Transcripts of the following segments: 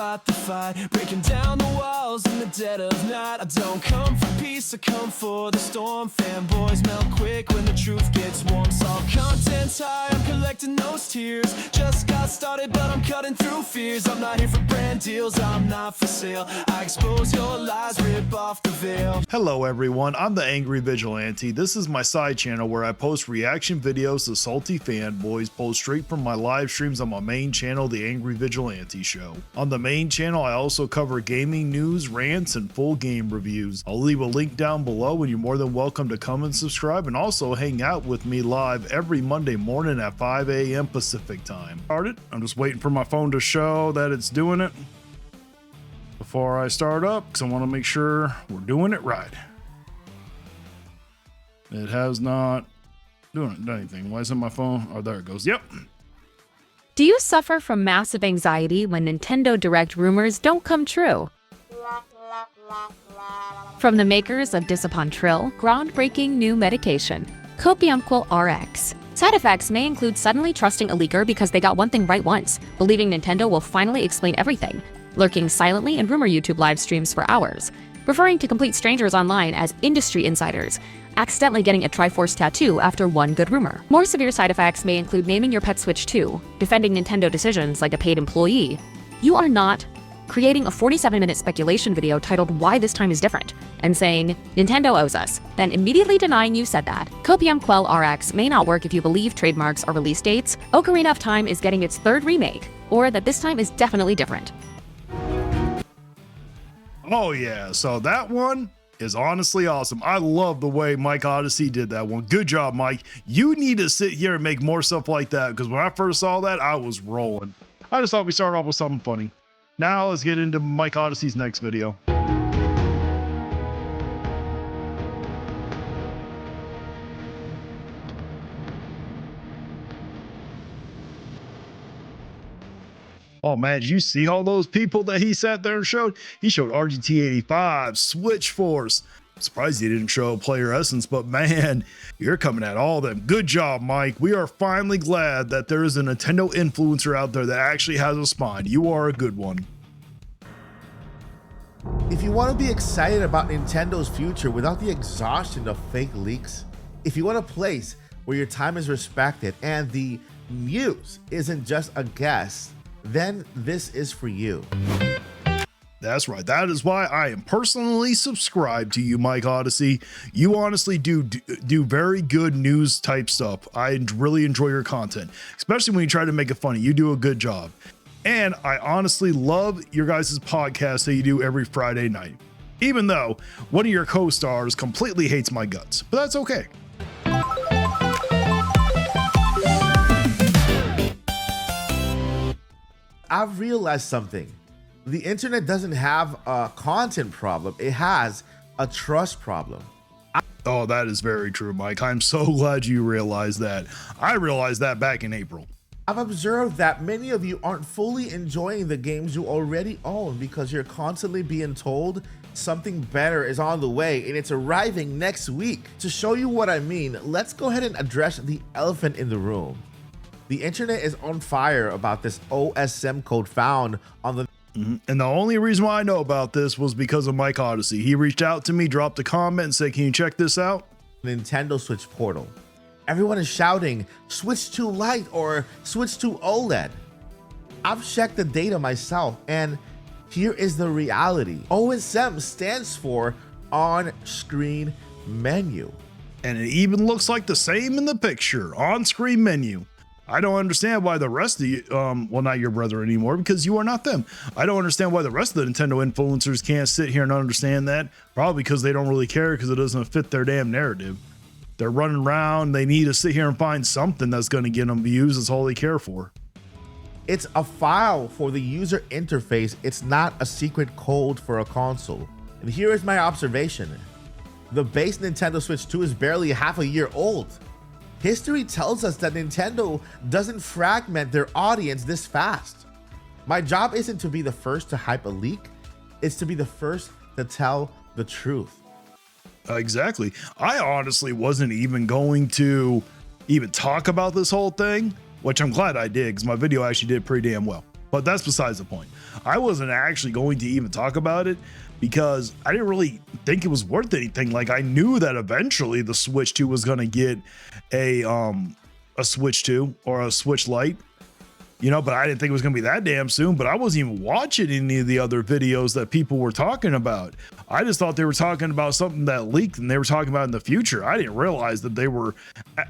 fought the fight, breaking down the walls in the dead of night. I don't come for peace, I come for the storm. Fanboys melt quick when the truth gets warm. Saw content's high, I'm collecting those tears. Just got started, but I'm cutting through fears. I'm not here for brand deals, I'm not for sale. I expose your lies, rip off the veil. Hello everyone, I'm the Angry Vigilante. This is my side channel where I post reaction videos to salty fanboys pulled straight from my live streams on my main channel, The Angry Vigilante Show. On the main channel, I also cover gaming news, rants, and full game reviews. I'll leave a link down below and you're more than welcome to come and subscribe and also hang out with me live every Monday morning at 5 a.m. Pacific time. I'm just waiting for my phone to show that it's doing it before I start up because I want to make sure we're doing it right. It has not done anything. Why isn't my phone? Oh, there it goes. Yep. Do you suffer from massive anxiety when Nintendo Direct rumors don't come true? From the makers of Disapontril, groundbreaking new medication, Copiumquil RX. Side effects may include suddenly trusting a leaker because they got one thing right once, believing Nintendo will finally explain everything, lurking silently in rumor YouTube live streams for hours, referring to complete strangers online as industry insiders, accidentally getting a Triforce tattoo after one good rumor. More severe side effects may include naming your pet Switch 2, defending Nintendo decisions like a paid employee. You are not creating a 47-minute speculation video titled Why This Time Is Different, and saying, Nintendo owes us, then immediately denying you said that. Copiumquil RX may not work if you believe trademarks are release dates, Ocarina of Time is getting its third remake, or that this time is definitely different. Oh yeah, so that one is honestly awesome. I love the way Mike Odyssey did that one. Good job, Mike. You need to sit here and make more stuff like that because when I first saw that, I was rolling. I just thought we started off with something funny. Now let's get into Mike Odyssey's next video. Oh man, did you see all those people that he sat there and showed? He showed RGT85, Switch Force. I'm surprised he didn't show Player Essence, but man, you're coming at all of them. Good job, Mike. We are finally glad that there is a Nintendo influencer out there that actually has a spine. You are a good one. If you want to be excited about Nintendo's future without the exhaustion of fake leaks, if you want a place where your time is respected and the muse isn't just a guess, then this is for you. That's right. That is why I am personally subscribed to you, Mike Odyssey. You honestly do very good news type stuff. I really enjoy your content, especially when you try to make it funny. You do a good job. And I honestly love your guys' podcast that you do every Friday night, even though one of your co-stars completely hates my guts, but that's okay. I've realized something. The internet doesn't have a content problem. It has a trust problem. Oh, that is very true, Mike. I'm so glad you realized that. I realized that back in April. I've observed that many of you aren't fully enjoying the games you already own because you're constantly being told something better is on the way and it's arriving next week. To show you what I mean, let's go ahead and address the elephant in the room. The internet is on fire about this OSM code found on the And the only reason why I know about this was because of Mike Odyssey. He reached out to me, dropped a comment and said, can you check this out? Nintendo Switch portal. Everyone is shouting Switch 2 Lite or Switch 2 OLED. I've checked the data myself and here is the reality. OSM stands for on-screen menu. And it even looks like the same in the picture, on-screen menu. I don't understand why the rest of you, well, not your brother anymore because you are not them. I don't understand why the rest of the Nintendo influencers can't sit here and understand that. Probably because they don't really care because it doesn't fit their damn narrative. They're running around. They need to sit here and find something that's going to get them views. That's all they care for. It's a file for the user interface. It's not a secret code for a console. And here is my observation. The base Nintendo Switch 2 is barely half a year old. History tells us that Nintendo doesn't fragment their audience this fast. My job isn't to be the first to hype a leak, it's to be the first to tell the truth. Exactly. I honestly wasn't even going to even talk about this whole thing, which I'm glad I did because my video actually did pretty damn well. But that's besides the point. I wasn't actually going to even talk about it because I didn't really think it was worth anything. Like, I knew that eventually the Switch 2 was going to get a Switch 2 or a Switch Lite, you know, but I didn't think it was going to be that damn soon. But I wasn't even watching any of the other videos that people were talking about. I just thought they were talking about something that leaked and they were talking about in the future. I didn't realize that they were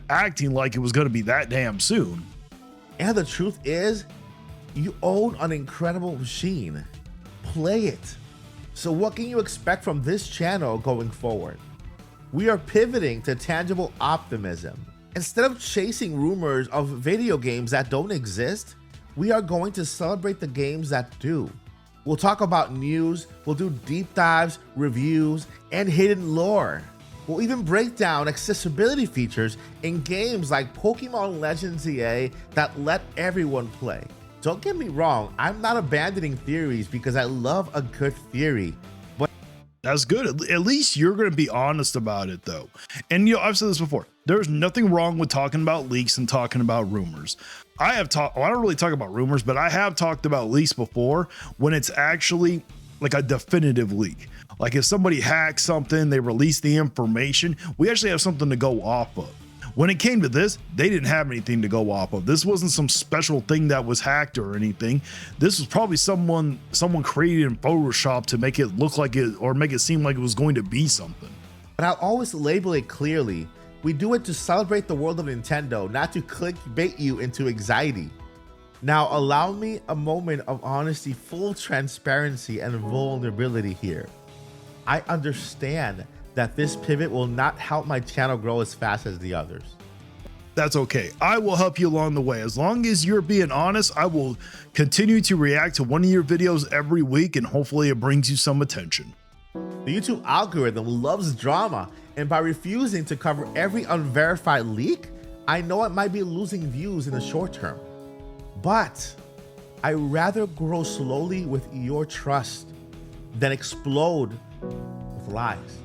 acting like it was going to be that damn soon. And the truth is, you own an incredible machine. Play it. So what can you expect from this channel going forward? We are pivoting to tangible optimism. Instead of chasing rumors of video games that don't exist, we are going to celebrate the games that do. We'll talk about news, we'll do deep dives, reviews, and hidden lore. We'll even break down accessibility features in games like Pokemon Legends ZA that let everyone play. Don't get me wrong, I'm not abandoning theories because I love a good theory. That's good. At least you're going to be honest about it, though. And, you know, I've said this before. There's nothing wrong with talking about leaks and talking about rumors. I don't really talk about rumors, but I have talked about leaks before when it's actually like a definitive leak. Like if somebody hacks something, they release the information, we actually have something to go off of. When it came to this, they didn't have anything to go off of. This wasn't some special thing that was hacked or anything. This was probably someone created in Photoshop to make it look like it or make it seem like it was going to be something. But I'll always label it clearly. We do it to celebrate the world of Nintendo, not to clickbait you into anxiety. Now, allow me a moment of honesty, full transparency, and vulnerability here. I understand that this pivot will not help my channel grow as fast as the others. That's okay. I will help you along the way. As long as you're being honest, I will continue to react to one of your videos every week and hopefully it brings you some attention. The YouTube algorithm loves drama, and by refusing to cover every unverified leak, I know it might be losing views in the short term. But I'd rather grow slowly with your trust than explode with lies.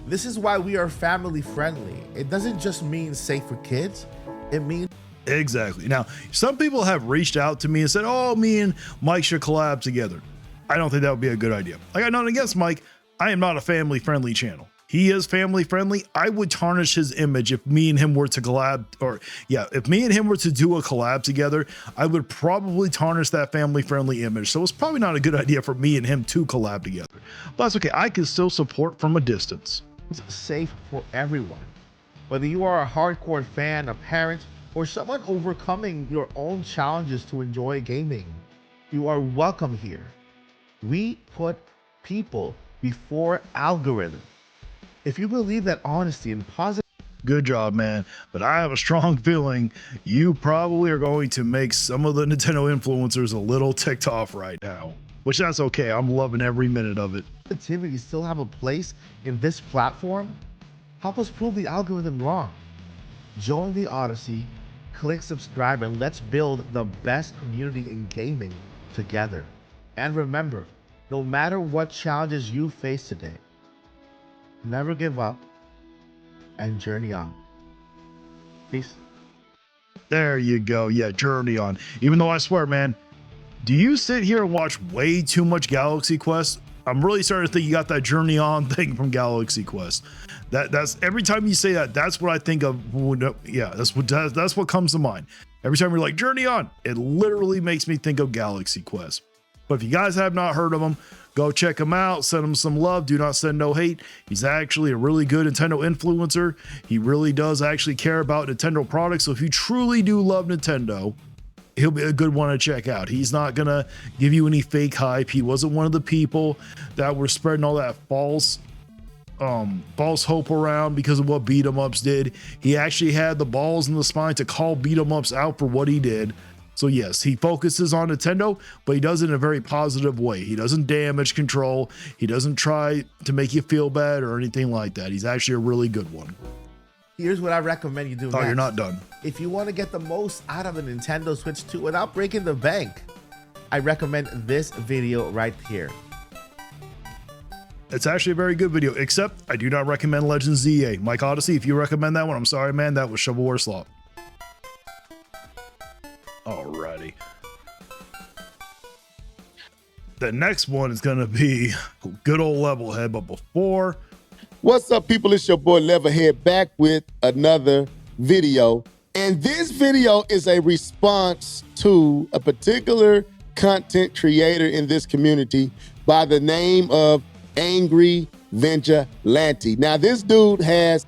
This is why we are family friendly. It doesn't just mean safe for kids, it means Exactly. Now, some people have reached out to me and said, oh, me and Mike should collab together. I don't think that would be a good idea. I got nothing against Mike. I am not a family friendly channel. He is family friendly. I would tarnish his image if me and him were to collab, or yeah, if me and him were to do a collab together, I would probably tarnish that family friendly image. So it's probably not a good idea for me and him to collab together. But that's okay. I can still support from a distance. safe for everyone. Whether you are a hardcore fan, a parent, or someone overcoming your own challenges to enjoy gaming, you are welcome here. We put people before algorithm. If you believe that honesty and positive, Good job, man. But I have a strong feeling you probably are going to make some of the Nintendo influencers a little ticked off right now, which that's okay. I'm loving every minute of it. positivity still have a place in this platform, help us prove the algorithm wrong. Join the Odyssey, click subscribe, and let's build the best community in gaming together. And remember, no matter what challenges you face today, never give up and journey on. Peace. There you go. Yeah, journey on. Even though I swear, man, do you sit here and watch way too much Galaxy Quest? I'm really starting to think you got that journey on thing from Galaxy Quest. That's every time you say that, that's what I think of. Yeah, that's what comes to mind. Every time you're like journey on, it literally makes me think of Galaxy Quest. But if you guys have not heard of him, go check him out. Send him some love. Do not send no hate. He's actually a really good Nintendo influencer. He really does actually care about Nintendo products. So if you truly do love Nintendo, he'll be a good one to check out. He's not gonna give you any fake hype. He wasn't one of the people that were spreading all that false hope around because of what beat 'em ups did. He actually had the balls and the spine to call beat 'em ups out for what he did. So yes, he focuses on Nintendo, but he does it in a very positive way. He doesn't damage control. He doesn't try to make you feel bad or anything like that. He's actually a really good one. Here's what I recommend you do Oh, next. you're not done. If you want to get the most out of the Nintendo Switch 2 without breaking the bank, I recommend this video right here. It's actually a very good video, except I do not recommend Legends ZA. Mike Odyssey, if you recommend that one, I'm sorry, man, that was shovelware slop. Alrighty. The next one is gonna be good old Levelhead, but before. What's up, people? It's your boy Levelhead back with another video. And this video is a response to a particular content creator in this community by the name of Angry Vigilante. Now, this dude has...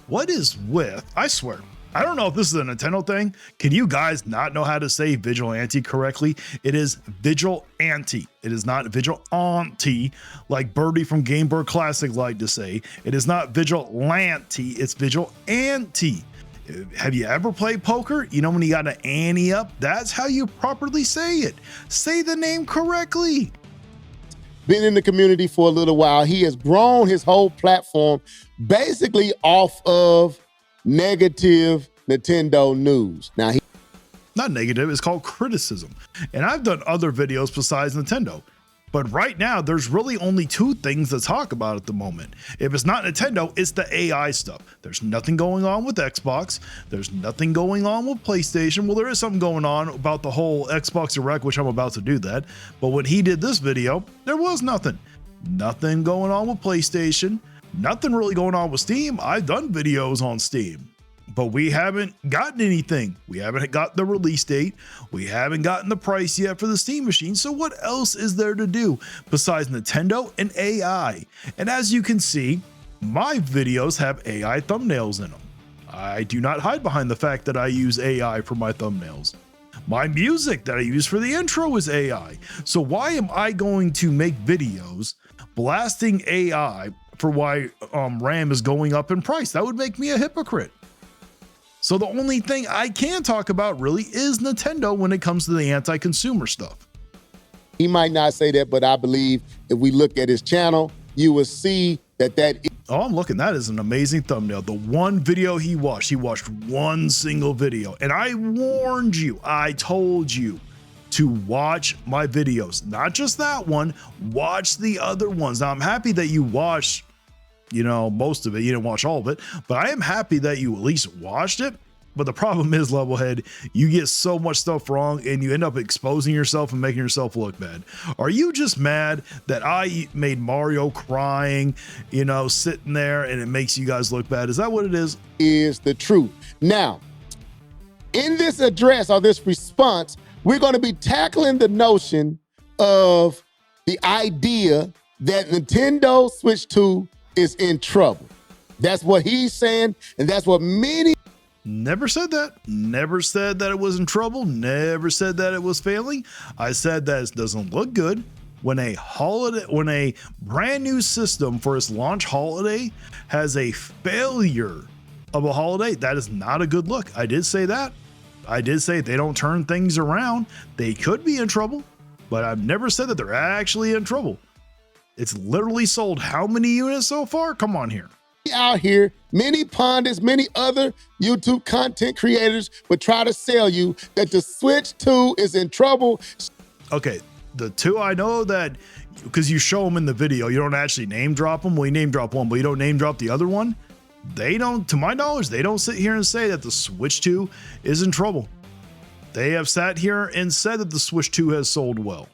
What is with, I swear, I don't know if this is a Nintendo thing. Can you guys not know how to say vigilante correctly? It is vigilante. It is not vigilante, like Birdie from Game Boy Classic liked to say. It is not vigilante, it's vigilante. Have you ever played poker? You know when you got an ante up? That's how you properly say it. Say the name correctly. Been in the community for a little while. He has grown his whole platform basically off of negative Nintendo news. Now, not negative, it's called criticism. And I've done other videos besides Nintendo. But right now, there's really only two things to talk about at the moment. If it's not Nintendo, it's the AI stuff. There's nothing going on with Xbox. There's nothing going on with PlayStation. Well, there is something going on about the whole Xbox Direct, which I'm about to do that. But when he did this video, there was nothing. Nothing going on with PlayStation. Nothing really going on with Steam. I've done videos on Steam, but we haven't gotten anything. We haven't got the release date. We haven't gotten the price yet for the Steam machine. So what else is there to do besides Nintendo and AI? And as you can see, my videos have AI thumbnails in them. I do not hide behind the fact that I use AI for my thumbnails. My music that I use for the intro is AI. So why am I going to make videos blasting AI for why RAM is going up in price? That would make me a hypocrite. So the only thing I can talk about really is Nintendo when it comes to the anti-consumer stuff. He might not say that, but I believe if we look at his channel, you will see that Oh, I'm looking. That is an amazing thumbnail. The one video he watched one single video. And I warned you, I told you to watch my videos. Not just that one, watch the other ones. Now, I'm happy that you watched, you know, most of it. You didn't watch all of it, but I am happy that you at least watched it. But the problem is, Levelhead, you get so much stuff wrong and you end up exposing yourself and making yourself look bad. Are you just mad that I made Mario crying, you know, sitting there, and it makes you guys look bad? Is that what it is? Is the truth. Now, in this address or this response, we're going to be tackling the notion of the idea that Nintendo Switch 2 is in trouble. That's what he's saying, and that's what many... Never said that. Never said that it was in trouble. Never said that it was failing. I said that it doesn't look good when a brand new system for its launch holiday has a failure of a holiday. That is not a good look. I did say that. I did say if they don't turn things around, they could be in trouble, but I've never said that they're actually in trouble. It's literally sold how many units so far? Come on here. Out here, many pundits, many other YouTube content creators would try to sell you that the Switch 2 is in trouble. Okay, the two I know that, because you show them in the video, you don't actually name drop them. Well, you name drop one, but you don't name drop the other one. They don't, to my knowledge, they don't sit here and say that the Switch 2 is in trouble. They have sat here and said that the Switch 2 has sold well.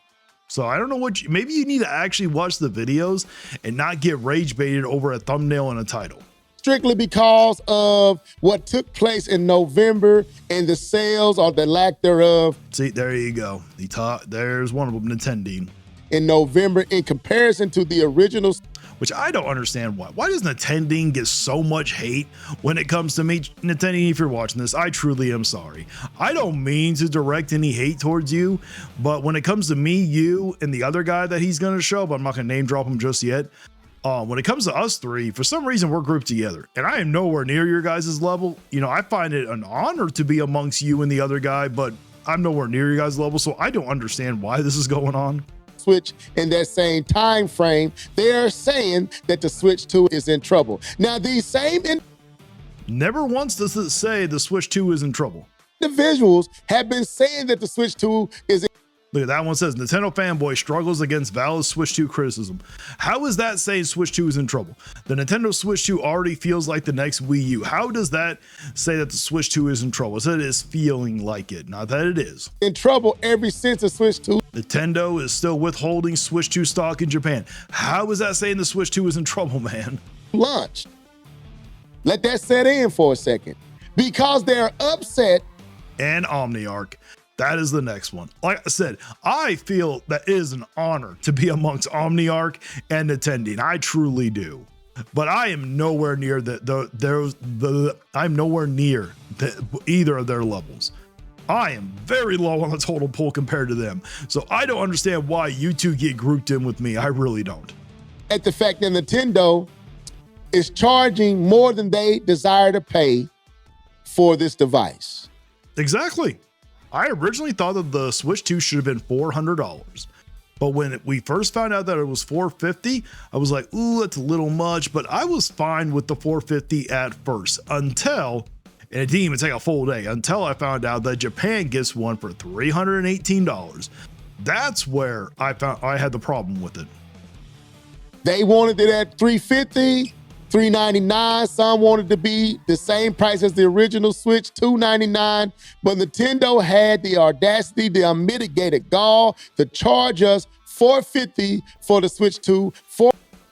So I don't know what, maybe you need to actually watch the videos and not get rage baited over a thumbnail and a title. Strictly because of what took place in November and the sales or the lack thereof. See, there you go. There's one of them, Nintendo. In November in comparison to the original. Which I don't understand why. Why does Nintendo get so much hate when it comes to me? Nintendo, if you're watching this, I truly am sorry. I don't mean to direct any hate towards you, but when it comes to me, you, and the other guy that he's going to show, but I'm not going to name drop him just yet. When it comes to us three, for some reason, we're grouped together, and I am nowhere near your guys' level. You know, I find it an honor to be amongst you and the other guy, but I'm nowhere near your guys' level, so I don't understand why this is going on. Switch in that same time frame, they're saying that the Switch 2 is in trouble. Now, these same never once does it say the Switch 2 is in trouble. individuals have been saying that the Switch 2 is in. Look at that one, says Nintendo fanboy struggles against valid Switch 2 criticism. How is that saying Switch 2 is in trouble? The Nintendo Switch 2 already feels like the next Wii U. How does that say that the Switch 2 is in trouble? It said it is feeling like it, not that it is. In trouble ever since the Switch 2. Nintendo is still withholding Switch 2 stock in Japan. How is that saying the Switch 2 is in trouble, man? Launched. Let that set in for a second. Because they're upset. And OmniArc. That is the next one. Like I said, I feel that it is an honor to be amongst OmniArc and Nintendo. I truly do. But I am nowhere near I'm nowhere near either of their levels. I am very low on the total pull compared to them. So I don't understand why you two get grouped in with me. I really don't. At the fact that Nintendo is charging more than they desire to pay for this device. Exactly. I originally thought that the Switch 2 should have been $400. But when we first found out that it was $450, I was like, ooh, that's a little much. But I was fine with the $450 at first until, and it didn't even take a full day, until I found out that Japan gets one for $318. That's where I had the problem with it. They wanted it at $350, $399. Some wanted to be the same price as the original Switch, $299. But Nintendo had the audacity, the unmitigated gall to charge us $450 for the Switch 2.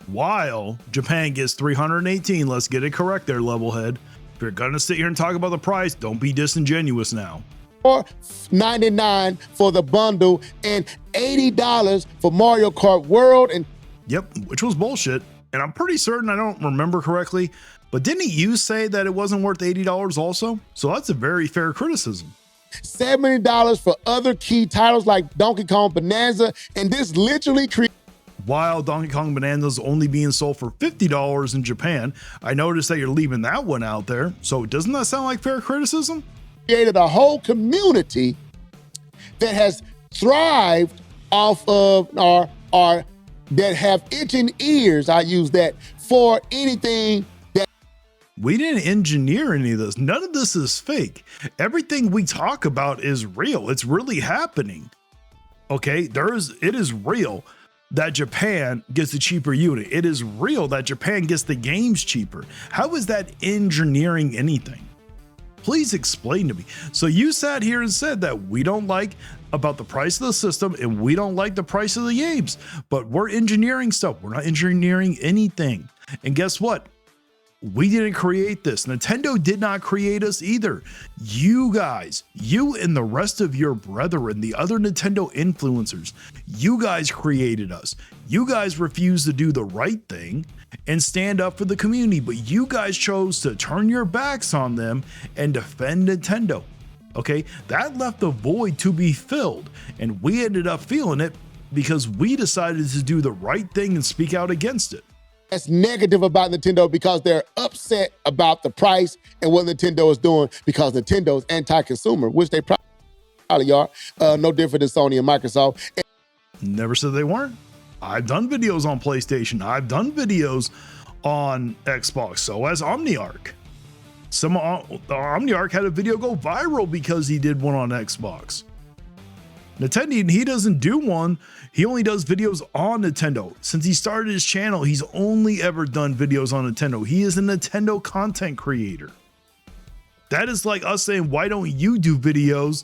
While Japan gets $318. Let's get it correct there, Levelhead. If you're gonna sit here and talk about the price, don't be disingenuous now. $499 for the bundle and $80 for Mario Kart World. And yep, which was bullshit. And I'm pretty certain, I don't remember correctly, but didn't you say that it wasn't worth $80 also? So that's a very fair criticism. $70 for other key titles like Donkey Kong Bonanza, and this literally while Donkey Kong Bonanza is only being sold for $50 in Japan, I noticed that you're leaving that one out there. So doesn't that sound like fair criticism? Created a whole community that has thrived off of our that have itching ears, I use that, for anything that. We didn't engineer any of this. None of this is fake. Everything we talk about is real. It's really happening. Okay, it is real that Japan gets a cheaper unit. It is real that Japan gets the games cheaper. How is that engineering anything? Please explain to me. So you sat here and said that we don't like about the price of the system and we don't like the price of the games, but we're engineering stuff. We're not engineering anything. And guess what? We didn't create this. Nintendo did not create us either. You guys, you and the rest of your brethren, the other Nintendo influencers, you guys created us. You guys refused to do the right thing and stand up for the community, but you guys chose to turn your backs on them and defend Nintendo. Okay, that left a void to be filled, and we ended up feeling it because we decided to do the right thing and speak out against it. That's negative about Nintendo because they're upset about the price and what Nintendo is doing because Nintendo's anti-consumer, which they probably are, no different than Sony and Microsoft. Never said they weren't. I've done videos on PlayStation. I've done videos on Xbox. So has OmniArc. OmniArc had a video go viral because he did one on Xbox. Nintendo, he doesn't do one. He only does videos on Nintendo. Since he started his channel, he's only ever done videos on Nintendo. He is a Nintendo content creator. That is like us saying, why don't you do videos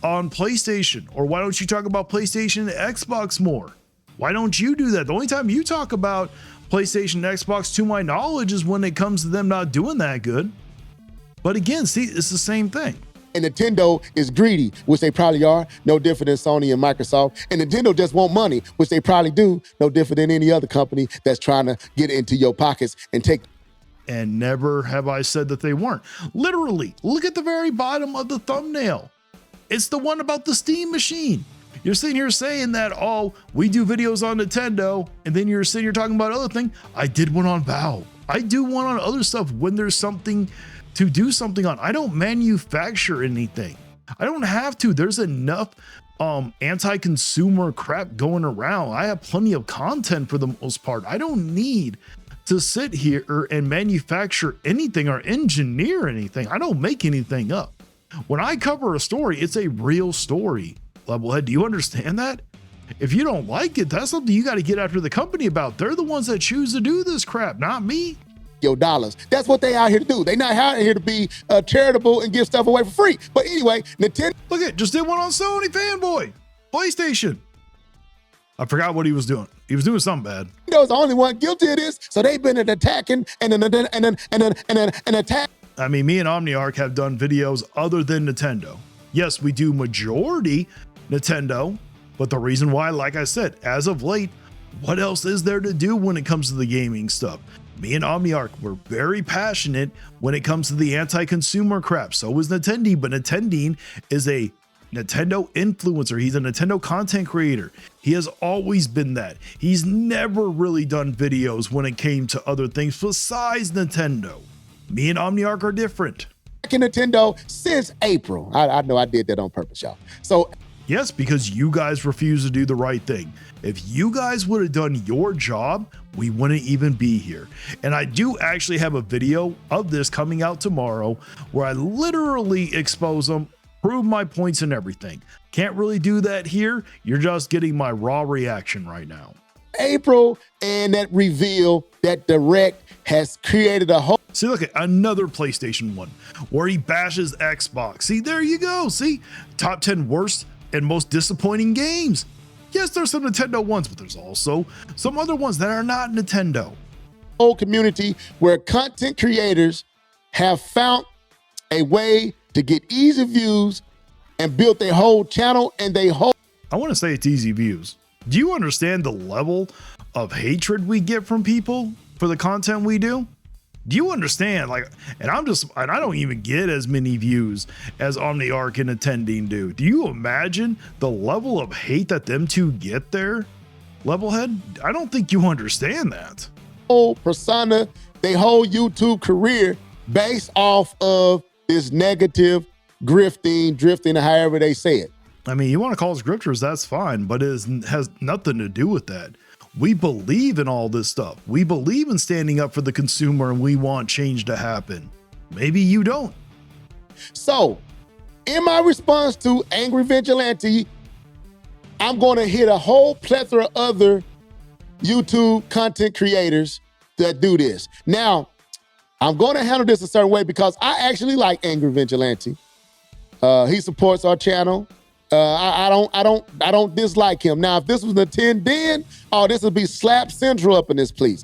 on PlayStation? Or why don't you talk about PlayStation and Xbox more? Why don't you do that? The only time you talk about PlayStation and Xbox, to my knowledge, is when it comes to them not doing that good. But again, see, it's the same thing. And Nintendo is greedy, which they probably are, no different than Sony and Microsoft. And Nintendo just want money, which they probably do, no different than any other company that's trying to get into your pockets and take. And never have I said that they weren't. Literally, look at the very bottom of the thumbnail. It's the one about the Steam machine. You're sitting here saying that, oh, we do videos on Nintendo, and then you're sitting here talking about other thing. I did one on Valve. I do one on other stuff when there's something to do something on. I don't manufacture anything. I don't have to. There's enough anti-consumer crap going around. I have plenty of content for the most part. I don't need to sit here and manufacture anything or engineer anything. I don't make anything up. When I cover a story, it's a real story. Levelhead, do you understand that? If you don't like it, that's something you got to get after the company about. They're the ones that choose to do this crap, not me. Your dollars. That's what they out here to do. They not out here to be charitable and give stuff away for free. But anyway, Nintendo. Look at, just did one on Sony Fanboy, PlayStation. I forgot what he was doing. He was doing something bad. Nintendo's the only one guilty of this, so they've been attacking and an attack. I mean, me and Omniarch have done videos other than Nintendo. Yes, we do majority Nintendo, but the reason why, like I said, as of late, what else is there to do when it comes to the gaming stuff? Me and Omniarch were very passionate when it comes to the anti-consumer crap. So is Nintendo, but Nintendo is a Nintendo influencer. He's a Nintendo content creator. He has always been that. He's never really done videos when it came to other things besides Nintendo. Me and Omniarch are different. Nintendo since April. I know I did that on purpose, y'all. So yes, because you guys refuse to do the right thing. If you guys would have done your job, we wouldn't even be here. And I do actually have a video of this coming out tomorrow where I literally expose them, prove my points and everything. Can't really do that here. You're just getting my raw reaction right now. April and that reveal, that direct has created a whole. See, look at another PlayStation 1 where he bashes Xbox. See, there you go. See, top 10 worst and most disappointing games. Yes, there's some Nintendo ones, but there's also some other ones that are not Nintendo. Whole community where content creators have found a way to get easy views and built their whole channel and they whole. I want to say it's easy views. Do you understand the level of hatred we get from people for the content we do? Do you understand? Like, and I don't even get as many views as Omniarch and Attending do. Do you imagine the level of hate that them two get there? Levelhead? I don't think you understand that. Whole persona, their whole YouTube career based off of this negative drifting, however they say it. I mean, you want to call us grifters, that's fine, but it has nothing to do with that. We believe in all this stuff. We believe in standing up for the consumer and we want change to happen. Maybe you don't. So, in my response to Angry Vigilante, I'm going to hit a whole plethora of other YouTube content creators that do this. Now, I'm going to handle this a certain way because I actually like Angry Vigilante. He supports our channel. I don't dislike him. Now, if this was a 10 this would be slap central up in this, please.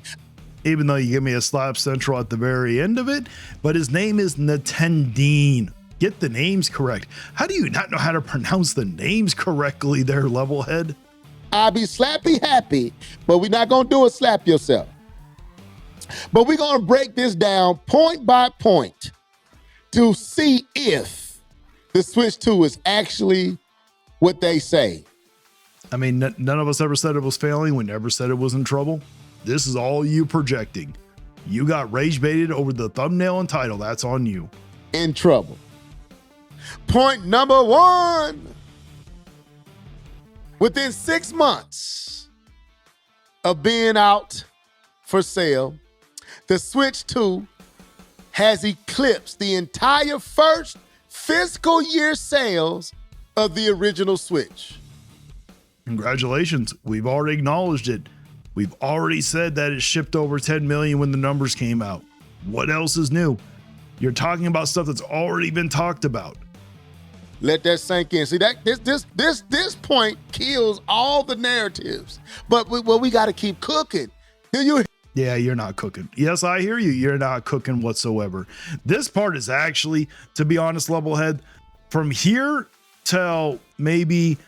Even though you give me a slap central at the very end of it, but his name is Natendine. Get the names correct. How do you not know how to pronounce the names correctly there, Levelhead? I'll be slappy happy, but we're not gonna do a slap yourself. But we're gonna break this down point by point to see if the Switch 2 is actually what they say. I mean, none of us ever said it was failing. We never said it was in trouble. This is all you projecting. You got rage baited over the thumbnail and title. That's on you. In trouble. Point number 1. Within 6 months of being out for sale, the Switch 2 has eclipsed the entire first fiscal year sales of the original Switch. Congratulations. We've already acknowledged it. We've already said that it shipped over 10 million when the numbers came out. What else is new? You're talking about stuff that's already been talked about. Let that sink in. See, that this point kills all the narratives. But we got to keep cooking. Yeah, you're not cooking. Yes, I hear you. You're not cooking whatsoever. This part is actually, to be honest, Levelhead, from here till maybe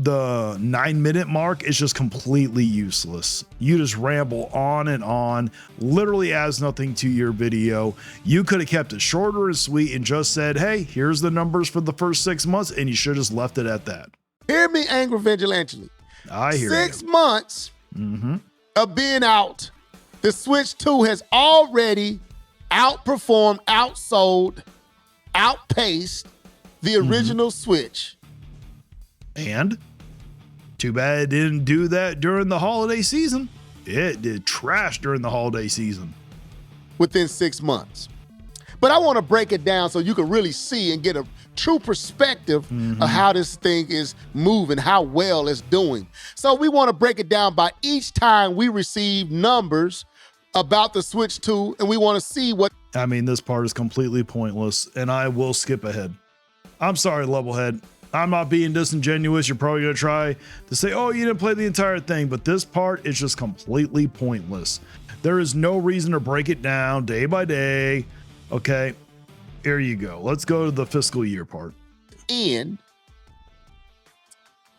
the 9-minute mark is just completely useless. You just ramble on and on, literally adds nothing to your video. You could have kept it shorter and sweet and just said, hey, here's the numbers for the first 6 months, and you should have just left it at that. Hear me, Angry Vigilante. I hear 6 you. months of being out, the Switch 2 has already outperformed, outsold, outpaced the original Switch. And too bad it didn't do that during the holiday season. It did trash during the holiday season. Within 6 months. But I want to break it down so you can really see and get a true perspective of how this thing is moving, how well it's doing. So we want to break it down by each time we receive numbers about the Switch 2, and we want to see what... I mean, this part is completely pointless, and I will skip ahead. I'm sorry, Levelhead. I'm not being disingenuous. You're probably going to try to say, oh, you didn't play the entire thing, but this part is just completely pointless. There is no reason to break it down day by day. Okay, here you go. Let's go to the fiscal year part. And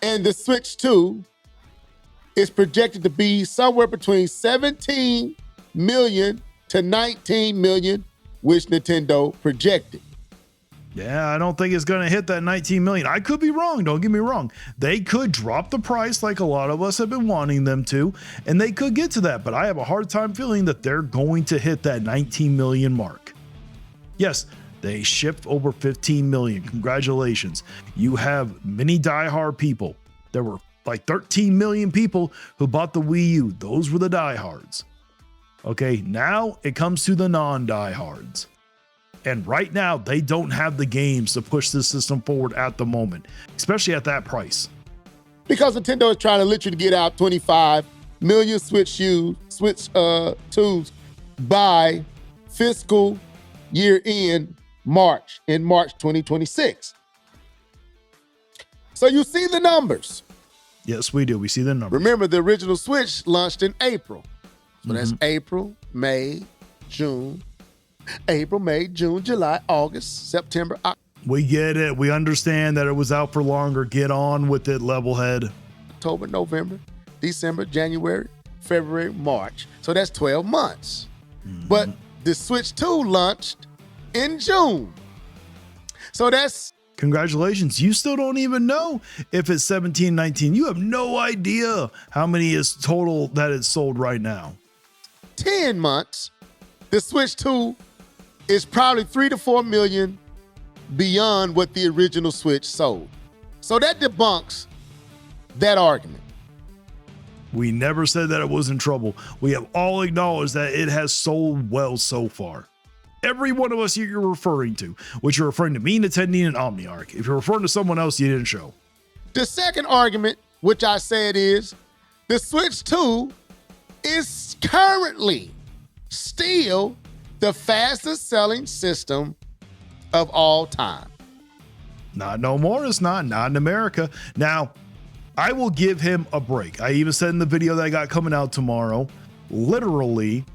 the Switch 2 is projected to be somewhere between 17 million to 19 million, which Nintendo projected. Yeah, I don't think it's going to hit that 19 million. I could be wrong. Don't get me wrong. They could drop the price like a lot of us have been wanting them to, and they could get to that. But I have a hard time feeling that they're going to hit that 19 million mark. Yes, they shipped over 15 million. Congratulations. You have many diehard people. There were like 13 million people who bought the Wii U. Those were the diehards. Okay, now it comes to the non-diehards. And right now, they don't have the games to push this system forward at the moment, especially at that price. Because Nintendo is trying to literally get out 25 million Switch 2s by fiscal year end March 2026. So you see the numbers. Yes, we do. We see the numbers. Remember, the original Switch launched in April. So that's April, May, June, July, August, September, October. We get it. We understand that it was out for longer. Get on with it, Levelhead. October, November, December, January, February, March. So that's 12 months. But the Switch 2 launched in June. So that's... Congratulations. You still don't even know if it's 17, 19. You have no idea how many is total that it's sold right now. 10 months. The Switch 2 is probably 3 to 4 million beyond what the original Switch sold. So that debunks that argument. We never said that it was in trouble. We have all acknowledged that it has sold well so far. Every one of us you're referring to, which you're referring to me, Nintendo, and Omniarch. If you're referring to someone else, you didn't show. The second argument, which I said is, the Switch 2 is currently still the fastest selling system of all time. Not no more. It's not in America. Now, I will give him a break. I even said in the video that I got coming out tomorrow, literally,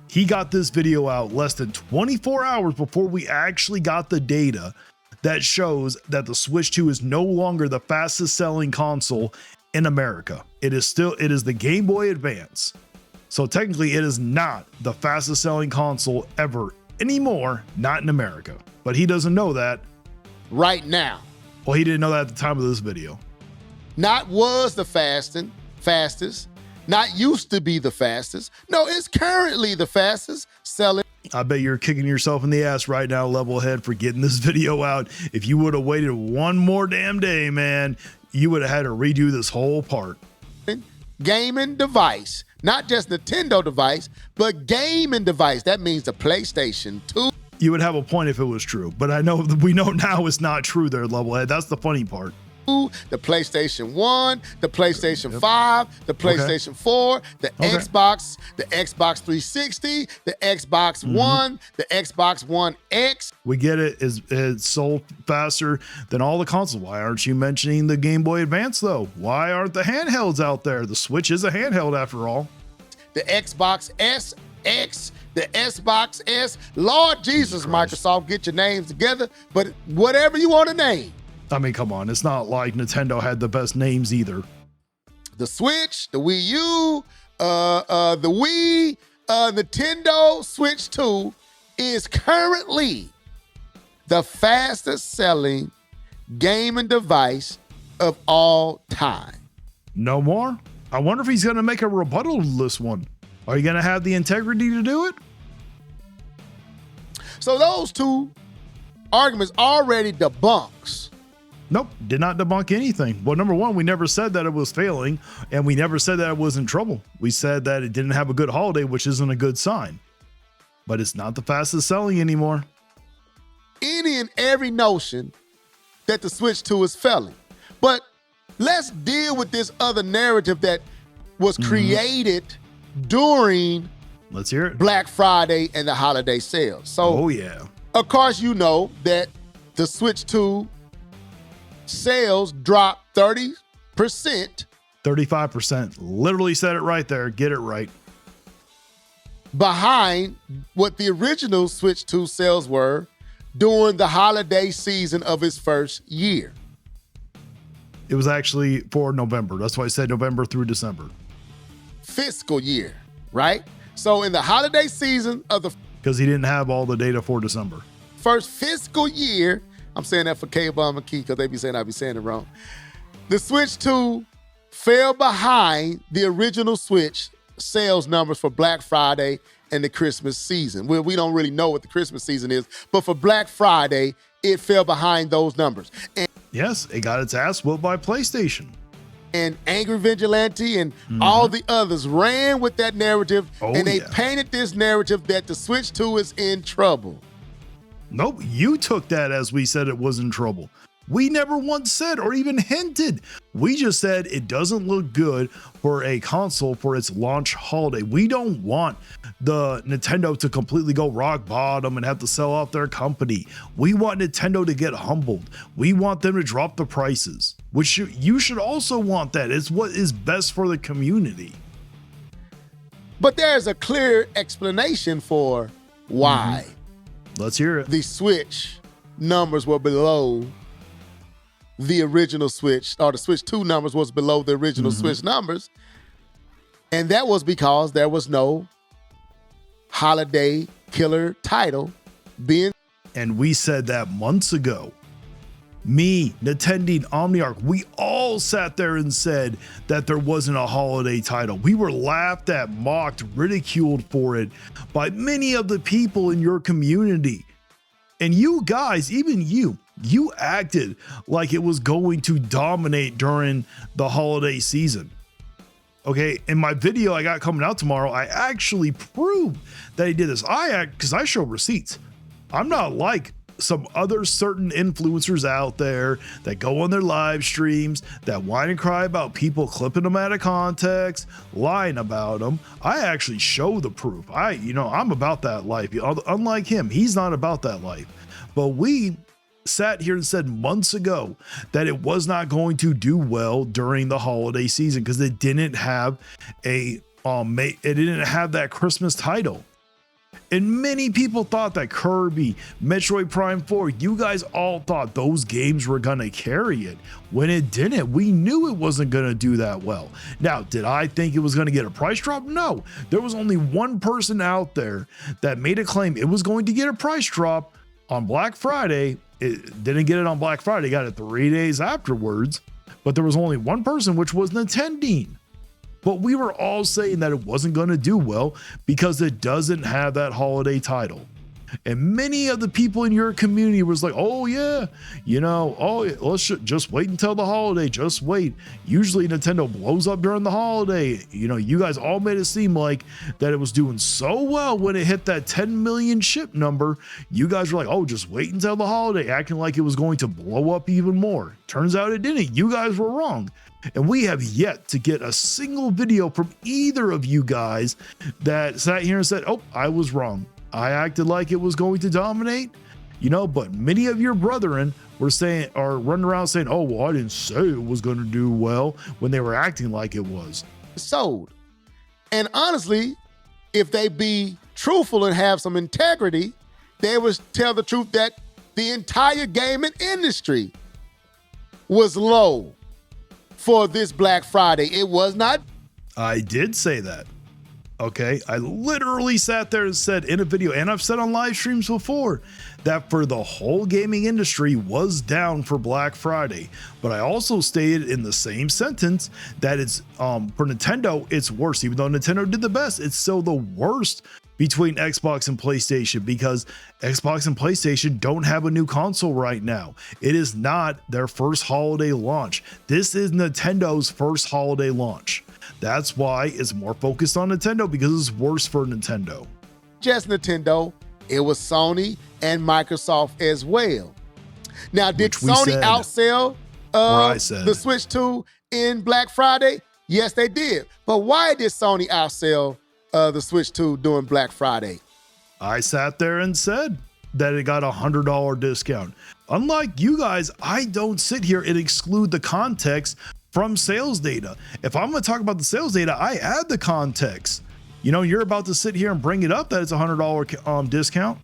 he got this video out less than 24 hours before we actually got the data that shows that the Switch 2 is no longer the fastest selling console in America. It is the Game Boy Advance. So technically it is not the fastest selling console ever anymore, not in America. But he doesn't know that right now. Well, he didn't know that at the time of this video. Not was the fastest, not used to be the fastest. No, it's currently the fastest selling. I bet you're kicking yourself in the ass right now, Levelhead, for getting this video out. If you would have waited one more damn day, man, you would have had to redo this whole part. Gaming device, not just Nintendo device, but gaming device. That means the PlayStation 2. You would have a point if it was true, but we know now it's not true there, Levelhead. That's the funny part. The PlayStation 1, the PlayStation 5, the PlayStation 4, the Xbox, the Xbox 360, the Xbox One, the Xbox One X. We get it. It's sold faster than all the consoles. Why aren't you mentioning the Game Boy Advance, though? Why aren't the handhelds out there? The Switch is a handheld after all. The Xbox S, X, the Xbox S. Lord Jesus, Microsoft, get your names together. But whatever you want to name. I mean, come on. It's not like Nintendo had the best names either. The Switch, the Wii U, the Wii, Nintendo Switch 2 is currently the fastest selling gaming device of all time. No more? I wonder if he's going to make a rebuttal to this one. Are you going to have the integrity to do it? So those two arguments already debunks. Nope, did not debunk anything. Well, number one, we never said that it was failing, and we never said that it was in trouble. We said that it didn't have a good holiday, which isn't a good sign. But it's not the fastest selling anymore. Any and every notion that the Switch 2 is failing. But let's deal with this other narrative that was created during Let's hear it. Black Friday and the holiday sales. So, oh yeah, of course, you know that the Switch 2 sales dropped 30%. 35%. Literally said it right there. Get it right. Behind what the original Switch 2 sales were during the holiday season of its first year. It was actually for November. That's why I said November through December. Fiscal year, right? So in the holiday season of the Because he didn't have all the data for December. first fiscal year, I'm saying that for K-Bomb and Key because they be saying I be saying it wrong. The Switch 2 fell behind the original Switch sales numbers for Black Friday and the Christmas season. We don't really know what the Christmas season is, but for Black Friday, it fell behind those numbers. And Yes, it got its ass whooped by PlayStation. Angry Vigilante and all the others ran with that narrative, and they painted this narrative that the Switch 2 is in trouble. Nope, you took that as we said it was in trouble. We never once said or even hinted. We just said it doesn't look good for a console for its launch holiday. We don't want the Nintendo to completely go rock bottom and have to sell off their company. We want Nintendo to get humbled. We want them to drop the prices, which you should also want that. It's what is best for the community. But there's a clear explanation for why Let's hear it. the Switch numbers were below the original Switch, or the Switch 2 numbers was below the original Switch numbers. And that was because there was no holiday killer title being. And we said that months ago. Me, Nintendo, Omniarch, we all sat there and said that there wasn't a holiday title. We were laughed at, mocked, ridiculed for it by many of the people in your community. And you guys, even you acted like it was going to dominate during the holiday season. Okay, in my video I got coming out tomorrow, I actually proved that he did this. Because I show receipts. I'm not like some other certain influencers out there that go on their live streams that whine and cry about people clipping them out of context, lying about them. I actually show the proof. I'm about that life. Unlike him, he's not about that life. But we sat here and said months ago that it was not going to do well during the holiday season because it didn't have that Christmas title. And many people thought that Kirby, Metroid Prime 4, you guys all thought those games were going to carry it when it didn't. We knew it wasn't going to do that well. Now, did I think it was going to get a price drop? No. There was only one person out there that made a claim it was going to get a price drop on Black Friday. It didn't get it on Black Friday, got it 3 days afterwards. But there was only one person, which was Nintendo. But we were all saying that it wasn't going to do well because it doesn't have that holiday title. And many of the people in your community was like, oh yeah, let's just wait until the holiday, just wait. Usually Nintendo blows up during the holiday. You guys all made it seem like that it was doing so well when it hit that 10 million ship number. You guys were like, oh, just wait until the holiday, acting like it was going to blow up even more. Turns out it didn't. You guys were wrong. And we have yet to get a single video from either of you guys that sat here and said, oh, I was wrong. I acted like it was going to dominate, but many of your brethren were saying, or running around saying, oh, well, I didn't say it was going to do well when they were acting like it was. Sold. And honestly, if they be truthful and have some integrity, they would tell the truth that the entire gaming industry was low for this Black Friday. It was not. I did say that. Okay, I literally sat there and said in a video, and I've said on live streams before, that for the whole gaming industry was down for Black Friday. But I also stated in the same sentence that it's for Nintendo, it's worse. Even though Nintendo did the best, it's still the worst between Xbox and PlayStation because Xbox and PlayStation don't have a new console right now. It is not their first holiday launch. This is Nintendo's first holiday launch. That's why it's more focused on Nintendo because it's worse for Nintendo. Just Nintendo, it was Sony and Microsoft as well. Now, did Sony outsell the Switch 2 in Black Friday? Yes, they did. But why did Sony outsell the Switch 2 during Black Friday? I sat there and said that it got a $100 discount. Unlike you guys, I don't sit here and exclude the context from sales data. If I'm going to talk about the sales data, I add the context. You know, you're about to sit here and bring it up that it's a $100 discount.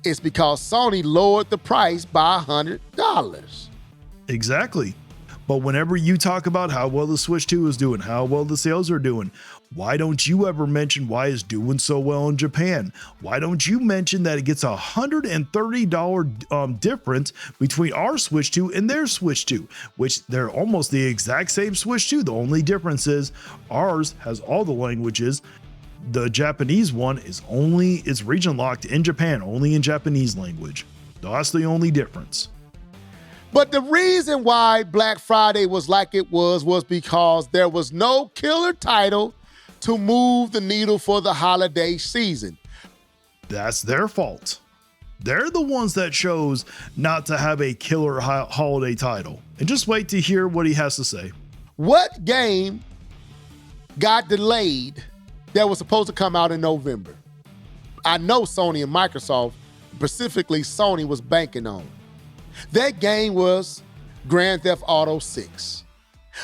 It's because Sony lowered the price by $100. Exactly. But whenever you talk about how well the Switch 2 is doing, how well the sales are doing, why don't you ever mention why it's doing so well in Japan? Why don't you mention that it gets a $130 difference between our Switch 2 and their Switch 2, which they're almost the exact same Switch 2. The only difference is ours has all the languages. The Japanese one is region locked in Japan, only in Japanese language. That's the only difference. But the reason why Black Friday was like it was because there was no killer title to move the needle for the holiday season. That's their fault. They're the ones that chose not to have a killer holiday title. And just wait to hear what he has to say. What game got delayed that was supposed to come out in November? I know Sony and Microsoft, specifically Sony, was banking on. That game was Grand Theft Auto 6.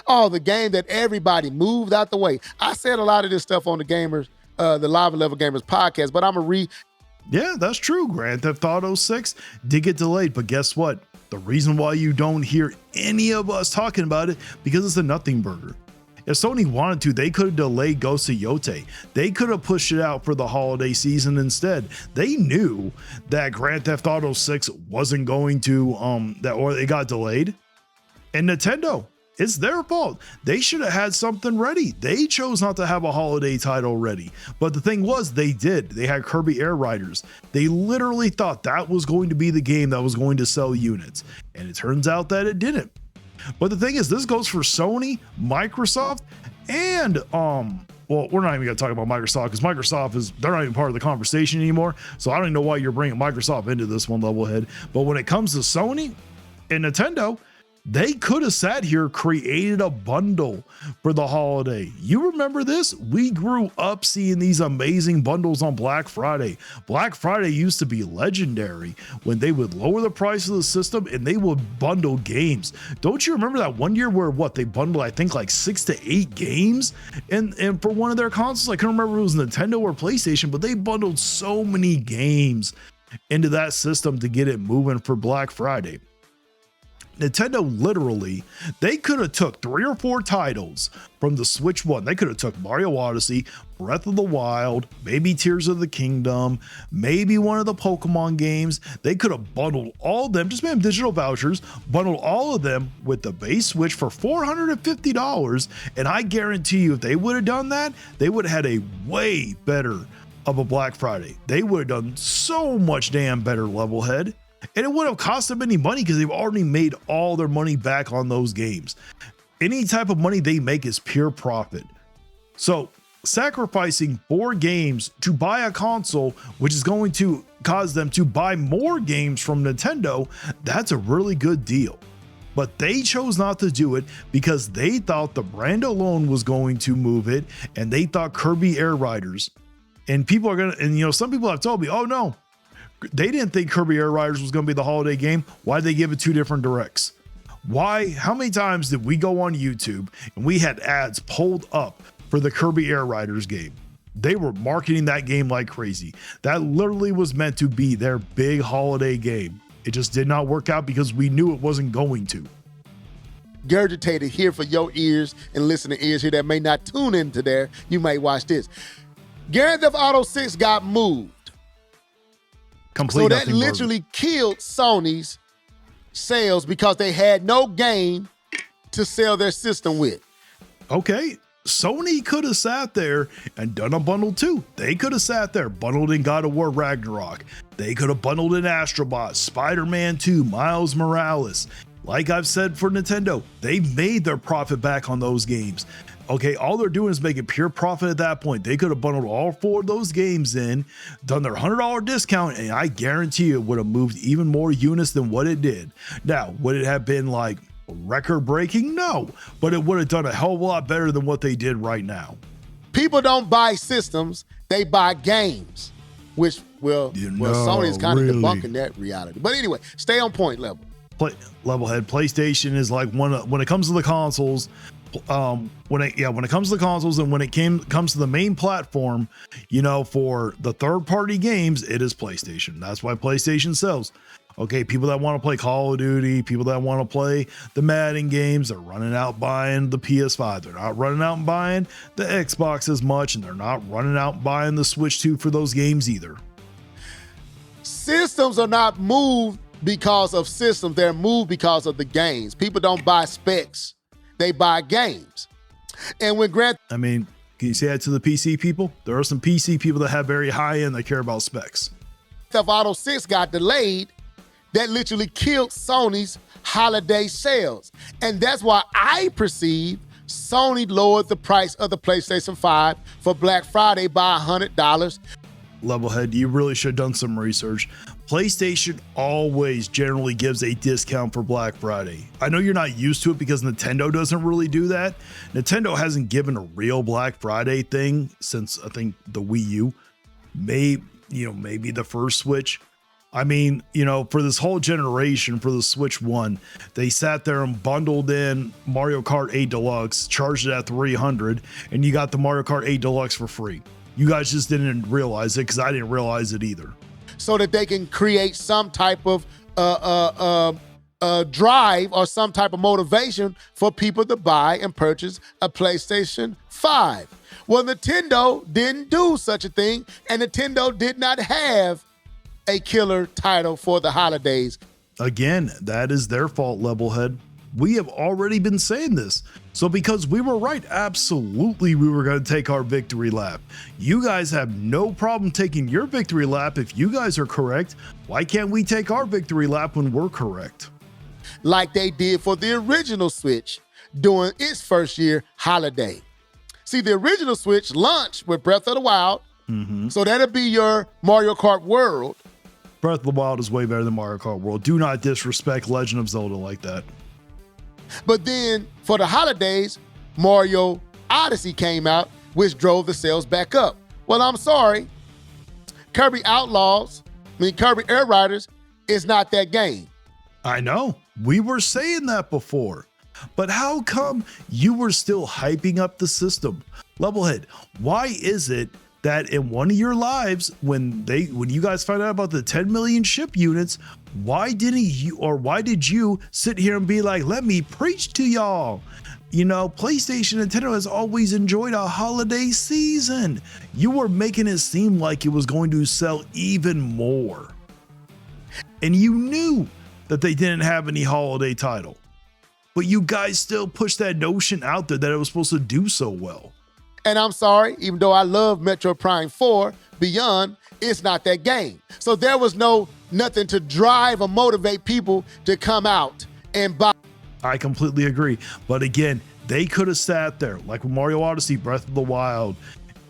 Oh, the game that everybody moved out the way. I said a lot of this stuff on the Live and Level Gamers podcast, but I'm going to Yeah, that's true. Grand Theft Auto 6 did get delayed, but guess what? The reason why you don't hear any of us talking about it, because it's a nothing burger. If Sony wanted to, they could have delayed Ghost of Yote. They could have pushed it out for the holiday season instead. They knew that Grand Theft Auto 6 wasn't going to, or it got delayed. And Nintendo, it's their fault. They should have had something ready. They chose not to have a holiday title ready. But the thing was, they did. They had Kirby Air Riders. They literally thought that was going to be the game that was going to sell units. And it turns out that it didn't. But the thing is, this goes for Sony, Microsoft, and well, we're not even going to talk about Microsoft because they're not even part of the conversation anymore. So I don't even know why you're bringing Microsoft into this one, Levelhead. But when it comes to Sony and Nintendo, they could have sat here, created a bundle for the holiday. You remember this? We grew up seeing these amazing bundles on Black Friday. Black Friday used to be legendary when they would lower the price of the system and they would bundle games. Don't you remember that one year where they bundled, I think, like 6 to 8 games and for one of their consoles? I can't remember if it was Nintendo or PlayStation, but they bundled so many games into that system to get it moving for Black Friday. Nintendo literally, they could have took 3 or 4 titles from the Switch 1. They could have took Mario Odyssey, Breath of the Wild, maybe Tears of the Kingdom, maybe one of the Pokemon games. They could have bundled all of them, just made them digital vouchers, bundled all of them with the base Switch for $450. And I guarantee you, if they would have done that, they would have had a way better of a Black Friday. They would have done so much damn better, Levelhead. And it wouldn't have cost them any money because they've already made all their money back on those games. Any type of money they make is pure profit. So sacrificing 4 games to buy a console, which is going to cause them to buy more games from Nintendo, that's a really good deal. But they chose not to do it because they thought the brand alone was going to move it, and they thought Kirby Air Riders. And people are gonna, and some people have told me, oh no, they didn't think Kirby Air Riders was going to be the holiday game. Why did they give it 2 different directs? Why? How many times did we go on YouTube and we had ads pulled up for the Kirby Air Riders game? They were marketing that game like crazy. That literally was meant to be their big holiday game. It just did not work out because we knew it wasn't going to. Gurgitated here for your ears and listening ears here that may not tune into there. You might watch this. Grand Theft Auto 6 got moved. So that literally killed Sony's sales because they had no game to sell their system with. Okay, Sony could have sat there and done a bundle too. They could have sat there, bundled in God of War Ragnarok. They could have bundled in Astrobot, Spider-Man 2, Miles Morales. Like I've said for Nintendo, they made their profit back on those games. Okay, all they're doing is making pure profit at that point. They could have bundled all 4 of those games in, done their $100 discount, and I guarantee you it would have moved even more units than what it did. Now, would it have been like record breaking? No, but it would have done a hell of a lot better than what they did right now. People don't buy systems, they buy games, which, Sony is kind of debunking that reality. But anyway, stay on point, Level. Levelhead, PlayStation is like when it comes to the consoles, when it comes to the consoles and when it comes to the main platform, you know, for the third-party games, it is PlayStation. That's why PlayStation sells. Okay, people that want to play Call of Duty, people that want to play the Madden games, they're running out buying the PS5. They're not running out and buying the Xbox as much, and they're not running out and buying the Switch 2 for those games either. Systems are not moved because of systems. They're moved because of the games. People don't buy specs. They buy games. And when I mean, can you say that to the PC people? There are some PC people that have very high end that care about specs. Theft Auto 6 got delayed, that literally killed Sony's holiday sales. And that's why I perceive Sony lowered the price of the PlayStation 5 for Black Friday by $100. Levelhead, you really should have done some research. PlayStation always generally gives a discount for Black Friday. I know you're not used to it because Nintendo doesn't really do that. Nintendo hasn't given a real Black Friday thing since I think the Wii U, maybe the first Switch. I mean, you know, for this whole generation, for the Switch 1, they sat there and bundled in Mario Kart 8 Deluxe, charged it at $300, and you got the Mario Kart 8 Deluxe for free. You guys just didn't realize it because I didn't realize it either. So that they can create some type of drive or some type of motivation for people to buy and purchase a PlayStation 5. Well, Nintendo didn't do such a thing, and Nintendo did not have a killer title for the holidays. Again, that is their fault, Levelhead. We have already been saying this. So because we were right, absolutely we were going to take our victory lap. You guys have no problem taking your victory lap if you guys are correct. Why can't we take our victory lap when we're correct? Like they did for the original Switch during its first year holiday. See, the original Switch launched with Breath of the Wild. So that'll be your Mario Kart World. Breath of the Wild is way better than Mario Kart World. Do not disrespect Legend of Zelda like that. But then for the holidays, Mario Odyssey came out, which drove the sales back up. Well, I'm sorry. Kirby Air Riders is not that game. I know. We were saying that before. But how come you were still hyping up the system? Levelhead, why is it that in one of your lives, when you guys found out about the 10 million ship units, why did you sit here and be like, let me preach to y'all? You know, PlayStation and Nintendo has always enjoyed a holiday season. You were making it seem like it was going to sell even more. And you knew that they didn't have any holiday title. But you guys still pushed that notion out there that it was supposed to do so well. And I'm sorry, even though I love Metro Prime 4 Beyond, it's not that game. So there was nothing to drive or motivate people to come out and buy. I completely agree. But again, they could have sat there like with Mario Odyssey, Breath of the Wild,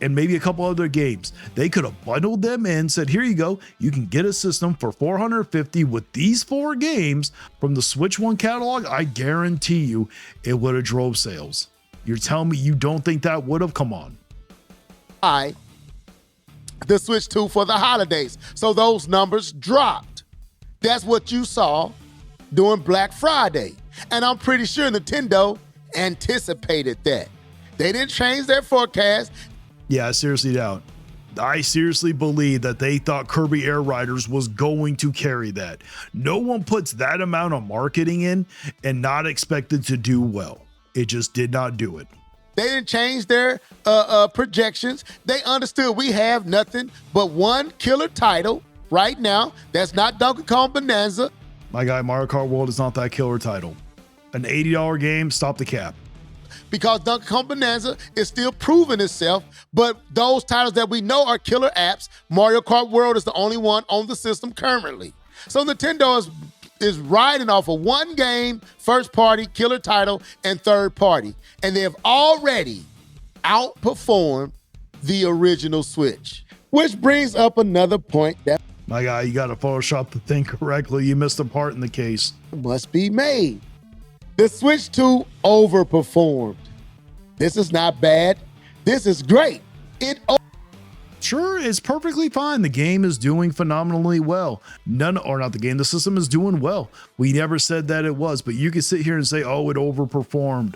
and maybe a couple other games. They could have bundled them in, said, here you go. You can get a system for $450 with these 4 games from the Switch 1 catalog. I guarantee you it would have drove sales. You're telling me you don't think that would have? Come on. The Switch 2 for the holidays. So those numbers dropped. That's what you saw during Black Friday. And I'm pretty sure Nintendo anticipated that. They didn't change their forecast. Yeah, I seriously doubt. I seriously believe that they thought Kirby Air Riders was going to carry that. No one puts that amount of marketing in and not expected to do well. It just did not do it. They didn't change their projections. They understood we have nothing but one killer title right now. That's not Donkey Kong Bonanza. My guy, Mario Kart World is not that killer title. An $80 game, stop the cap. Because Donkey Kong Bonanza is still proving itself, but those titles that we know are killer apps, Mario Kart World is the only one on the system currently. So Nintendo is riding off of one game, first party, killer title, and third party. And they have already outperformed the original Switch. Which brings up another point that My guy, you got to Photoshop the thing correctly. You missed a part in the case. must be made. The Switch 2 overperformed. This is not bad. This is great. Sure, it's perfectly fine. The game is doing phenomenally well. The system is doing well. We never said that it was, but you can sit here and say, oh, it overperformed.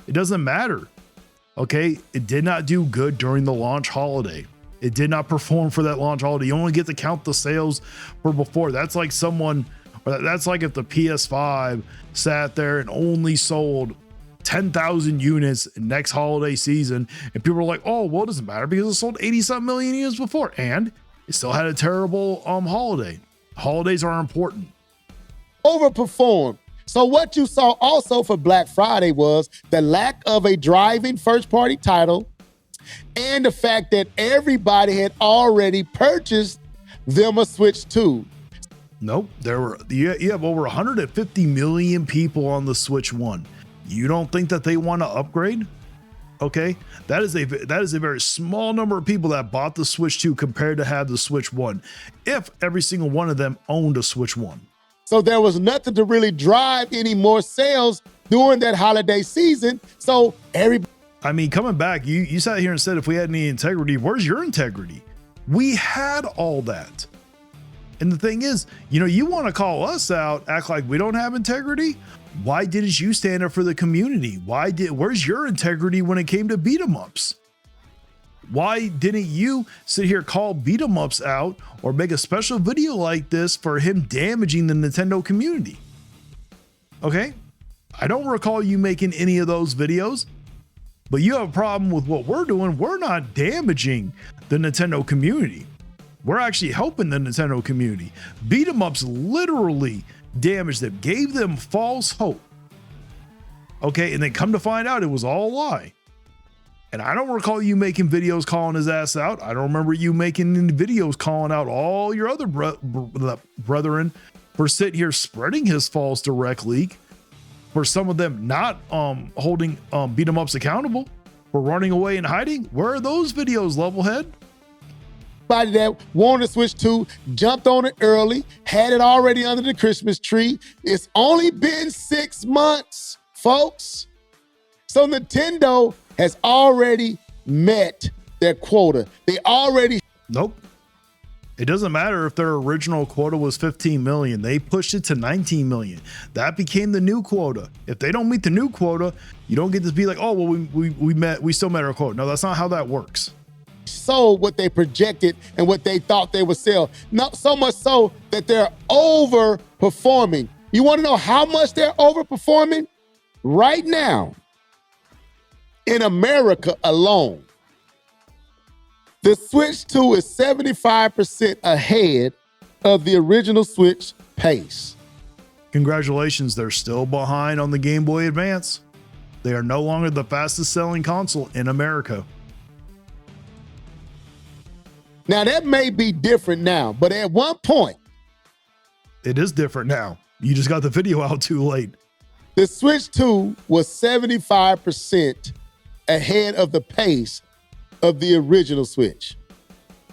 It doesn't matter. Okay, it did not do good during the launch holiday. It did not perform for that launch holiday. You only get to count the sales for before. That's like if the PS5 sat there and only sold 10,000 units next holiday season, and people are like, oh, well, it doesn't matter because it sold 80-something million units before, and it still had a terrible holiday. Holidays are important. Overperformed. So what you saw also for Black Friday was the lack of a driving first-party title and the fact that everybody had already purchased them a Switch 2. Nope, you have over 150 million people on the Switch 1. You don't think that they want to upgrade? Okay, that is a very small number of people that bought the Switch 2 compared to have the Switch 1, if every single one of them owned a Switch 1. So there was nothing to really drive any more sales during that holiday season. So I mean, coming back, you sat here and said if we had any integrity, where's your integrity? We had all that. And the thing is, you want to call us out, act like we don't have integrity. Why didn't you stand up for the community? Where's your integrity when it came to beat 'em ups? Why didn't you sit here, call beat 'em ups out, or make a special video like this for him damaging the Nintendo community? Okay, I don't recall you making any of those videos, but you have a problem with what we're doing. We're not damaging the Nintendo community. We're actually helping the Nintendo community. Beat 'em ups literally damaged them, gave them false hope. Okay, and then come to find out it was all a lie. And I don't recall you making videos calling his ass out. I don't remember you making any videos calling out all your other brethren for sitting here spreading his false direct leak, for some of them not holding beat 'em ups accountable, for running away and hiding. Where are those videos, Levelhead? Everybody that wanted to Switch 2 jumped on it early, had it already under the Christmas tree. It's only been 6 months, folks. So Nintendo has already met their quota. They already... Nope. It doesn't matter if their original quota was 15 million. They pushed it to 19 million. That became the new quota. If they don't meet the new quota, you don't get to be like, oh, well, we still met our quota. No, that's not how that works. Sold what they projected and what they thought they would sell. Not so much so that they're overperforming. You want to know how much they're overperforming? Right now, in America alone, the Switch 2 is 75% ahead of the original Switch pace. Congratulations, they're still behind on the Game Boy Advance. They are no longer the fastest selling console in America. Now, that may be different now, but at one point, it is different now. You just got the video out too late. The Switch 2 was 75% ahead of the pace of the original Switch.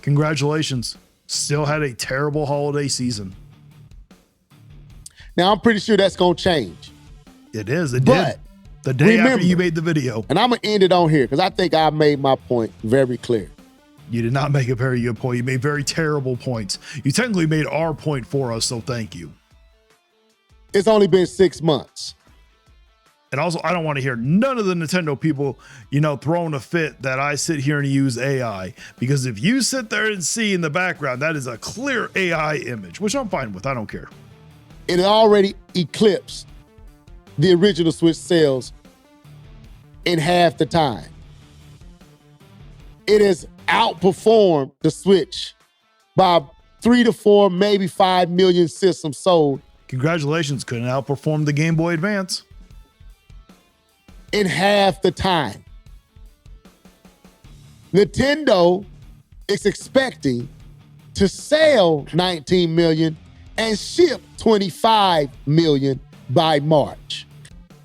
Congratulations. Still had a terrible holiday season. Now, I'm pretty sure that's going to change. It is. It did. The day after you made the video. And I'm going to end it on here because I think I made my point very clear. You did not make a very good point. You made very terrible points. You technically made our point for us, so thank you. It's only been 6 months. And also, I don't want to hear none of the Nintendo people, throwing a fit that I sit here and use AI. Because if you sit there and see in the background, that is a clear AI image, which I'm fine with. I don't care. It already eclipsed the original Switch sales in half the time. It has outperformed the Switch by 3 to 4, maybe 5 million systems sold. Congratulations, couldn't outperform the Game Boy Advance. In half the time. Nintendo is expecting to sell 19 million and ship 25 million by March.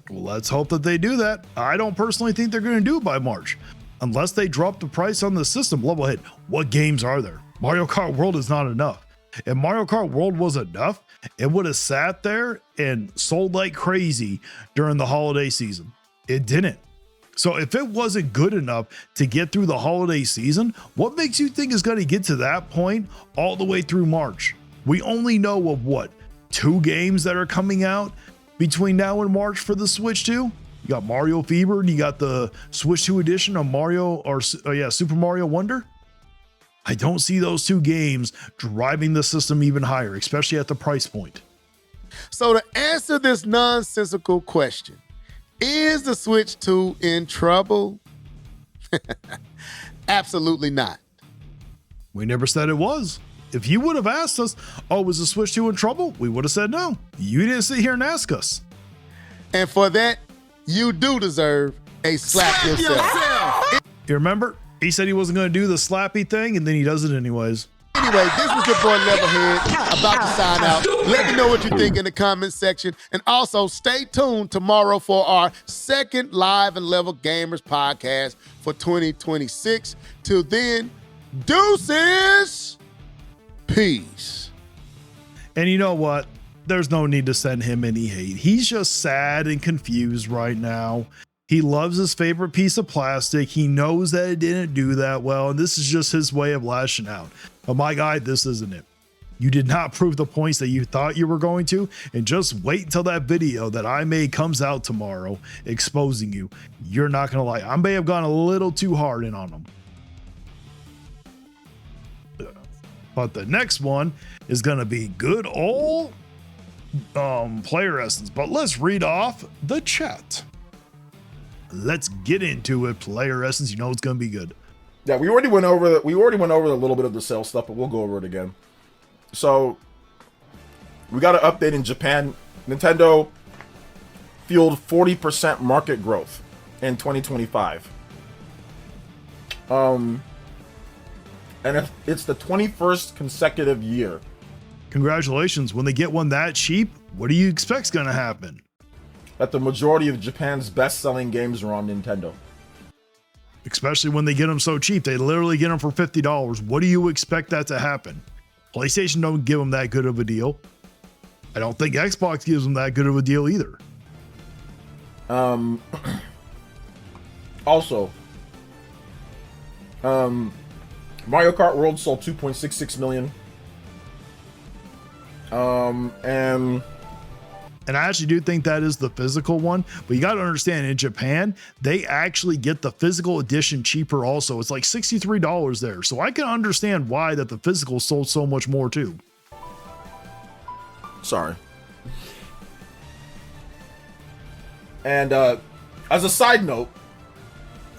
Well, let's hope that they do that. I don't personally think they're going to do it by March. Unless they drop the price on the system. Levelhead, what games are there? Mario Kart World is not enough. If Mario Kart World was enough, it would have sat there and sold like crazy during the holiday season. It didn't. So if it wasn't good enough to get through the holiday season, what makes you think it's going to get to that point all the way through March? We only know of what, 2 games that are coming out between now and March for the Switch 2? You got Mario Fever and you got the Switch 2 edition of Super Mario Wonder. I don't see those 2 games driving the system even higher, especially at the price point. So to answer this nonsensical question, is the Switch 2 in trouble? Absolutely not. We never said it was. If you would have asked us, oh, was the Switch 2 in trouble? We would have said no. You didn't sit here and ask us. And for that, you do deserve a slap yourself. You remember? He said he wasn't going to do the slappy thing, and then he does it anyways. Anyway, this was your boy Levelhead about to sign out. Let me know what you think in the comment section. And also stay tuned tomorrow for our second Live and Level Gamers podcast for 2026. Till then, deuces. Peace. And you know what? There's no need to send him any hate. He's just sad and confused right now. He loves his favorite piece of plastic. He knows that it didn't do that well, and this is just his way of lashing out. But my guy, this isn't it. You did not prove the points that you thought you were going to, and just wait until that video that I made comes out tomorrow exposing you. You're not going to lie. I may have gone a little too hard in on him. But the next one is going to be good old player essence. But let's read off the chat. Let's get into it. Player essence, you know it's going to be good. Yeah, we already went over a little bit of the sales stuff, but we'll go over it again. So we got an update in Japan. Nintendo fueled 40% market growth in 2025. And it's the 21st consecutive year. Congratulations. When they get one that cheap, what do you expect's going to happen? That the majority of Japan's best-selling games are on Nintendo. Especially when they get them so cheap. They literally get them for $50. What do you expect that to happen? PlayStation don't give them that good of a deal. I don't think Xbox gives them that good of a deal either. Also, Mario Kart World sold 2.66 million. And I actually do think that is the physical one, but you got to understand in Japan, they actually get the physical edition cheaper also. It's like $63 there. So I can understand why that the physical sold so much more too. Sorry. And as a side note,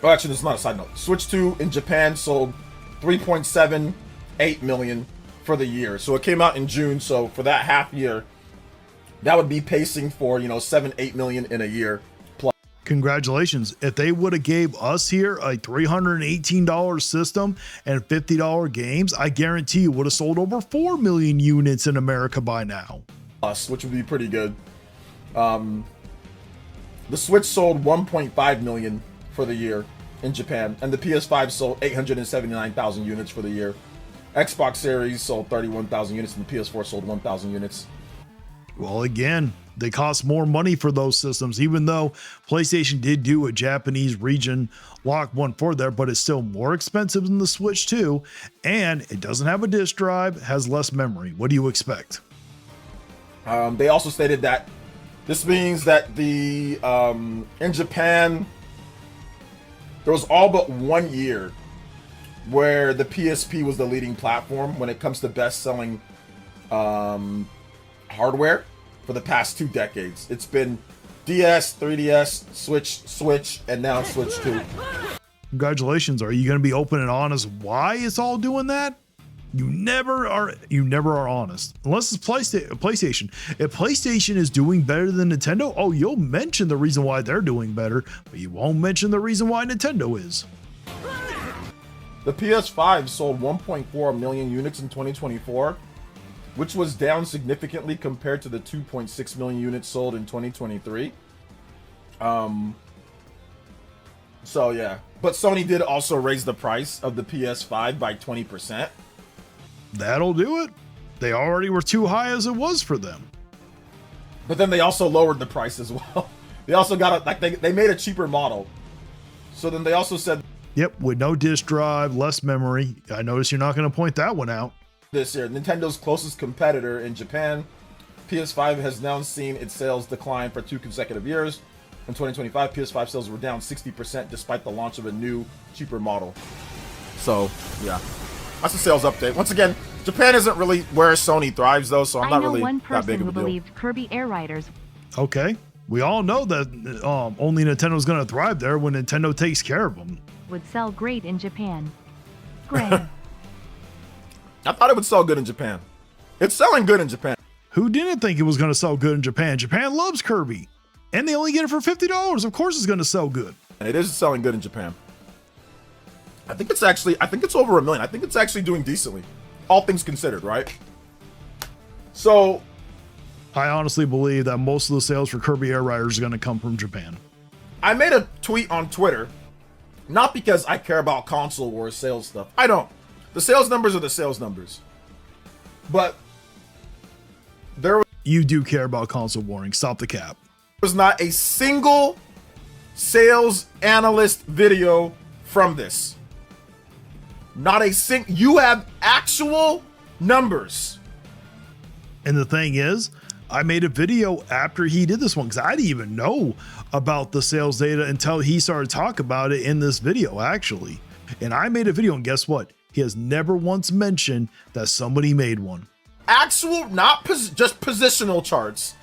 well, actually, this is not a side note. Switch 2 in Japan sold 3.78 million for the year. So it came out in June. So for that half year, that would be pacing for, 7-8 million in a year plus. Congratulations. If they would have gave us here a $318 system and $50 games, I guarantee you would have sold over 4 million units in America by now. Which would be pretty good. The Switch sold 1.5 million for the year in Japan, and the PS5 sold 879,000 units for the year. Xbox Series sold 31,000 units, and the PS4 sold 1,000 units. Well, again, they cost more money for those systems, even though PlayStation did do a Japanese region lock one for there, but it's still more expensive than the Switch 2, and it doesn't have a disc drive, has less memory. What do you expect? They also stated that this means that in Japan, there was all but 1 year where the PSP was the leading platform when it comes to best-selling hardware for the past 2 decades. It's been DS, 3DS, Switch, and now Switch 2. Congratulations. Are you going to be open and honest why it's all doing that? You never are honest. Unless it's PlayStation. If PlayStation is doing better than Nintendo, oh, you'll mention the reason why they're doing better, but you won't mention the reason why Nintendo is. The PS5 sold 1.4 million units in 2024, which was down significantly compared to the 2.6 million units sold in 2023. So yeah, but Sony did also raise the price of the PS5 by 20%. That'll do it. They already were too high as it was for them. But then they also lowered the price as well. They also got they made a cheaper model So then they also said Yep, with no disk drive, less memory. I notice you're not going to point that one out. this year, Nintendo's closest competitor in Japan, PS5 has now seen its sales decline for 2 consecutive years. In 2025, PS5 sales were down 60% despite the launch of a new, cheaper model. So, yeah. That's a sales update. Once again, Japan isn't really where Sony thrives, though, so I'm not really that big of a deal. Believed Kirby Air Riders Okay, we all know that only Nintendo's going to thrive there when Nintendo takes care of them. would sell great in Japan. Great. I thought it would sell good in Japan. It's selling good in Japan. Who didn't think it was going to sell good in Japan? Japan loves Kirby, and they only get it for $50. Of course it's going to sell good. And it is selling good in Japan. I think it's over 1 million. I think it's actually doing decently. All things considered, right? So, I honestly believe that most of the sales for Kirby Air Riders are going to come from Japan. I made a tweet on Twitter, not because I care about console or sales stuff. I don't. The sales numbers are the sales numbers. But there You do care about console warning. Stop the cap. was not a single sales analyst video from this. Not a single. You have actual numbers. And the thing is, I made a video after he did this one because I didn't even know about the sales data until he started talking about it in this video, actually. And I made a video, and guess what? He has never once mentioned that somebody made one. Actual, not just positional charts,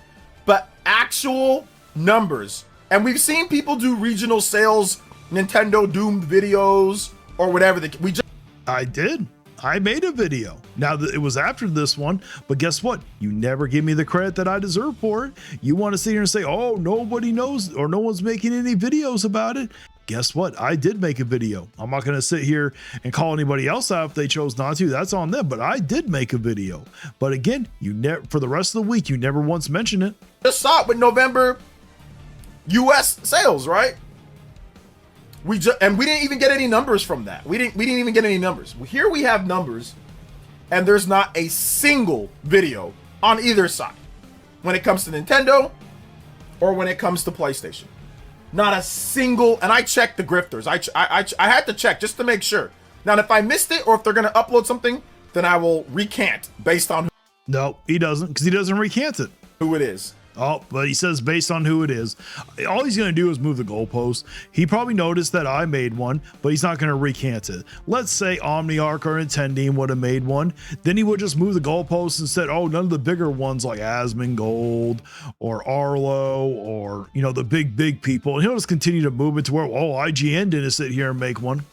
but actual numbers. And we've seen people do regional sales, Nintendo doomed videos, or whatever. I did. I made a video. Now, it was after this one, but guess what? You never give me the credit that I deserve for it. You want to sit here and say, oh, nobody knows or no one's making any videos about it. Guess what? I did make a video. I'm not going to sit here and call anybody else out if they chose not to. That's on them, but I did make a video. But again, you never, for the rest of the week, you never once mentioned it. Just saw it with November US sales, right? We didn't even get any numbers from that. We didn't even get any numbers. Here we have numbers, and there's not a single video on either side when it comes to Nintendo or when it comes to PlayStation. Not a single. And I checked the grifters. I had to check just to make sure. Now, if I missed it or if they're gonna upload something, then I will recant based on No, he doesn't, because he doesn't recant it. who it is. Oh, but he says based on who it is. All he's going to do is move the goalpost. He probably noticed that I made one, but he's not going to recant it. Let's say OmniArc or Nintending would have made one. Then he would just move the goalpost and said, oh, none of the bigger ones like Asmongold or Arlo or, you know, the big people. And he'll just continue to move it to where, oh, IGN didn't sit here and make one.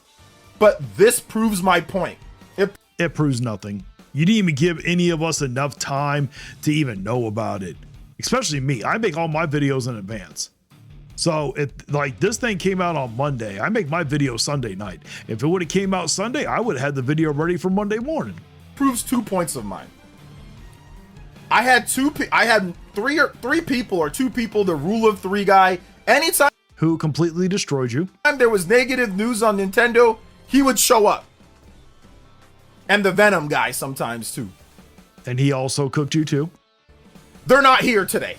But this proves my point. It proves nothing. You didn't even give any of us enough time to even know about it. Especially me. I make all my videos in advance. So like this thing came out on Monday. I make my video Sunday night. If it would have came out Sunday, I would have had the video ready for Monday morning. Proves 2 points of mine. I had three people or two people, the rule of three guy. Anytime Who completely destroyed you. there was negative news on Nintendo, he would show up. And the Venom guy sometimes too. And he also cooked you too. They're not here today.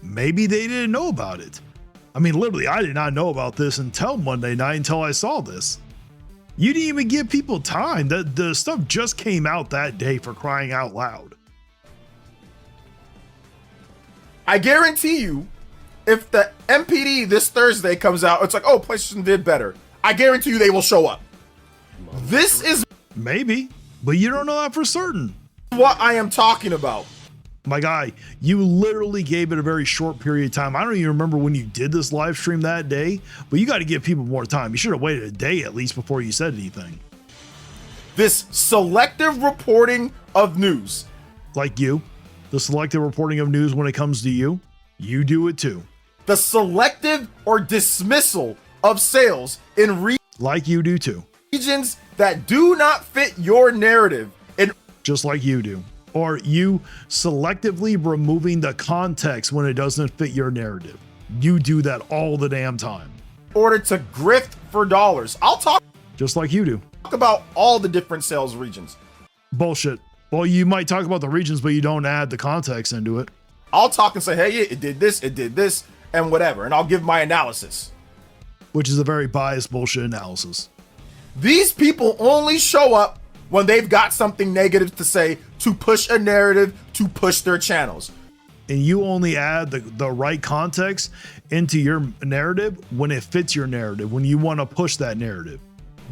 Maybe they didn't know about it. I mean, literally, I did not know about this until Monday night until I saw this. You didn't even give people time. The stuff just came out that day, for crying out loud. I guarantee you, if the MPD this Thursday comes out, it's like, oh, PlayStation did better. I guarantee you they will show up. This is Maybe, but you don't know that for certain. what I am talking about. My guy, you literally gave it a very short period of time. I don't even remember when you did this live stream that day, but you got to give people more time. You should have waited a day at least before you said anything. This selective reporting of news. Like you, the selective reporting of news when it comes to you, you do it too. The selective or dismissal of sales in Like you do too. regions that do not fit your narrative. In Just like you do. Or you selectively removing the context when it doesn't fit your narrative. You do that all the damn time. order to grift for dollars. I'll talk Just like you do. about all the different sales regions. Bullshit. Well, you might talk about the regions, but you don't add the context into it. I'll talk and say, hey, it did this, and whatever, and I'll give my analysis. which is a very biased bullshit analysis. These people only show up when they've got something negative to say to push a narrative, to push their channels. And you only add the right context into your narrative when it fits your narrative, when you want to push that narrative.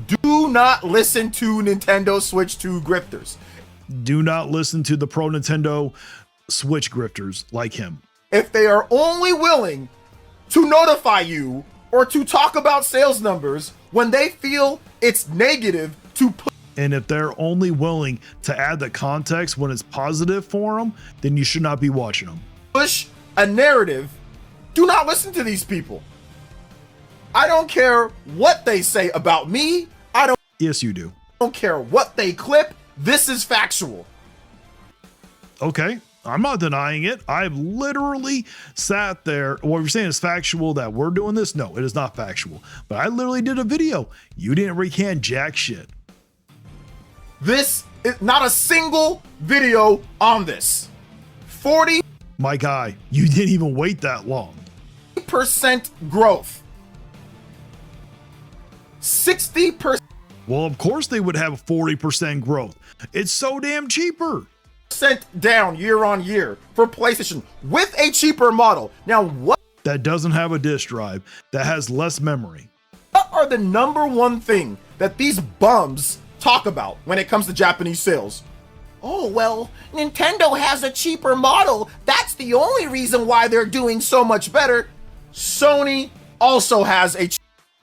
Do not listen to Nintendo Switch 2 grifters. Do not listen to the pro Nintendo Switch grifters like him. If they are only willing to notify you or to talk about sales numbers when they feel it's negative to put. And if they're only willing to add the context when it's positive for them, then you should not be watching them. Push a narrative, do not listen to these people. I don't care what they say about me. Yes, you do. I don't care what they clip. This is factual. Okay, I'm not denying it. I've literally sat there. What you're saying is factual that we're doing this? No, it is not factual. But I literally did a video. You didn't recant jack shit. This is not a single video on this. 40% My guy, you didn't even wait that long. growth. 60% Well, of course they would have 40% growth. It's so damn cheaper. down year on year for PlayStation with a cheaper model. Now, what That doesn't have a disk drive, that has less memory. are the number one thing that these bums talk about when it comes to Japanese sales? Oh, well, Nintendo has a cheaper model. That's the only reason why they're doing so much better. Sony also has a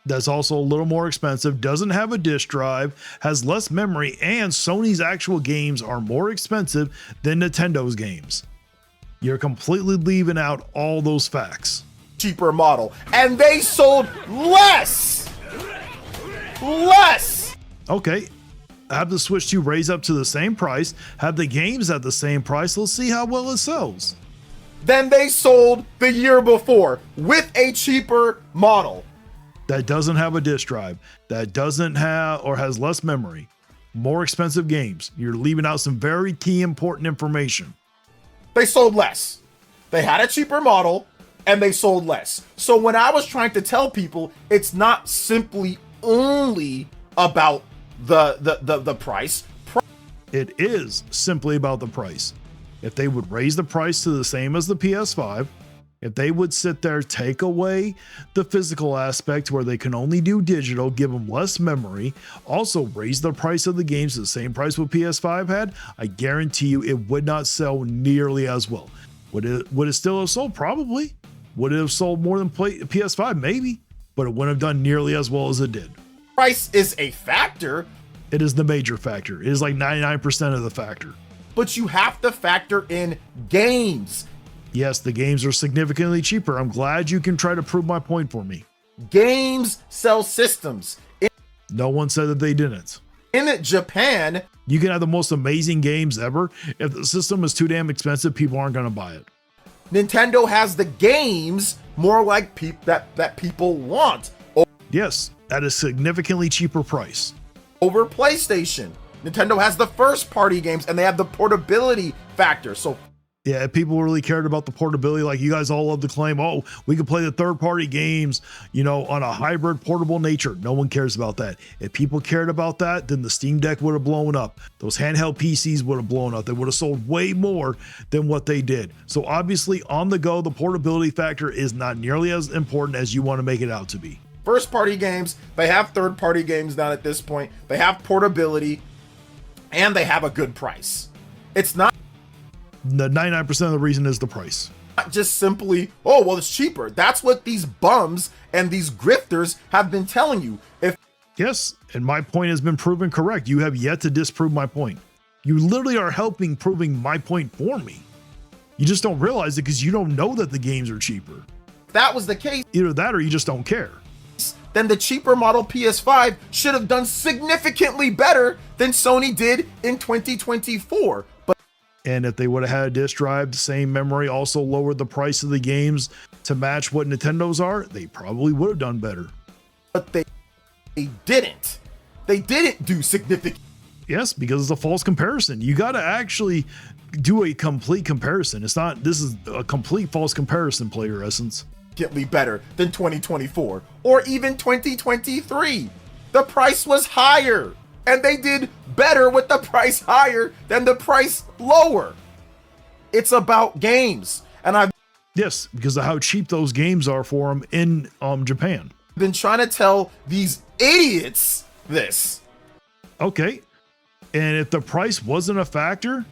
That's also a little more expensive, doesn't have a disk drive, has less memory, and Sony's actual games are more expensive than Nintendo's games. You're completely leaving out all those facts. cheaper model, and they sold less. Okay, have the Switch 2 raise up to the same price, have the games at the same price, let's see how well it sells. Than they sold the year before with a cheaper model. That doesn't have a disk drive, that doesn't have or has less memory, more expensive games. You're leaving out some very key important information. They sold less. They had a cheaper model and they sold less. So when I was trying to tell people, it's not simply only about the price. It is simply about the price. If they would raise the price to the same as the PS5, if they would sit there, take away the physical aspect where they can only do digital, give them less memory, also raise the price of the games to the same price what PS5 had, I guarantee you it would not sell nearly as well. Would it still have sold? Probably. Would it have sold more than PS5? Maybe. But it wouldn't have done nearly as well as it did. Price is a factor. It is the major factor. It is like 99% of the factor. But you have to factor in games. Yes, the games are significantly cheaper. I'm glad you can try to prove my point for me. Games sell systems. No one said that they didn't. In Japan, you can have the most amazing games ever. If the system is too damn expensive, people aren't going to buy it. Nintendo has the games more like that people want. Yes, at a significantly cheaper price. Over PlayStation. Nintendo has the first party games and they have the portability factor. So yeah, if people really cared about the portability, like you guys all love to claim, oh, we can play the third-party games, on a hybrid portable nature. No one cares about that. If people cared about that, then the Steam Deck would have blown up. Those handheld PCs would have blown up. They would have sold way more than what they did. So obviously, on the go, the portability factor is not nearly as important as you want to make it out to be. First party games, they have third party games now at this point. They have portability and they have a good price. It's not The 99% of the reason is the price. Not just simply, oh, well, it's cheaper. That's what these bums and these grifters have been telling you. Yes, and my point has been proven correct. You have yet to disprove my point. You literally are helping proving my point for me. You just don't realize it because you don't know that the games are cheaper. If that was the case, either that or you just don't care. Then the cheaper model PS5 should have done significantly better than Sony did in 2024. And if they would have had a disk drive, the same memory, also lowered the price of the games to match what Nintendo's are, they probably would have done better. But they didn't. They didn't do significant. Yes, because it's a false comparison. You got to actually do a complete comparison. This is a complete false comparison, Player Essence. significantly better than 2024 or even 2023. The price was higher, and they did better with the price higher than the price lower. It's about games, and I've Yes, because of how cheap those games are for them in Japan. been trying to tell these idiots this. Okay. And if the price wasn't a factor,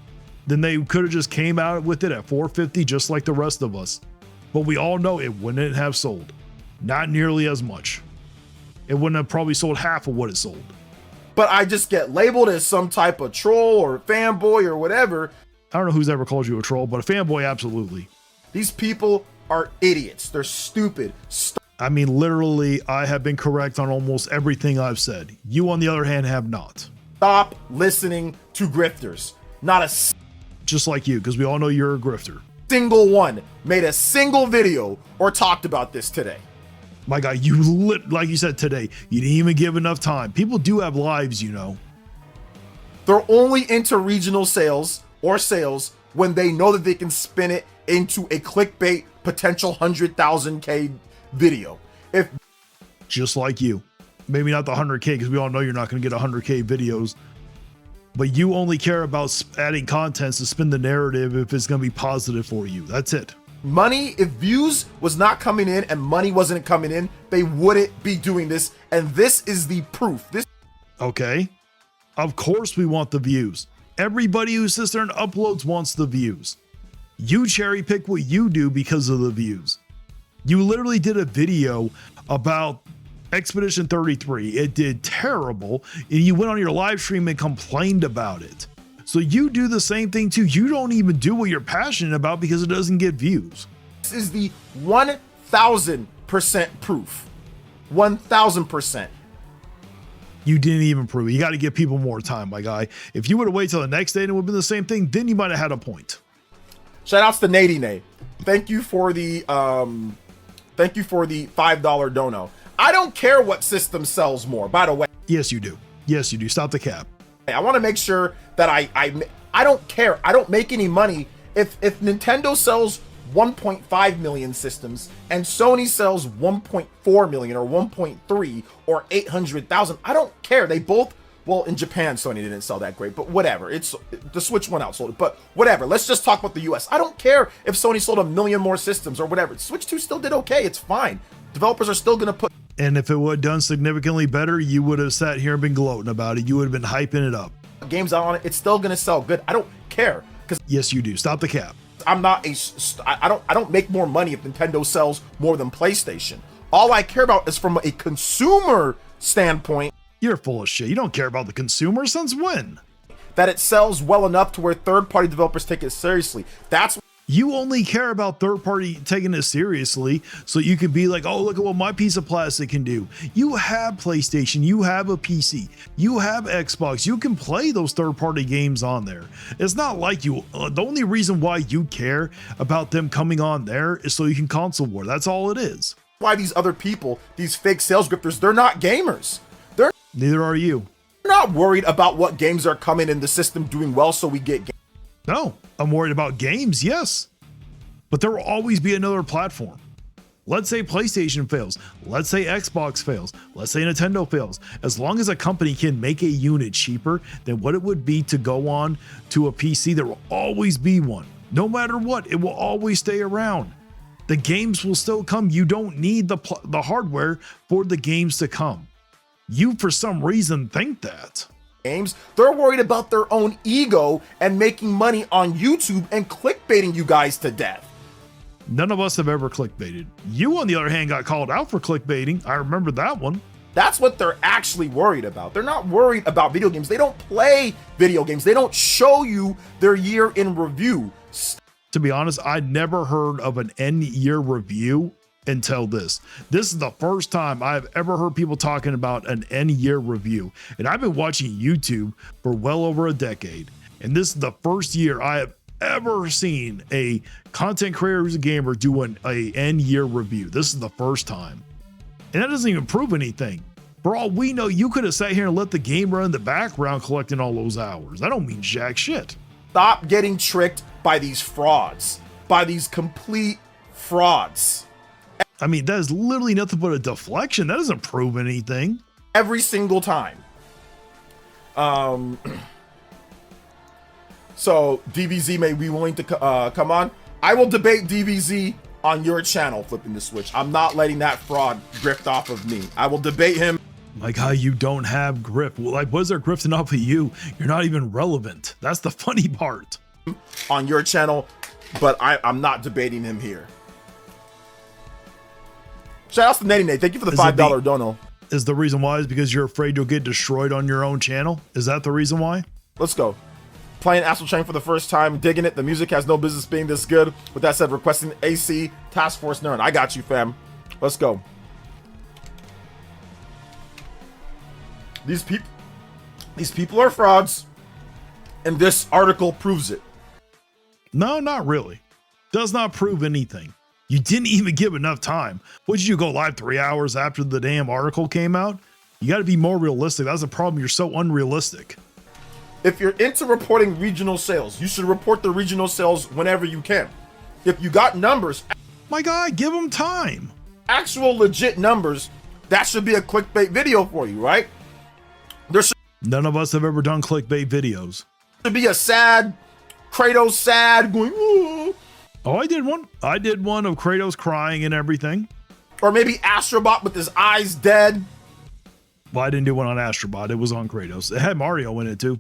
then they could have just came out with it at $450 just like the rest of us. But we all know it wouldn't have sold. Not nearly as much. It wouldn't have probably sold half of what it sold. But I just get labeled as some type of troll or fanboy or whatever. I don't know who's ever called you a troll, but a fanboy, absolutely. These people are idiots. They're stupid. I mean, literally, I have been correct on almost everything I've said. You, on the other hand, have not. Stop listening to grifters. Not a Just like you, because we all know you're a grifter. single one made a single video or talked about this today. My guy, like you said today, you didn't even give enough time. People do have lives, you know. They're only into regional sales or sales when they know that they can spin it into a clickbait potential 100,000K video. If Just like you. Maybe not the 100K, because we all know you're not going to get 100K videos. But you only care about adding content to spin the narrative if it's going to be positive for you. That's it. money, if views was not coming in and money wasn't coming in, they wouldn't be doing this. And this is the proof. This Okay. Of course we want the views. Everybody who sits there and uploads wants the views. You cherry pick what you do because of the views. You literally did a video about Expedition 33. It did terrible, and you went on your live stream and complained about it. So you do the same thing too. You don't even do what you're passionate about because it doesn't get views. is the 1000% proof. 1000%. You didn't even prove it. You got to give people more time, my guy. If you would have waited till the next day and it would have been the same thing, then you might have had a point. Shout outs to Nady Nay. Thank you for the $5 dono. I don't care what system sells more, by the way. Yes, you do. Yes, you do. Stop the cap. I want to make sure that I don't care. I don't make any money if Nintendo sells 1.5 million systems and Sony sells 1.4 million or 1.3 or 800,000. I don't care. They both, well, in Japan, Sony didn't sell that great, but whatever. It's the Switch one outsold it, but whatever. Let's just talk about the US. I don't care if Sony sold 1 million more systems or whatever. Switch 2 still did okay. It's fine. Developers are still going to put. And if it would have done significantly better, you would have sat here and been gloating about it. You would have been hyping it up. Games out on it. It's still going to sell good. I don't care because Yes, you do. Stop the cap. I'm not I don't make more money if Nintendo sells more than PlayStation. All I care about is from a consumer standpoint You're full of shit. You don't care about the consumer since when? that it sells well enough to where third-party developers take it seriously. That's You only care about third party taking it seriously so you can be like, oh, look at what my piece of plastic can do. You have PlayStation, you have a PC, you have Xbox, you can play those third party games on there. It's not like you, the only reason why you care about them coming on there is so you can console war. That's all it is. why these other people, these fake sales grifters, they're not gamers. They're Neither are you. not worried about what games are coming in the system doing well so we get games. No, I'm worried about games, yes. But there will always be another platform. Let's say PlayStation fails. Let's say Xbox fails. Let's say Nintendo fails. As long as a company can make a unit cheaper than what it would be to go on to a PC, there will always be one. No matter what, it will always stay around. The games will still come. You don't need the hardware for the games to come. You, for some reason, think that. Games, they're worried about their own ego and making money on YouTube and clickbaiting you guys to death. None of us have ever clickbaited. You, on the other hand, got called out for clickbaiting. I remember that one. That's what they're actually worried about. They're not worried about video games. They don't play video games. They don't show you their year in review. To be honest, I'd never heard of an end year review until this. This is the first time I've ever heard people talking about an end year review. And I've been watching YouTube for well over a decade. And this is the first year I have ever seen a content creator who's a gamer do an end year review. This is the first time. And that doesn't even prove anything. For all we know, you could have sat here and let the game run in the background collecting all those hours. That don't mean jack shit. Stop getting tricked by these frauds, by these complete frauds. I mean, that is literally nothing but a deflection. That doesn't prove anything. Every single time. So DBZ may be willing to come on. I will debate DBZ on your channel, flipping the switch. I'm not letting that fraud grift off of me. I will debate him. Like how you don't have grip. Like, what is there grifting off of you? You're not even relevant. That's the funny part. On your channel, but I'm not debating him here. Shout out to Netty Nate. Thank you for the $5 dono. Is the reason why is because you're afraid you'll get destroyed on your own channel? Is that the reason why? Let's go. Playing Astral Chain for the first time, digging it. The music has no business being this good. With that said, requesting AC Task Force Nerd. I got you, fam. Let's go. These people are frauds, and this article proves it. No, not really. Does not prove anything. You didn't even give enough time. What, did you go live 3 hours after the damn article came out? You got to be more realistic. That's the problem. You're so unrealistic. If you're into reporting regional sales, you should report the regional sales whenever you can. If you got numbers, My guy, give them time. actual legit numbers, that should be a clickbait video for you, right? There should None of us have ever done clickbait videos. be a sad, Kratos sad, going, ooh. Oh, I did one. I did one of Kratos crying and everything. Or maybe Astrobot with his eyes dead. Well, I didn't do one on Astrobot. It was on Kratos. It had Mario in it too.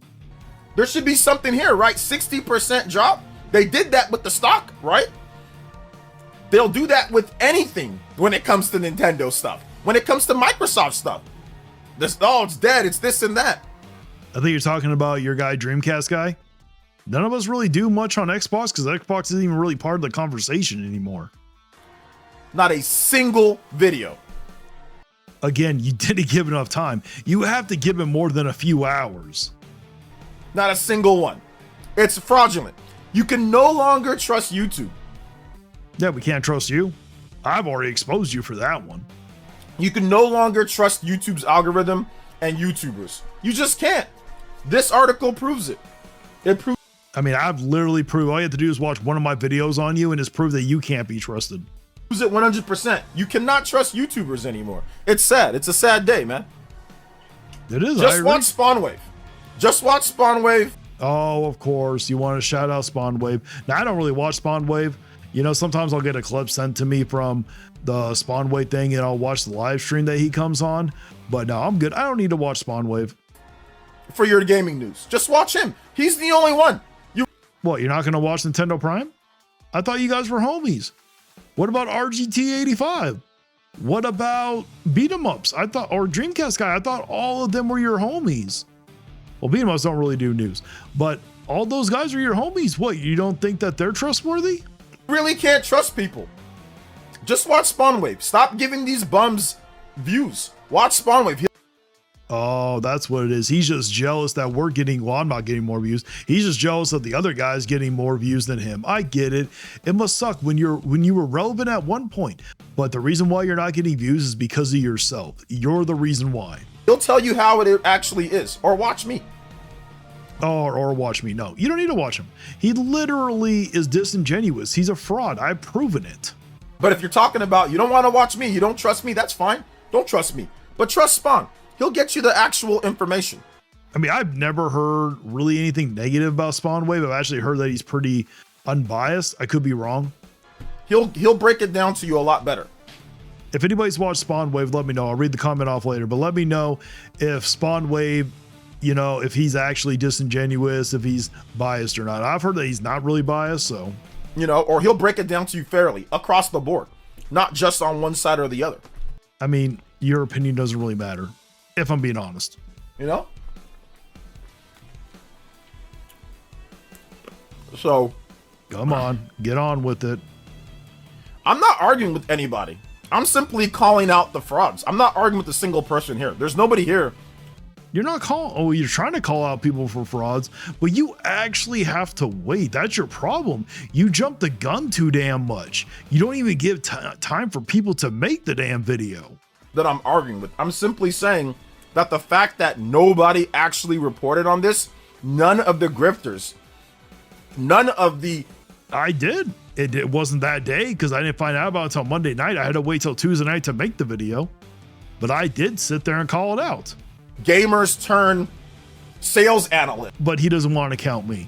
There should be something here, right? 60% drop. They did that with the stock, right? They'll do that with anything when it comes to Nintendo stuff. When it comes to Microsoft stuff. This, oh, it's dead. It's this and that. I think you're talking about your guy, Dreamcast guy. None of us really do much on Xbox because Xbox isn't even really part of the conversation anymore. Not a single video. Again, you didn't give enough time. You have to give it more than a few hours. Not a single one. It's fraudulent. You can no longer trust YouTube. Yeah, we can't trust you. I've already exposed you for that one. You can no longer trust YouTube's algorithm and YouTubers. You just can't. This article proves it. It proves I mean, I've literally proved all you have to do is watch one of my videos on you and it's proved that you can't be trusted. it 100%. You cannot trust YouTubers anymore. It's sad. It's a sad day, man. It is. Just watch Spawnwave. Just watch Spawnwave. Oh, of course. You want to shout out Spawnwave. Now, I don't really watch Spawnwave. You know, sometimes I'll get a clip sent to me from the Spawnwave thing and I'll watch the live stream that he comes on. But no, I'm good. I don't need to watch Spawnwave. For your gaming news. Just watch him. He's the only one. What, you're not going to watch Nintendo Prime? I thought you guys were homies. What about RGT 85? What about Beat 'em Ups? I thought, or Dreamcast guy, I thought all of them were your homies. Well, Beat 'em Ups don't really do news, but all those guys are your homies. What, you don't think that they're trustworthy? Really can't trust people. Just watch Spawnwave. Stop giving these bums views. Watch Spawnwave. Oh, that's what it is. He's just jealous that we're getting, well, I'm not getting more views. He's just jealous that the other guy's getting more views than him. I get it. It must suck when you were relevant at one point. But the reason why you're not getting views is because of yourself. You're the reason why. He'll tell you how it actually is. Or watch me. Or watch me. No, you don't need to watch him. He literally is disingenuous. He's a fraud. I've proven it. But if you're talking about you don't want to watch me, you don't trust me, that's fine. Don't trust me. But trust Spawn. He'll get you the actual information. I mean, I've never heard really anything negative about Spawnwave. I've actually heard that he's pretty unbiased. I could be wrong. He'll break it down to you a lot better. If anybody's watched Spawnwave, let me know. I'll read the comment off later, but let me know if Spawnwave, you know, if he's actually disingenuous, if he's biased or not. I've heard that he's not really biased, so. You know, or he'll break it down to you fairly across the board, not just on one side or the other. I mean, your opinion doesn't really matter, if I'm being honest. You know? So. Come on, get on with it. I'm not arguing with anybody. I'm simply calling out the frauds. I'm not arguing with a single person here. There's nobody here. You're not calling, oh, you're trying to call out people for frauds, but you actually have to wait. That's your problem. You jump the gun too damn much. You don't even give time for people to make the damn video. That I'm arguing with. I'm simply saying that the fact that nobody actually reported on this, none of the grifters, none of the... I did. It wasn't that day because I didn't find out about it until Monday night. I had to wait till Tuesday night to make the video, but I did sit there and call it out. Gamers turn sales analyst, But he doesn't want to count me.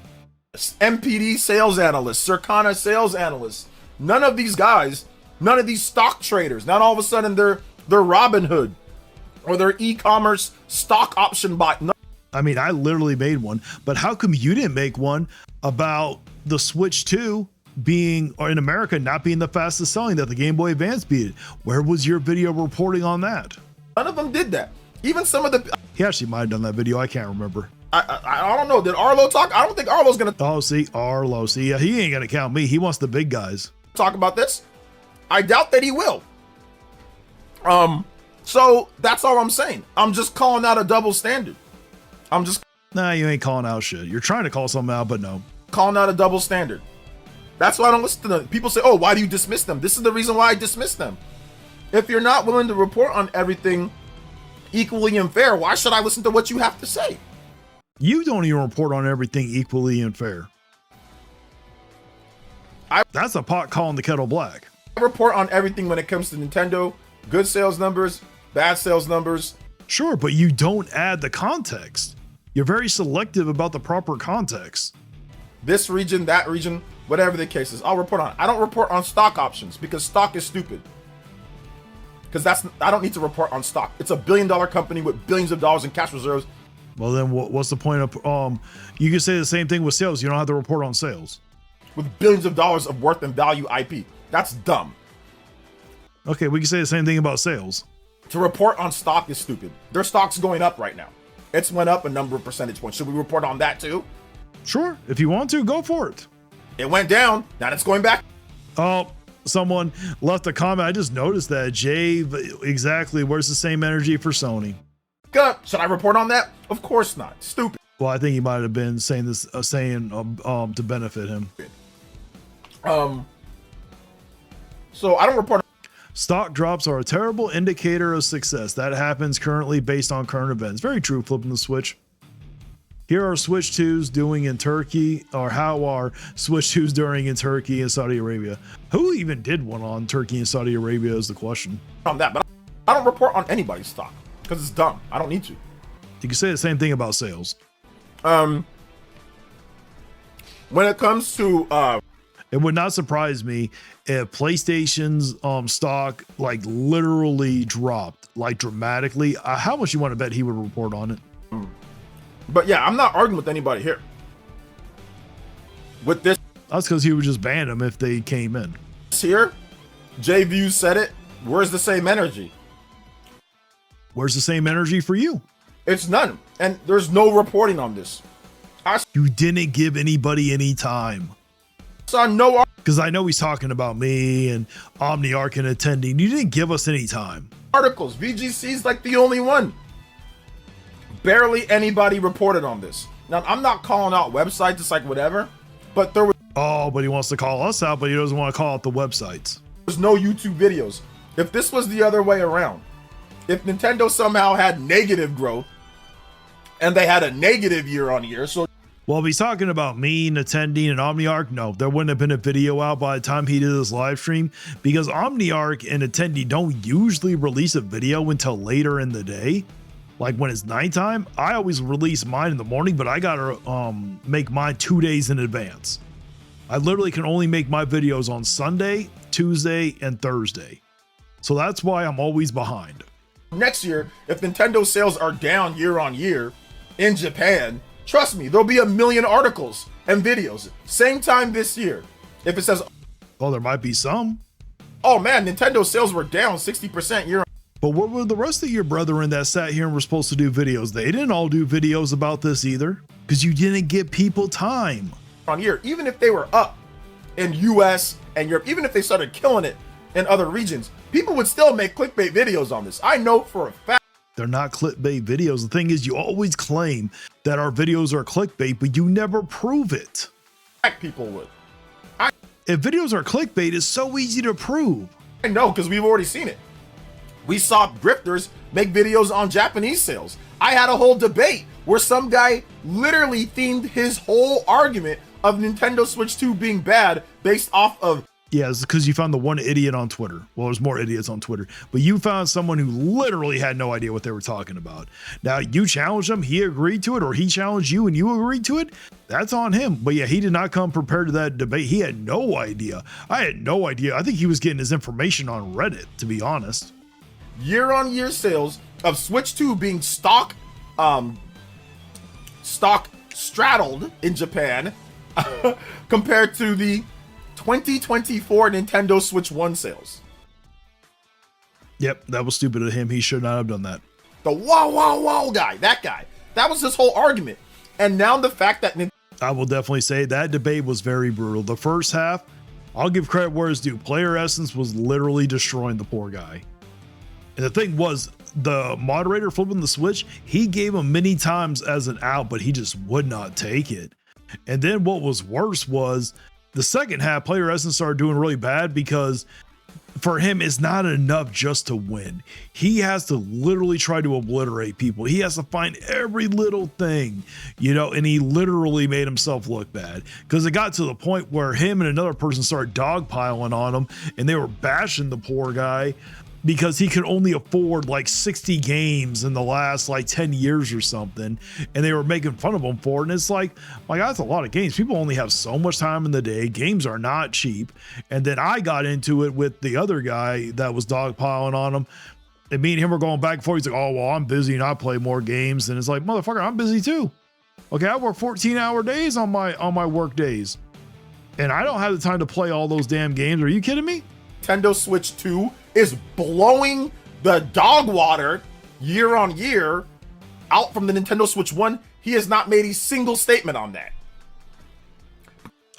MPD sales analyst, Circana sales analyst. None of these guys, none of these stock traders, not all of a sudden they're Robinhood or their e-commerce stock option bot. No. I mean, I literally made one, but how come you didn't make one about the Switch 2 being, or in America, not being the fastest selling, that the Game Boy Advance beat it? Where was your video reporting on that? None of them did that. Even some of the, He actually might have done that video. I can't remember. I don't know. Did Arlo talk? I don't think Arlo's gonna Oh, see, Arlo. See, yeah, he ain't going to count me. He wants the big guys. talk about this. I doubt that he will. So that's all I'm saying. I'm just calling out a double standard. I'm just Nah, you ain't calling out shit. You're trying to call something out, but no. calling out a double standard. That's why I don't listen to them. People say, oh, why do you dismiss them? This is the reason why I dismiss them. If you're not willing to report on everything equally and fair, why should I listen to what you have to say? You don't even report on everything equally and fair. That's a pot calling the kettle black. I report on everything when it comes to Nintendo. Good sales numbers, bad sales numbers. Sure, but you don't add the context. You're very selective about the proper context. This region, that region, whatever the case is, I'll report on it. I don't report on stock options because stock is stupid. Because I don't need to report on stock. It's a $1 billion company with billions of dollars in cash reserves. Well, then what's the point of, you can say the same thing with sales. You don't have to report on sales. With billions of dollars of worth and value IP. That's dumb. Okay, we can say the same thing about sales. To report on stock is stupid. Their stock's going up right now. It's went up a number of percentage points. Should we report on that too? Sure, if you want to, go for it. It went down. Now it's going back. Oh, someone left a comment. I just noticed that. Jay, exactly. Where's the same energy for Sony? Should I report on that? Of course not. Stupid. Well, I think he might have been saying this, to benefit him. So I don't report. Stock drops are a terrible indicator of success. That happens currently based on current events. Very true, flipping the switch. Here are Switch 2s doing in Turkey, or how are Switch 2s doing in Turkey and Saudi Arabia? Who even did one on Turkey and Saudi Arabia is the question. On that, but I don't report on anybody's stock because it's dumb. I don't need to. You can say the same thing about sales. When it comes to it would not surprise me if PlayStation's stock like literally dropped like dramatically. How much you want to bet he would report on it? But yeah, I'm not arguing with anybody here. With this That's because he would just ban them if they came in. here, J Views said it. Where's the same energy? Where's the same energy for you? It's none, and there's no reporting on this. You didn't give anybody any time. Saw no Because I know he's talking about me and OmniArc and attending. You didn't give us any time. articles. VGC's like the only one. Barely anybody reported on this. Now, I'm not calling out websites, it's like whatever, but there Oh, but he wants to call us out, but he doesn't want to call out the websites. was no YouTube videos. If this was the other way around, if Nintendo somehow had negative growth and they had a negative year on year, so Well, if he's talking about me and attending and OmniArc, no, there wouldn't have been a video out by the time he did this live stream because OmniArc and attendee don't usually release a video until later in the day. Like when it's nighttime, I always release mine in the morning, but I gotta make mine 2 days in advance. I literally can only make my videos on Sunday, Tuesday, and Thursday. So that's why I'm always behind. next year, if Nintendo sales are down year on year in Japan, trust me, there'll be 1 million articles and videos. Same time this year. If it says, Well, there might be some. oh man, Nintendo sales were down 60% year But what were the rest of your brethren that sat here and were supposed to do videos? They didn't all do videos about this either because you didn't give people time. on year. Even if they were up in US and Europe, even if they started killing it in other regions, people would still make clickbait videos on this. I know for a fact. They're not clickbait videos. The thing is, you always claim that our videos are clickbait, but you never prove it. People would. If videos are clickbait, it's so easy to prove. I know because we've already seen it. We saw grifters make videos on Japanese sales. I had a whole debate where some guy literally themed his whole argument of Nintendo Switch 2 being bad based off of Yeah, it's because you found the one idiot on Twitter. Well, there's more idiots on Twitter, but you found someone who literally had no idea what they were talking about. Now, you challenged him, he agreed to it, or he challenged you and you agreed to it. That's on him. But yeah, he did not come prepared to that debate. He had no idea. I had no idea. I think he was getting his information on Reddit, to be honest. year-on-year sales of Switch 2 being stock straddled in Japan compared to the 2024 Nintendo Switch 1 sales. Yep, that was stupid of him. He should not have done that. The wow guy, that guy. That was his whole argument. And now the fact that I will definitely say that debate was very brutal. The first half, I'll give credit where it's due. Player Essence was literally destroying the poor guy. And the thing was, the moderator flipping the switch, he gave him many times as an out, but he just would not take it. And then what was worse was the second half, Player Essence started doing really bad because for him, it's not enough just to win. He has to literally try to obliterate people. He has to find every little thing, you know, and he literally made himself look bad because it got to the point where him and another person started dogpiling on him and they were bashing the poor guy because he could only afford like 60 games in the last like 10 years or something. And they were making fun of him for it. And it's like, my God, that's a lot of games. People only have so much time in the day. Games are not cheap. And then I got into it with the other guy that was dogpiling on him. And me and him were going back and forth. He's like, oh, well, I'm busy and I play more games. And it's like, motherfucker, I'm busy too. Okay, I work 14-hour days on my work days. And I don't have the time to play all those damn games. Are you kidding me? Nintendo Switch 2 is blowing the dog water year on year out from the Nintendo Switch 1. He has not made a single statement on that.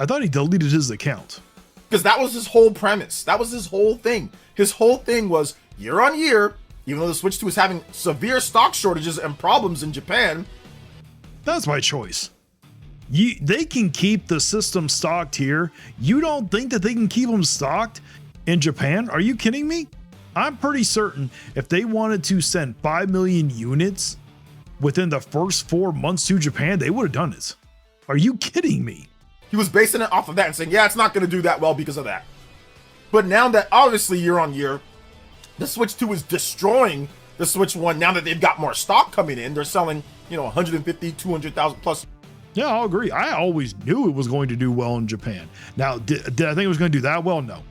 I thought he deleted his account. Because that was his whole premise. That was his whole thing. His whole thing was year on year, even though the Switch 2 is having severe stock shortages and problems in Japan. That's my choice. They can keep the system stocked here. You don't think that they can keep them stocked in Japan? Are you kidding me? I'm pretty certain if they wanted to send 5 million units within the first 4 months to Japan, they would have done it. Are you kidding me? He was basing it off of that and saying, yeah, it's not going to do that well because of that. But now that obviously year on year, the Switch 2 is destroying the Switch 1. Now that they've got more stock coming in, they're selling, 150, 200,000 plus. Yeah, I'll agree. I always knew it was going to do well in Japan. Now, did I think it was going to do that well? No.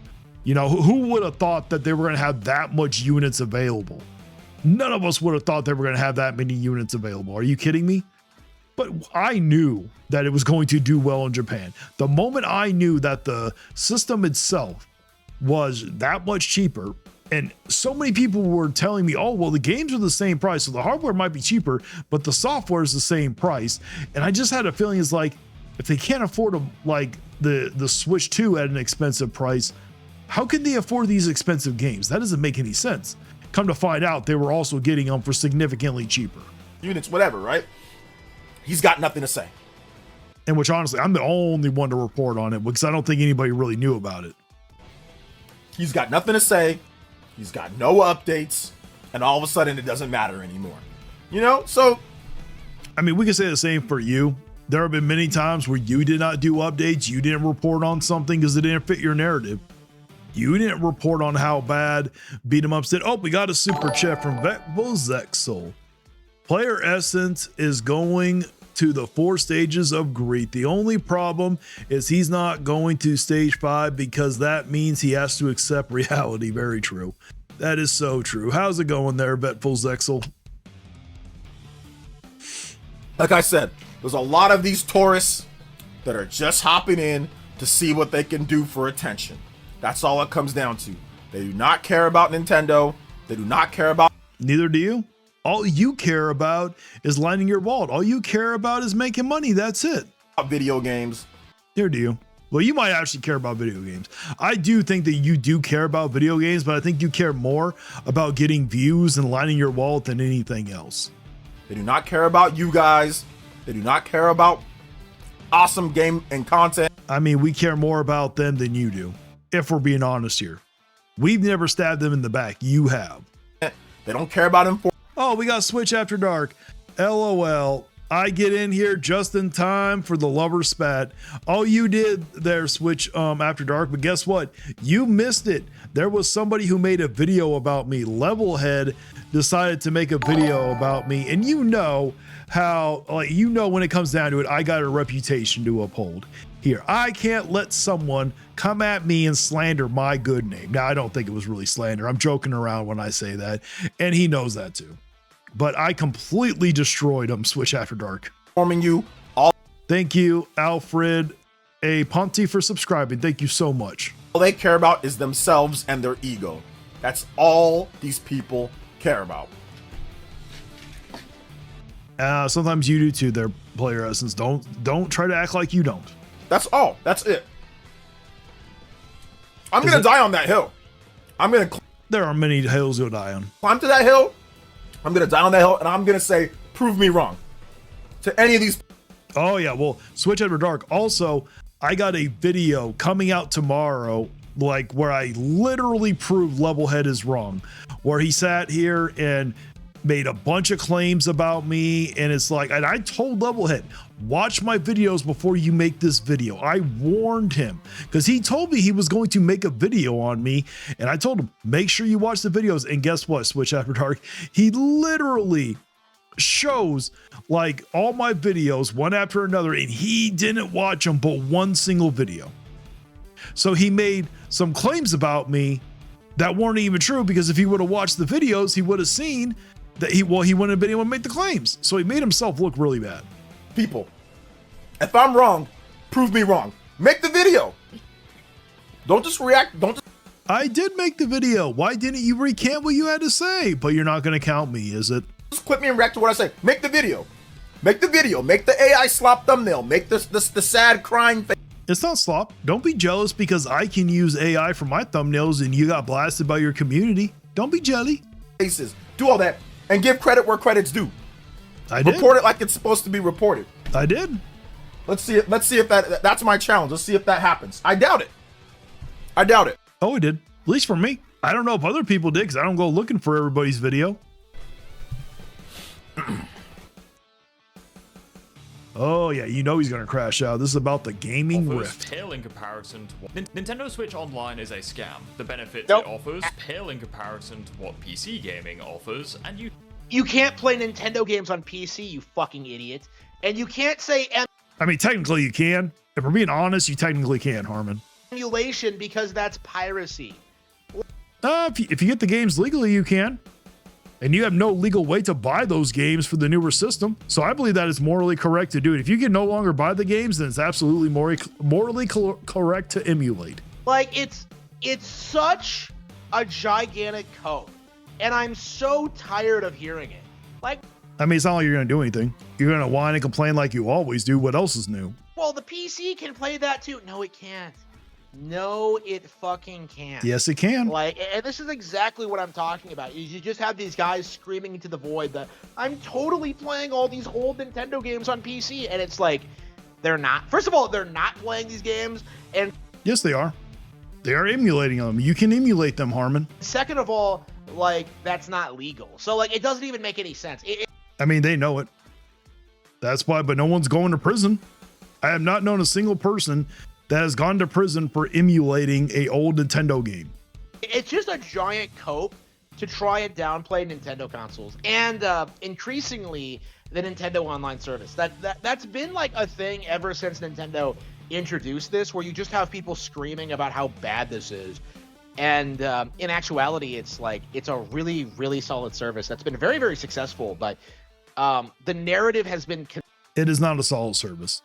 Who would have thought that they were going to have that much units available? None of us would have thought they were going to have that many units available. Are you kidding me? But I knew that it was going to do well in Japan. The moment I knew that the system itself was that much cheaper, and so many people were telling me, oh, well, the games are the same price, so the hardware might be cheaper, but the software is the same price. And I just had a feeling it's like, if they can't afford the Switch 2 at an expensive price, how can they afford these expensive games? That doesn't make any sense. Come to find out, they were also getting them for significantly cheaper. Units, whatever, right? He's got nothing to say. And which honestly, I'm the only one to report on it because I don't think anybody really knew about it. He's got nothing to say. He's got no updates. And all of a sudden, it doesn't matter anymore. So. I mean, we can say the same for you. There have been many times where you did not do updates. You didn't report on something because it didn't fit your narrative. You didn't report on how bad Beat 'em Ups did. Oh, we got a super chat from Zexel. Player Essence is going to the 4 stages of grief. The only problem is he's not going to stage 5 because that means he has to accept reality. Very true. That is so true. How's it going there, Betful Zexel? Like I said, there's a lot of these tourists that are just hopping in to see what they can do for attention. That's all it comes down to. They do not care about Nintendo. They do not care about. Neither do you. All you care about is lining your wallet. All you care about is making money. That's it. Video games. Neither do you. Well, you might actually care about video games. I do think that you do care about video games, but I think you care more about getting views and lining your wallet than anything else. They do not care about you guys. They do not care about awesome game and content. I mean, we care more about them than you do, if we're being honest here. We've never stabbed them in the back. You have. They don't care about them. Oh, we got Switch After Dark. LOL. I get in here just in time for the lover spat. All you did there, Switch After Dark, but guess what? You missed it. There was somebody who made a video about me. Levelhead decided to make a video about me, and you know how, like, you know, when it comes down to it, I got a reputation to uphold. Here, I can't let someone come at me and slander my good name. Now, I don't think it was really slander. I'm joking around when I say that, and he knows that too. But I completely destroyed him, Switch After Dark. Informing you all Thank you, Alfred A. Ponte, for subscribing. Thank you so much. they care about is themselves and their ego. That's all these people care about. Sometimes you do too, there, Player Essence. Don't try to act like you don't. That's all. That's it. I'm gonna die on that hill. I'm gonna There are many hills you'll die on. climb to that hill. I'm gonna die on that hill, and I'm gonna say, "Prove me wrong." To any of these. Oh yeah, well, Switch After Dark. Also, I got a video coming out tomorrow, like where I literally proved Levelhead is wrong, where he sat here and made a bunch of claims about me, and it's like, and I told Levelhead, watch my videos before you make this video. I warned him because he told me he was going to make a video on me, and I told him, make sure you watch the videos. And guess what, Switch After Dark? He literally shows like all my videos one after another, and he didn't watch them but one single video. So he made some claims about me that weren't even true, because if he would have watched the videos, he would have seen that he wouldn't have been able to make the claims. So he made himself look really bad. People, if I'm wrong, prove me wrong. Make the video. Don't just react. Don't just I did make the video. Why didn't you recant what you had to say? But you're not going to count me, is it? clip me and react to what I say. Make the video. Make the video. Make the AI slop thumbnail. Make the sad crying face. It's not slop. Don't be jealous because I can use AI for my thumbnails and you got blasted by your community. Don't be jelly. Faces. Do all that and give credit where credit's due. I did. Report it like it's supposed to be reported. I did. Let's see if that's my challenge. Let's see if that happens. I doubt it. I doubt it. Oh, it did. At least for me. I don't know if other people did because I don't go looking for everybody's video. Oh yeah, you know he's gonna crash out. This is about the gaming offers rift. pale in comparison to what Nintendo Switch Online is a scam. The benefits Nope. it offers pale in comparison to what PC gaming offers, and You can't play Nintendo games on PC, you fucking idiot. And you can't say I mean, technically you can. If we're being honest, you technically can, Harmon. emulation because that's piracy. If you get the games legally, you can. And you have no legal way to buy those games for the newer system. So I believe that is morally correct to do it. If you can no longer buy the games, then it's absolutely morally correct to emulate. Like, it's such a gigantic code. And I'm so tired of hearing it. Like, I mean, it's not like you're going to do anything. You're going to whine and complain like you always do. What else is new? well, the PC can play that too. No, it can't. No, it fucking can't. Yes, it can. Like, and this is exactly what I'm talking about. You just have these guys screaming into the void that I'm totally playing all these old Nintendo games on PC, and it's like, they're not. First of all, they're not playing these games, and Yes, they are. They are emulating them. You can emulate them, Harmon. second of all, like, that's not legal. So, like, it doesn't even make any sense. I mean, they know it. That's why, but no one's going to prison. I have not known a single person that has gone to prison for emulating a old Nintendo game. It's just a giant cope to try and downplay Nintendo consoles, and increasingly the Nintendo Online service. That's been like a thing ever since Nintendo introduced this, where you just have people screaming about how bad this is, and in actuality, it's like it's a really, really solid service that's been very, very successful. But the narrative has been. It is not a solid service.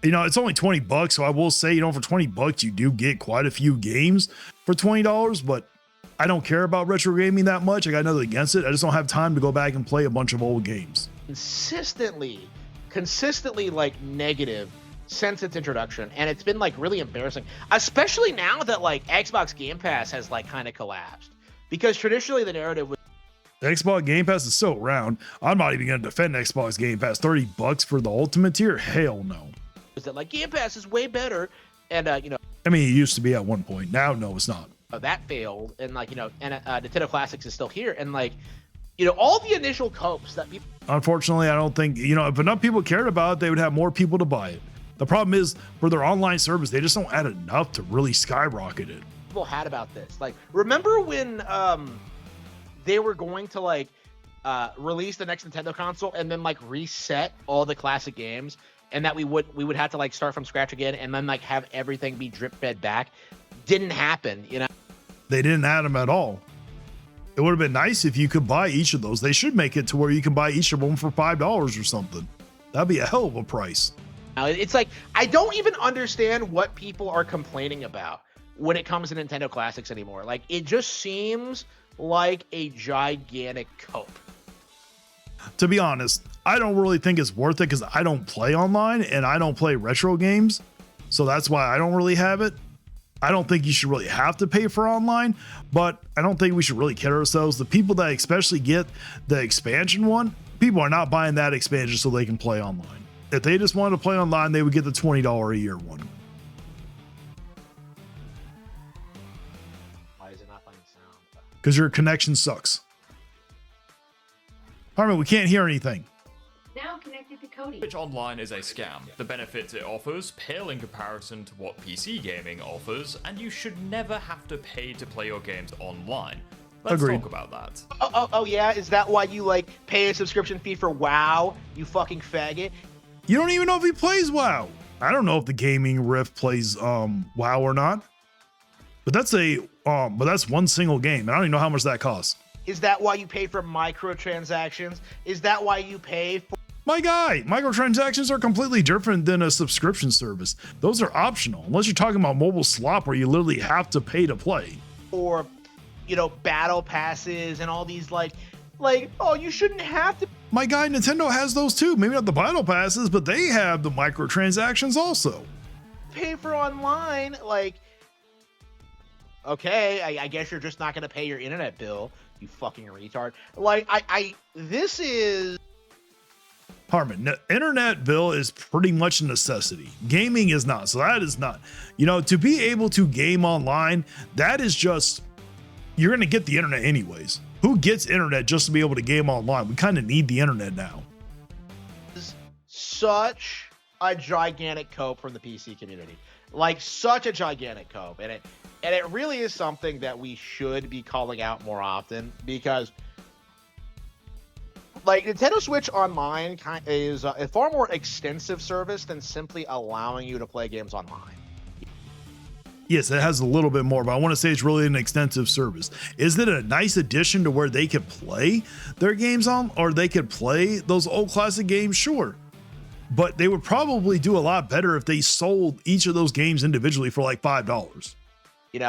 You know, it's only $20, so I will say, you know, for $20, you do get quite a few games for $20, but I don't care about retro gaming that much. I got nothing against it. I just don't have time to go back and play a bunch of old games. consistently like negative since its introduction, and it's been like really embarrassing, especially now that like Xbox Game Pass has like kind of collapsed, because traditionally the narrative was Xbox Game Pass is so round. I'm not even going to defend Xbox Game Pass. $30 for the Ultimate tier? Hell no. that like Game Pass is way better, and I mean, it used to be at one point. Now, no, it's not. that failed, and like and Nintendo Classics is still here, and like you know, all the initial copes that people Unfortunately, I don't think, you know, if enough people cared about it, they would have more people to buy it. The problem is for their online service, they just don't add enough to really skyrocket it. had about this. Like, remember when they were going to like release the next Nintendo console and then like reset all the classic games, and that we would have to like start from scratch again and then like have everything be drip fed back? Didn't happen, you know. They didn't add them at all. It would have been nice if you could buy each of those. They should make it to where you can buy each of them for $5 or something. That'd be a hell of a price. It's like, I don't even understand what people are complaining about when it comes to Nintendo Classics anymore. Like, it just seems like a gigantic cope. To be honest, I don't really think it's worth it because I don't play online and I don't play retro games. So that's why I don't really have it. I don't think you should really have to pay for online, but I don't think we should really kid ourselves. The people that especially get the expansion one, people are not buying that expansion so they can play online. If they just wanted to play online, they would get the $20 a year one. Why is it not playing sound? Because your connection sucks. Harmon, we can't hear anything. Now connected to Cody. Switch Online is a scam. The benefits it offers pale in comparison to what PC gaming offers, and you should never have to pay to play your games online. Let's Agreed. talk about that. Oh yeah? Is that why you like pay a subscription fee for WoW, you fucking faggot? You don't even know if he plays WoW. I don't know if the Gaming Rift plays WoW or not. But that's that's one single game. And I don't even know how much that costs. Is that why you pay for microtransactions? Is that why you pay for My guy, microtransactions are completely different than a subscription service. Those are optional, unless you're talking about mobile slop where you literally have to pay to play. you know, battle passes and all these like oh, you shouldn't have to My guy, Nintendo has those too. Maybe not the battle passes, but they have the microtransactions also. pay for online. Like, okay, I guess you're just not gonna pay your internet bill, you fucking retard. Like, this is Harmon, internet bill is pretty much a necessity. Gaming is not. So that is not, you know, to be able to game online, that is just, you're going to get the internet anyways. Who gets internet just to be able to game online? We kind of need the internet now. such a gigantic cope from the PC community. Like, such a gigantic cope. And it really is something that we should be calling out more often, because like, Nintendo Switch Online is a far more extensive service than simply allowing you to play games online. Yes, it has a little bit more, but I want to say it's really an extensive service. Is it a nice addition to where they could play their games on, or they could play those old classic games? Sure. But they would probably do a lot better if they sold each of those games individually for like $5. You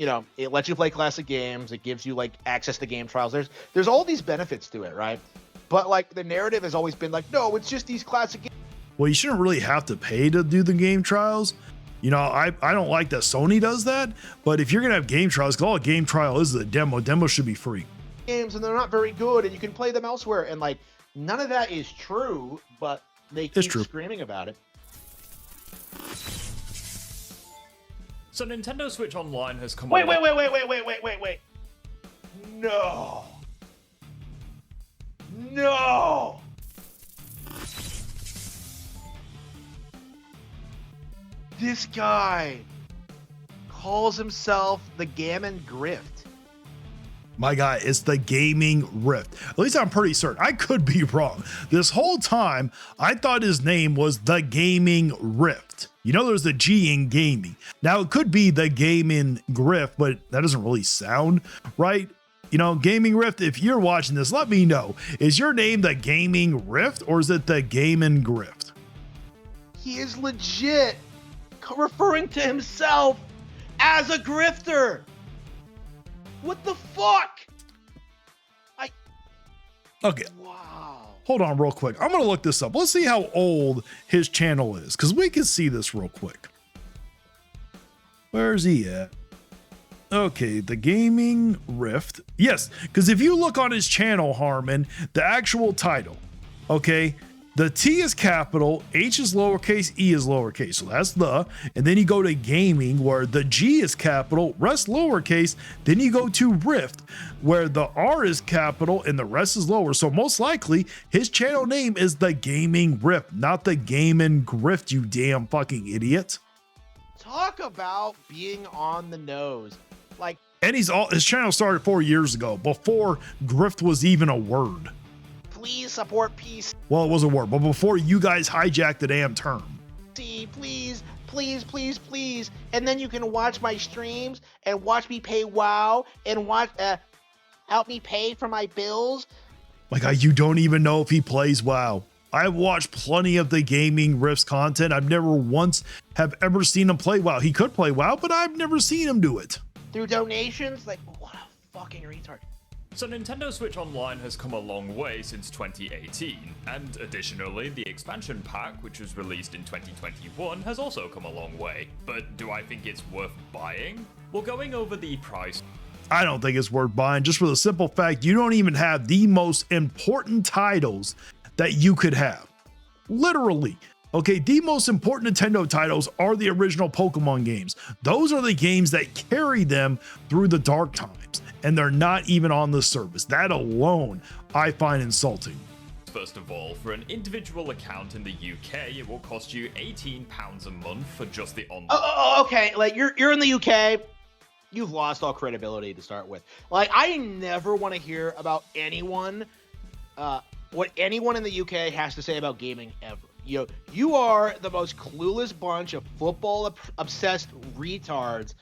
know, it lets you play classic games. It gives you like access to game trials. There's all these benefits to it, right? But like, the narrative has always been like, no, it's just these classic games. Well, you shouldn't really have to pay to do the game trials. You know, I don't like that Sony does that, but if you're going to have game trials, 'cause all a game trial is a demo. Demo should be free. Games, and they're not very good, and you can play them elsewhere. And like, none of that is true, but they keep screaming about it. So Nintendo Switch Online has come Wait. up- No. This guy calls himself the Gammon Grift. My guy, it's the Gaming Rift. At least I'm pretty certain. I could be wrong. This whole time, I thought his name was the Gaming Rift. You know, there's the G in gaming. Now, it could be the Gaming Grift, but that doesn't really sound right. You know, Gaming Rift, if you're watching this, let me know. Is your name the Gaming Rift, or is it the Gaming Grift? He is legit referring to himself as a grifter. What the fuck? Okay. Wow. Hold on real quick. I'm going to look this up. Let's see how old his channel is, because we can see this real quick. Where's he at? Okay, the Gaming Rift. Yes, because if you look on his channel, Harmon, the actual title, okay, The T is capital, H is lowercase, E is lowercase. So that's the, and then you go to gaming where the G is capital, rest lowercase. Then you go to Rift where the R is capital and the rest is lower. So most likely his channel name is the Gaming Rift, not the Gaming Grift, you damn fucking idiot. Talk about being on the nose. Like, And his channel started 4 years ago, before grift was even a word. please support PC. Well, it was a word, but before you guys hijacked the damn term. Please, please, please, please. And then you can watch my streams and watch me pay WoW and watch help me pay for my bills. Like, you don't even know if he plays WoW. I've watched plenty of the Gaming Rift's content. I've never once have ever seen him play WoW. He could play WoW, but I've never seen him do it. Through donations? Like, what a fucking retard. So Nintendo Switch Online has come a long way since 2018, and additionally, the expansion pack, which was released in 2021, has also come a long way. But do I think it's worth buying? Well, going over the price... I don't think it's worth buying, just for the simple fact you don't even have the most important titles that you could have. Literally. Okay, the most important Nintendo titles are the original Pokemon games. Those are the games that carry them through the dark times, and they're not even on the service. That alone I find insulting. First of all, for an individual account in the UK, it will cost you £18 a month for just the online. Okay, like you're in the UK. You've lost all credibility to start with. Like, I never want to hear about anyone, what anyone in the UK has to say about gaming ever. You know, you are the most clueless bunch of football obsessed retards.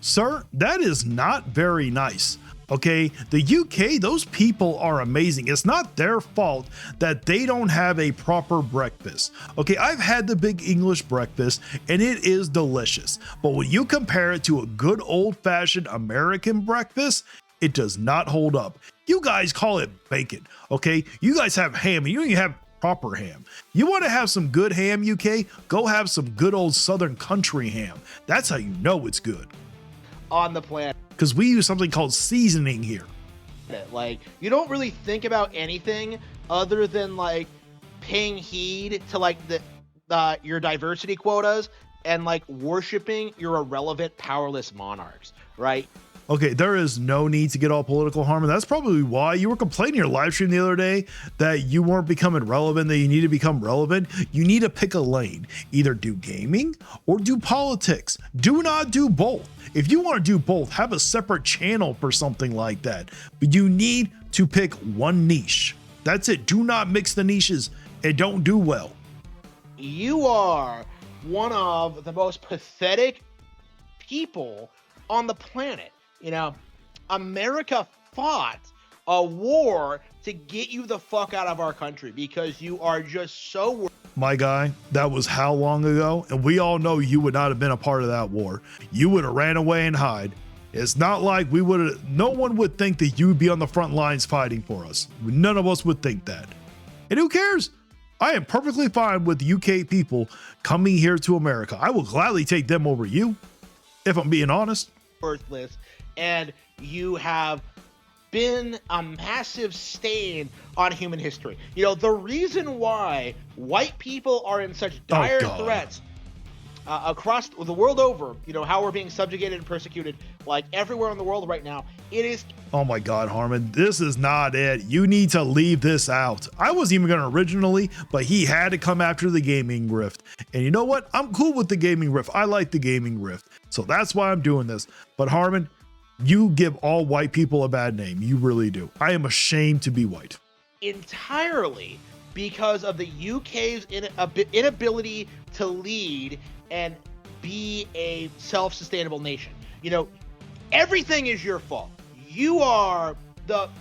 Sir, that is not very nice. Okay, the UK, those people are amazing. It's not their fault that they don't have a proper breakfast. Okay, I've had the big English breakfast and it is delicious. But when you compare it to a good old-fashioned American breakfast, it does not hold up. You guys call it bacon, okay? You guys have ham and you don't even have proper ham. You want to have some good ham, UK? Go have some good old Southern country ham. That's how you know it's good. On the planet. Because we use something called seasoning here. Like, you don't really think about anything other than like paying heed to like your diversity quotas and like worshiping your irrelevant, powerless monarchs, right? Okay, there is no need to get all political, Harmon. That's probably why you were complaining in your live stream the other day that you weren't becoming relevant, that you need to become relevant. You need to pick a lane. Either do gaming or do politics. Do not do both. If you want to do both, have a separate channel for something like that. But you need to pick one niche. That's it. Do not mix the niches. It don't do well. You are one of the most pathetic people on the planet. You know, America fought a war to get you the fuck out of our country because you are just so... My guy, that was how long ago? And we all know you would not have been a part of that war. You would have ran away and hide. It's not like we would have... No one would think that you would be on the front lines fighting for us. None of us would think that. And who cares? I am perfectly fine with UK people coming here to America. I will gladly take them over you, if I'm being honest. Worthless. And you have been a massive stain on human history. You know, the reason why white people are in such dire threats across the world over, you know, how we're being subjugated and persecuted, like everywhere in the world right now, it is... Oh my God, Harmon, this is not it. You need to leave this out. I wasn't even going to originally, but he had to come after the Gaming Rift. And you know what? I'm cool with the Gaming Rift. I like the Gaming Rift. So that's why I'm doing this. But Harmon, you give all white people a bad name. You really do. I am ashamed to be white. Entirely because of the UK's inability to lead and be a self-sustainable nation. You know, everything is your fault. You are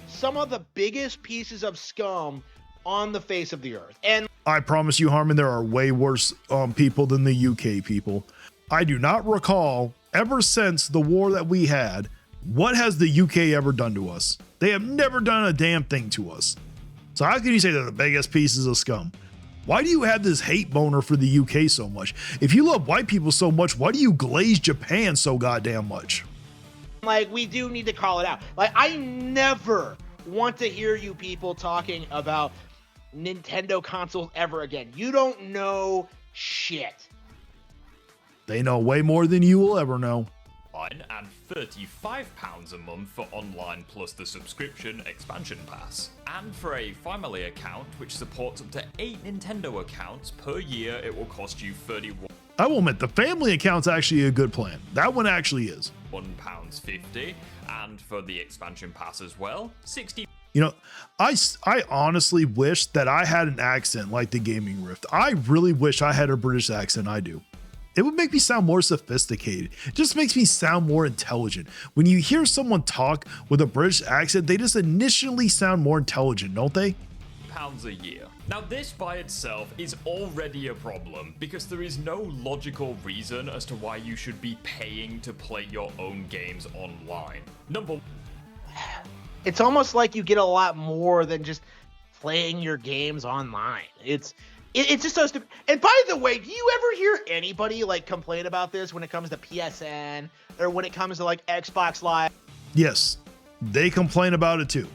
some of the biggest pieces of scum on the face of the earth. And I promise you, Harmon, there are way worse people than the UK people. I do not recall, ever since the war that we had, what has the UK ever done to us? They have never done a damn thing to us. So how can you say they're the biggest pieces of scum? Why do you have this hate boner for the UK so much? If you love white people so much, why do you glaze Japan so goddamn much? like, we do need to call it out. Like, I never want to hear you people talking about Nintendo consoles ever again. You don't know shit. They know way more than you will ever know. And £35 a month for online plus the subscription expansion pass. And for a family account which supports up to 8 Nintendo accounts per year, it will cost you £31. I will admit, the family account's actually a good plan. That one actually is. £1.50, and for the expansion pass as well, £60. You know, I honestly wish that I had an accent like the Gaming Rift. I really wish I had a British accent. I do. It would make me sound more sophisticated. It just makes me sound more intelligent. When you hear someone talk with a British accent, they just initially sound more intelligent, don't they? Pounds a year. Now this by itself is already a problem because there is no logical reason as to why you should be paying to play your own games online. It's almost like you get a lot more than just playing your games online. It's just so stupid. And by the way, do you ever hear anybody like complain about this when it comes to PSN or when it comes to like Xbox Live? Yes, they complain about it too.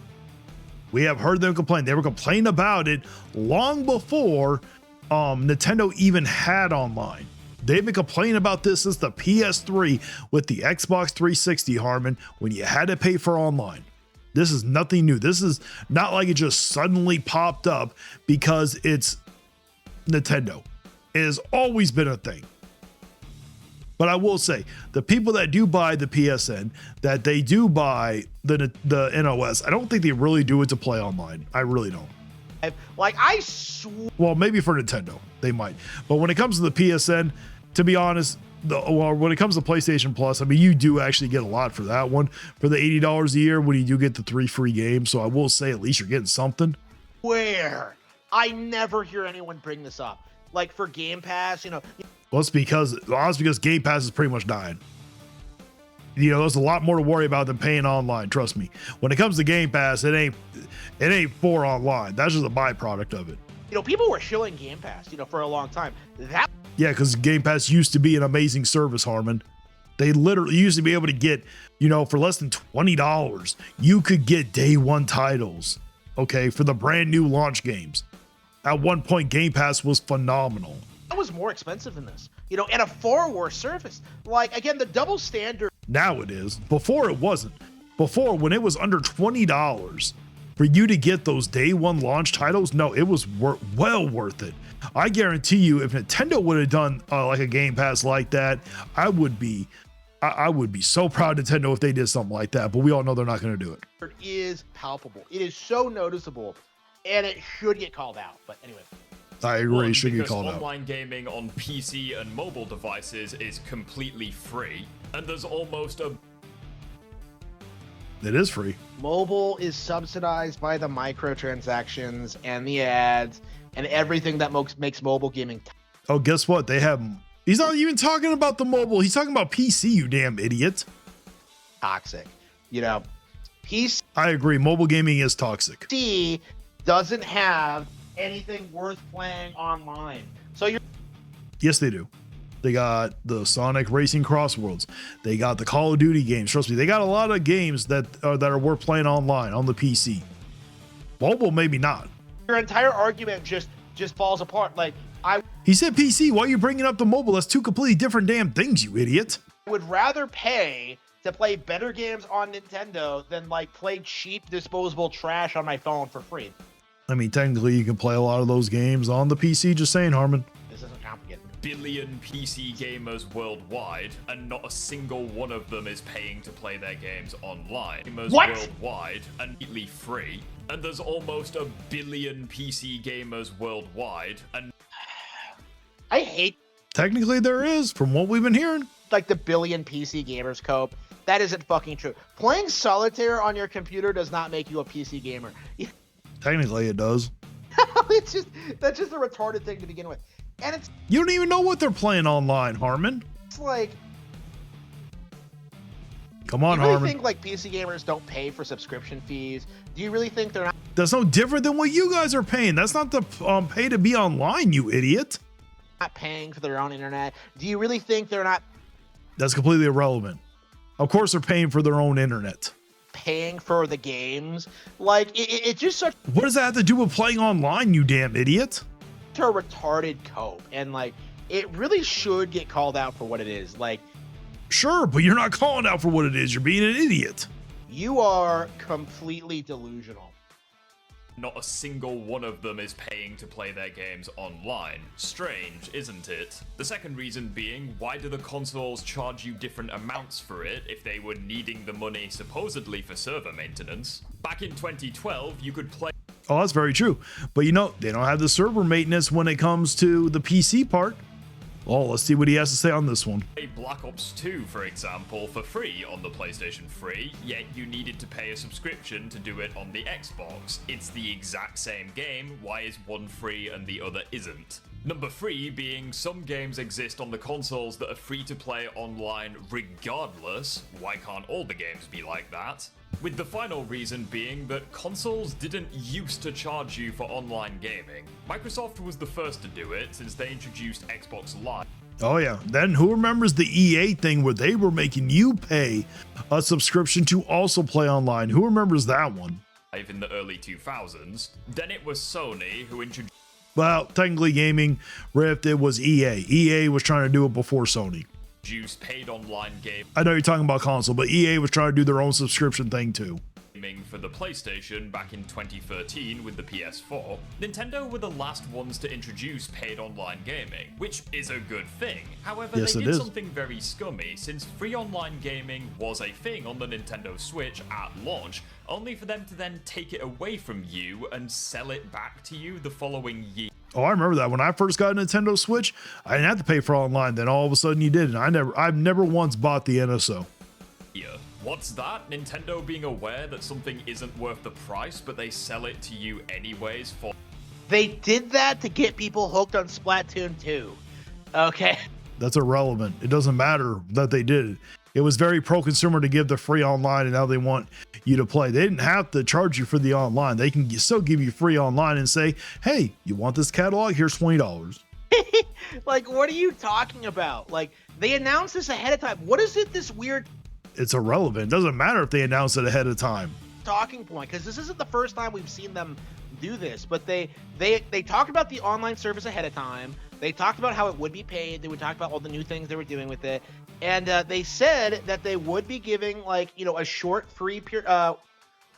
We have heard them complain. They were complaining about it long before Nintendo even had online. They've been complaining about this since the PS3 with the Xbox 360, Harmon, when you had to pay for online. This is nothing new. This is not like it just suddenly popped up because it's Nintendo. It has always been a thing. But I will say, the people that do buy the PSN, that they do buy the NOS, I don't think they really do it to play online. I really don't. Well, maybe for Nintendo, they might. But when it comes to the PSN, to be honest, when it comes to PlayStation Plus, I mean, you do actually get a lot for that one. For the $80 a year, when you do get the 3 free games. So I will say, at least you're getting something. Where? I never hear anyone bring this up. Like for Game Pass, you know. Well, it's because Game Pass is pretty much dying. You know, there's a lot more to worry about than paying online. Trust me. When it comes to Game Pass, it ain't for online. That's just a byproduct of it. You know, people were shilling Game Pass, you know, for a long time. Yeah, because Game Pass used to be an amazing service, Harmon. They literally used to be able to get, you know, for less than $20, you could get day one titles, okay, for the brand new launch games. At one point, Game Pass was phenomenal. That was more expensive than this, you know, and a far worse service. Like, again, the double standard. Now it is. Before it wasn't. Before, when it was under $20 for you to get those day one launch titles, no, it was well worth it. I guarantee you, if Nintendo would have done like a Game Pass like that, I would be so proud of Nintendo if they did something like that. But we all know they're not going to do it. It is palpable. It is so noticeable, and it should get called out. But anyway. I agree, should get called out. Online gaming on PC and mobile devices is completely free, and there's almost a... It is free. Mobile is subsidized by the microtransactions and the ads and everything that makes mobile gaming. Oh, guess what? They have... He's not even talking about the mobile. He's talking about PC, you damn idiot. Toxic. You know, PC... I agree. Mobile gaming is toxic. PC doesn't have anything worth playing online. So you're... Yes, they do. They got the Sonic Racing Crossworlds. They got the Call of Duty games. Trust me, they got a lot of games that are worth playing online on the PC. Mobile, maybe not. Your entire argument just falls apart. Like, He said PC. Why are you bringing up the mobile? That's two completely different damn things, you idiot. I would rather pay to play better games on Nintendo than like play cheap disposable trash on my phone for free. I mean, technically, you can play a lot of those games on the PC. Just saying, Harmon. This isn't complicated. Billion PC gamers worldwide, and not a single one of them is paying to play their games online. Gamers worldwide and completely free, and there's almost a billion PC gamers worldwide, and I hate. Technically, there is, from what we've been hearing. Like the billion PC gamers cope. That isn't fucking true. Playing solitaire on your computer does not make you a PC gamer. Technically, it does. That's just a retarded thing to begin with. And it's... You don't even know what they're playing online, Harmon. It's like... Come on, Harmon. Do you really Harmon. think like PC gamers don't pay for subscription fees? Do you really think they're not... That's no different than what you guys are paying. That's not the pay to be online, you idiot. Not paying for their own internet? Do you really think they're not... That's completely irrelevant. Of course they're paying for their own internet. paying for the games. Like, it's just such What does that have to do with playing online, you damn idiot? a retarded cope, and like, it really should get called out for what it is. Like, Sure, but you're not calling out for what it is. You're being an idiot. you are completely delusional. Not a single one of them is paying to play their games online. Strange, isn't it? The second reason being, why do the consoles charge you different amounts for it if they were needing the money supposedly for server maintenance? Back in 2012, you could play Oh, that's very true. But you know, they don't have the server maintenance when it comes to the PC part. Well, let's see what he has to say on this one. Black Ops 2, for example, for free on the PlayStation 3, yet you needed to pay a subscription to do it on the Xbox. It's the exact same game, why is one free and the other isn't? Number 3 being, some games exist on the consoles that are free to play online regardless. Why can't all the games be like that? With the final reason being that consoles didn't used to charge you for online gaming. Microsoft was the first to do it since they introduced Xbox Live. Oh yeah, then who remembers the EA thing where they were making you pay a subscription to also play online? Who remembers that one? In the early 2000s. Then it was Sony who introduced Well, technically gaming, Rift, it was EA. EA was trying to do it before Sony. paid online I know you're talking about console, but EA was trying to do their own subscription thing too. gaming for the PlayStation back in 2013 with the PS4. Nintendo were the last ones to introduce paid online gaming, which is a good thing. However, Yes, they it did is. something very scummy since free online gaming was a thing on the Nintendo Switch at launch, only for them to then take it away from you and sell it back to you the following year. Oh, I remember that when I first got a Nintendo Switch, I didn't have to pay for online. Then all of a sudden you did, and I've never once bought the NSO. What's that? Nintendo being aware that something isn't worth the price, but they sell it to you anyways for... They did that to get people hooked on Splatoon 2. Okay. That's irrelevant. It doesn't matter that they did it. It was very pro-consumer to give the free online, and now they want you to play. They didn't have to charge you for the online. They can still give you free online and say, hey, you want this catalog? Here's $20. Like, what are you talking about? Like, they announced this ahead of time. What is it, this weird It's irrelevant. It doesn't matter if they announce it ahead of time. talking point? Because this isn't the first time we've seen them do this, but they talked about the online service ahead of time. They talked about how it would be paid. They would talk about all the new things they were doing with it. And they said that they would be giving, like, you know, a short free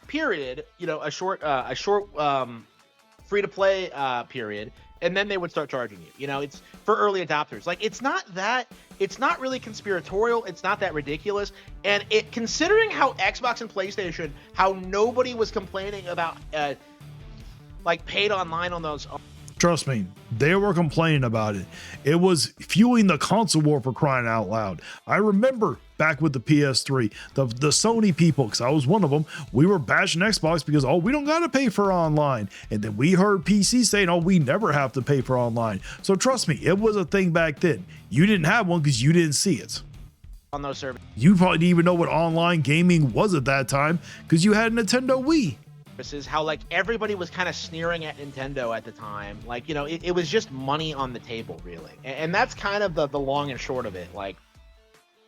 period, you know, a short free to play period, and then they would start charging you. You know, it's for early adopters. Like, it's not really conspiratorial. It's not that ridiculous. And it, considering how Xbox and PlayStation, how nobody was complaining about like paid online on those. Trust me, they were complaining about it. It was fueling the console war, for crying out loud. I remember back with the PS3, the Sony people, because I was one of them, we were bashing Xbox because, oh, we don't got to pay for online. And then we heard PC saying, oh, we never have to pay for online. So trust me, it was a thing back then. You didn't have one because you didn't see it. On those servers. You probably didn't even know what online gaming was at that time because you had a Nintendo Wii. Is how, like, everybody was kind of sneering at Nintendo at the time. Like, you know, it was just money on the table, really. And that's kind of the long and short of it. Like,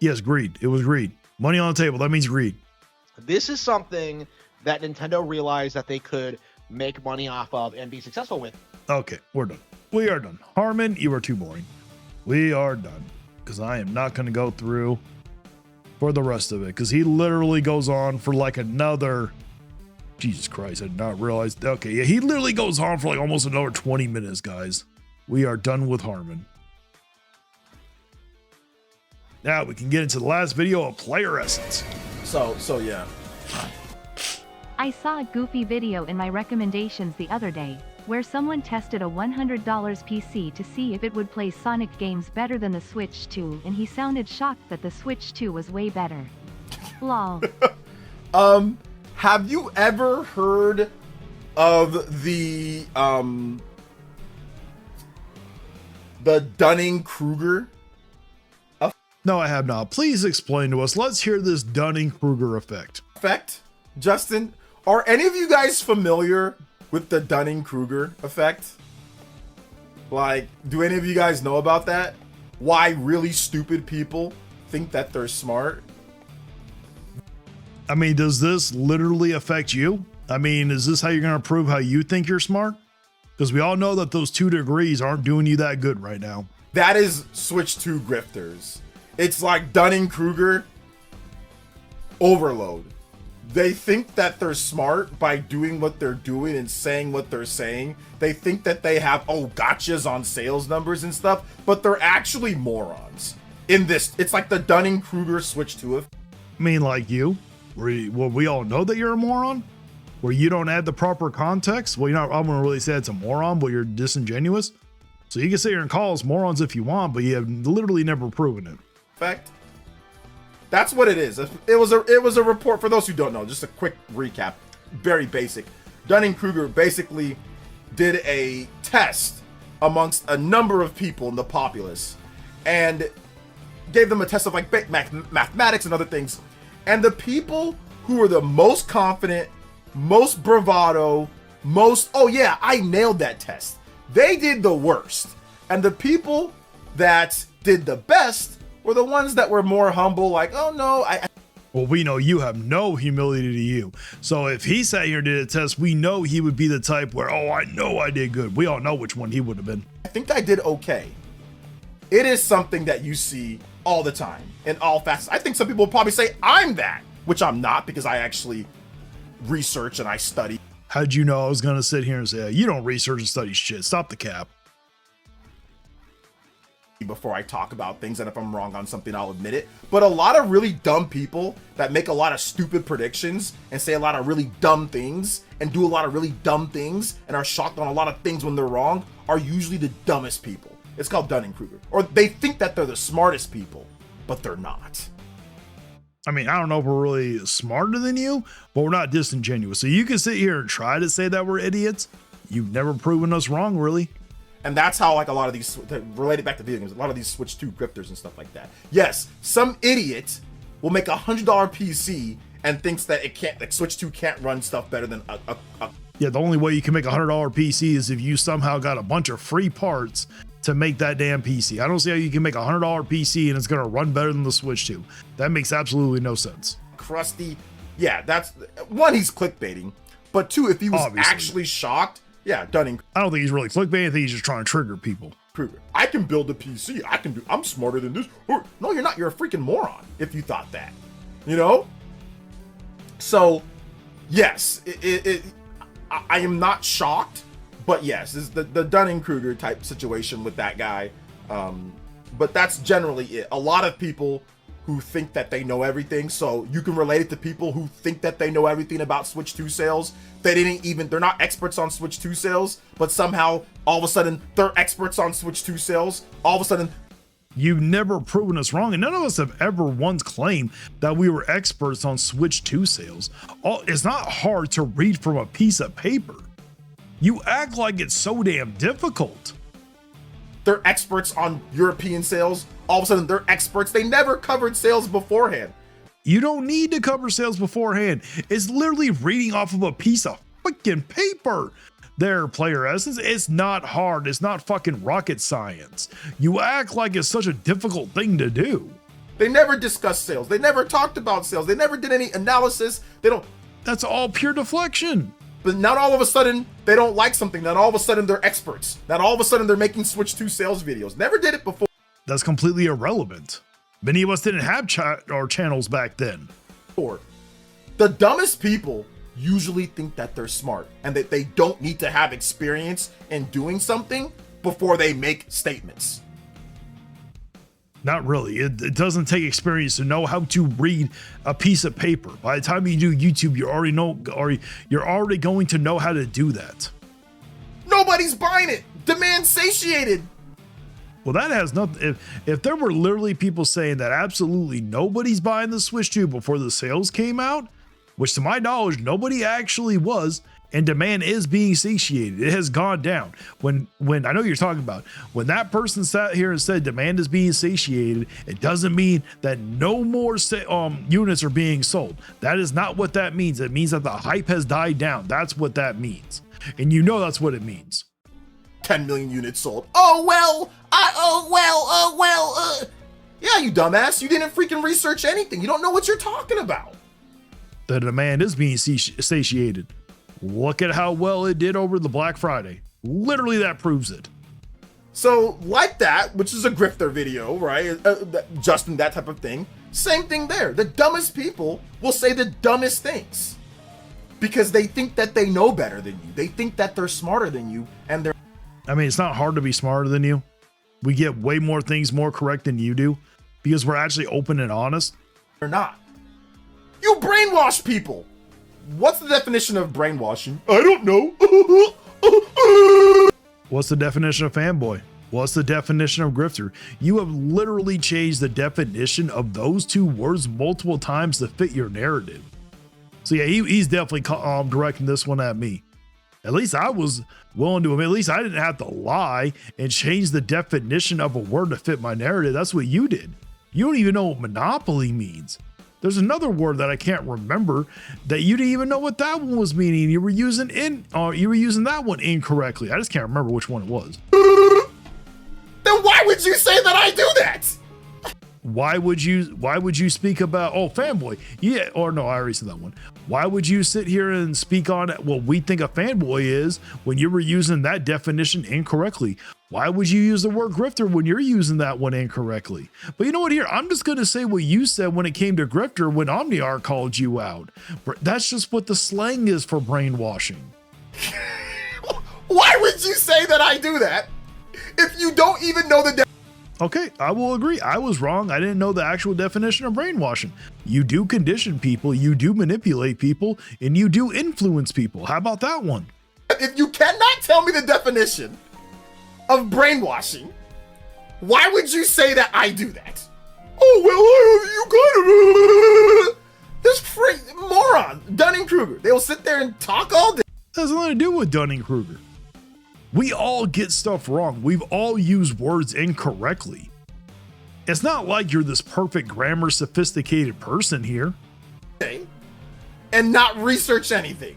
yes, greed. It was greed. Money on the table. That means greed. this is something that Nintendo realized that they could make money off of and be successful with. Okay, we're done. We are done. Harmon, you are too boring. We are done. Because I am not going to go through for the rest of it. Because he literally goes on for like another... Jesus Christ, I did not realize. Okay, yeah, he literally goes on for like almost another 20 minutes, guys. We are done with Harmon. Now we can get into the last video of Player Essence. So yeah. I saw a goofy video in my recommendations the other day, where someone tested a $100 PC to see if it would play Sonic games better than the Switch 2, and he sounded shocked that the Switch 2 was way better. Lol. Have you ever heard of the Dunning-Kruger? No, I have not. Please explain to us. Let's hear this Dunning-Kruger effect. Justin, are any of you guys familiar with the Dunning-Kruger effect? Like, do any of you guys know about that? Why really stupid people think that they're smart? I mean, does this literally affect you? I mean, is this how you're going to prove how you think you're smart? Because we all know that those 2 degrees aren't doing you that good right now. That is Switch 2 grifters. It's like Dunning-Kruger overload. They think that they're smart by doing what they're doing and saying what they're saying. They think that they have, gotchas on sales numbers and stuff, but they're actually morons. In this, it's like the Dunning-Kruger Switch 2 effect. I mean, like you, well, we all know that you're a moron, where you don't add the proper context. Well, I wouldn't really say it's a moron, but you're disingenuous. So you can sit here and call us morons if you want, but you have literally never proven it. Fact. That's what it is. It was a report. For those who don't know, just a quick recap, very basic. Dunning-Kruger basically did a test amongst a number of people in the populace and gave them a test of like mathematics and other things. And the people who were the most confident, most bravado, most, oh yeah, I nailed that test, they did the worst. And the people that did the best were the ones that were more humble, like, oh no, Well, we know you have no humility to you. So if he sat here and did a test, we know he would be the type where, oh, I know I did good. We all know which one he would have been. I think I did okay. It is something that you see all the time in all facets. I think some people will probably say I'm that, which I'm not, because I actually research and I study. How'd you know I was going to sit here and say, you don't research and study shit? Stop the cap. Before I talk about things, and if I'm wrong on something, I'll admit it. But a lot of really dumb people that make a lot of stupid predictions and say a lot of really dumb things and do a lot of really dumb things and are shocked on a lot of things when they're wrong are usually the dumbest people. It's called Dunning-Kruger. Or they think that they're the smartest people, but they're not. I mean, I don't know if we're really smarter than you, but we're not disingenuous. So you can sit here and try to say that we're idiots. You've never proven us wrong, really. And that's how, like, a lot of these, related back to video games, a lot of these Switch 2 grifters and stuff like that. Yes, some idiot will make a $100 PC and thinks that it can't, like, Switch 2 can't run stuff better than Yeah, the only way you can make a $100 PC is if you somehow got a bunch of free parts to make that damn PC. I don't see how you can make a $100 PC and it's going to run better than the Switch 2. That makes absolutely no sense. crusty. Yeah, that's, one, he's clickbaiting. But two, if he was Obviously. actually shocked, yeah, Dunning. I don't think he's really clickbait. I think he's just trying to trigger people. I can build a PC. I'm smarter than this. Or, no, you're not. You're a freaking moron if you thought that. You know? So, yes, I am not shocked, but yes, it's the Dunning-Kruger type situation with that guy. But that's generally it. A lot of people who think that they know everything, so you can relate it to people who think that they know everything about Switch 2 sales. They're not experts on Switch 2 sales, but somehow all of a sudden they're experts on Switch 2 sales. All of a sudden, you've never proven us wrong, and none of us have ever once claimed that we were experts on Switch 2 sales. It's not hard to read from a piece of paper. You act like it's so damn difficult. they're experts on European sales. All of a sudden they're experts. They never covered sales beforehand. You don't need to cover sales beforehand. It's literally reading off of a piece of freaking paper. There, Player Essence, it's not hard. It's not fucking rocket science. You act like it's such a difficult thing to do. They never discussed sales. They never talked about sales. They never did any analysis. They don't. That's all pure deflection. But not all of a sudden they don't like something. Not all of a sudden they're experts. Not all of a sudden they're making Switch 2 sales videos. Never did it before. That's completely irrelevant. Many of us didn't have channels back then. The dumbest people usually think that they're smart and that they don't need to have experience in doing something before they make statements. Not really. It doesn't take experience to know how to read a piece of paper. By the time you do YouTube, you already know, or you're already going to know how to do that. Nobody's buying it. Demand satiated. Well, that has nothing. If there were literally people saying that absolutely nobody's buying the Switch 2 before the sales came out, which to my knowledge, nobody actually was, and demand is being satiated. It has gone down. When I know you're talking about, when that person sat here and said demand is being satiated, it doesn't mean that no more units are being sold. That is not what that means. It means that the hype has died down. That's what that means. And you know that's what it means. 10 million units sold. Yeah, you dumbass. You didn't freaking research anything. You don't know what you're talking about. The demand is being satiated. Look at how well it did over the Black Friday. Literally, that proves it. So, like that, which is a grifter video, right? Justin, that type of thing. Same thing there. The dumbest people will say the dumbest things because they think that they know better than you. They think that they're smarter than you, and they're. I mean, it's not hard to be smarter than you. We get way more things more correct than you do because we're actually open and honest. They're not. You brainwash people. What's the definition of brainwashing? I don't know. What's the definition of fanboy? What's the definition of grifter? You have literally changed the definition of those two words multiple times to fit your narrative. So yeah, he's definitely directing this one at me. At least I was willing to, at least I didn't have to lie and change the definition of a word to fit my narrative. That's what you did. You don't even know what monopoly means. There's another word that I can't remember that you didn't even know what that one was meaning. You were using that one incorrectly. I just can't remember which one it was. Then why would you say that I do that? Why would you speak about, oh, fanboy? Yeah, or no, I already said that one. Why would you sit here and speak on what we think a fanboy is when you were using that definition incorrectly? Why would you use the word grifter when you're using that one incorrectly? But you know what, here, I'm just going to say what you said when it came to grifter when Omniar called you out. That's just what the slang is for brainwashing. Why would you say that I do that if you don't even know the Okay, I will agree. I was wrong. I didn't know the actual definition of brainwashing. You do condition people, you do manipulate people, and you do influence people. How about that one? If you cannot tell me the definition of brainwashing, why would you say that I do that? Oh, well, you got it. This moron, Dunning-Kruger. They'll sit there and talk all day. That has nothing to do with Dunning-Kruger. We all get stuff wrong. We've all used words incorrectly. It's not like you're this perfect grammar sophisticated person here. And not research anything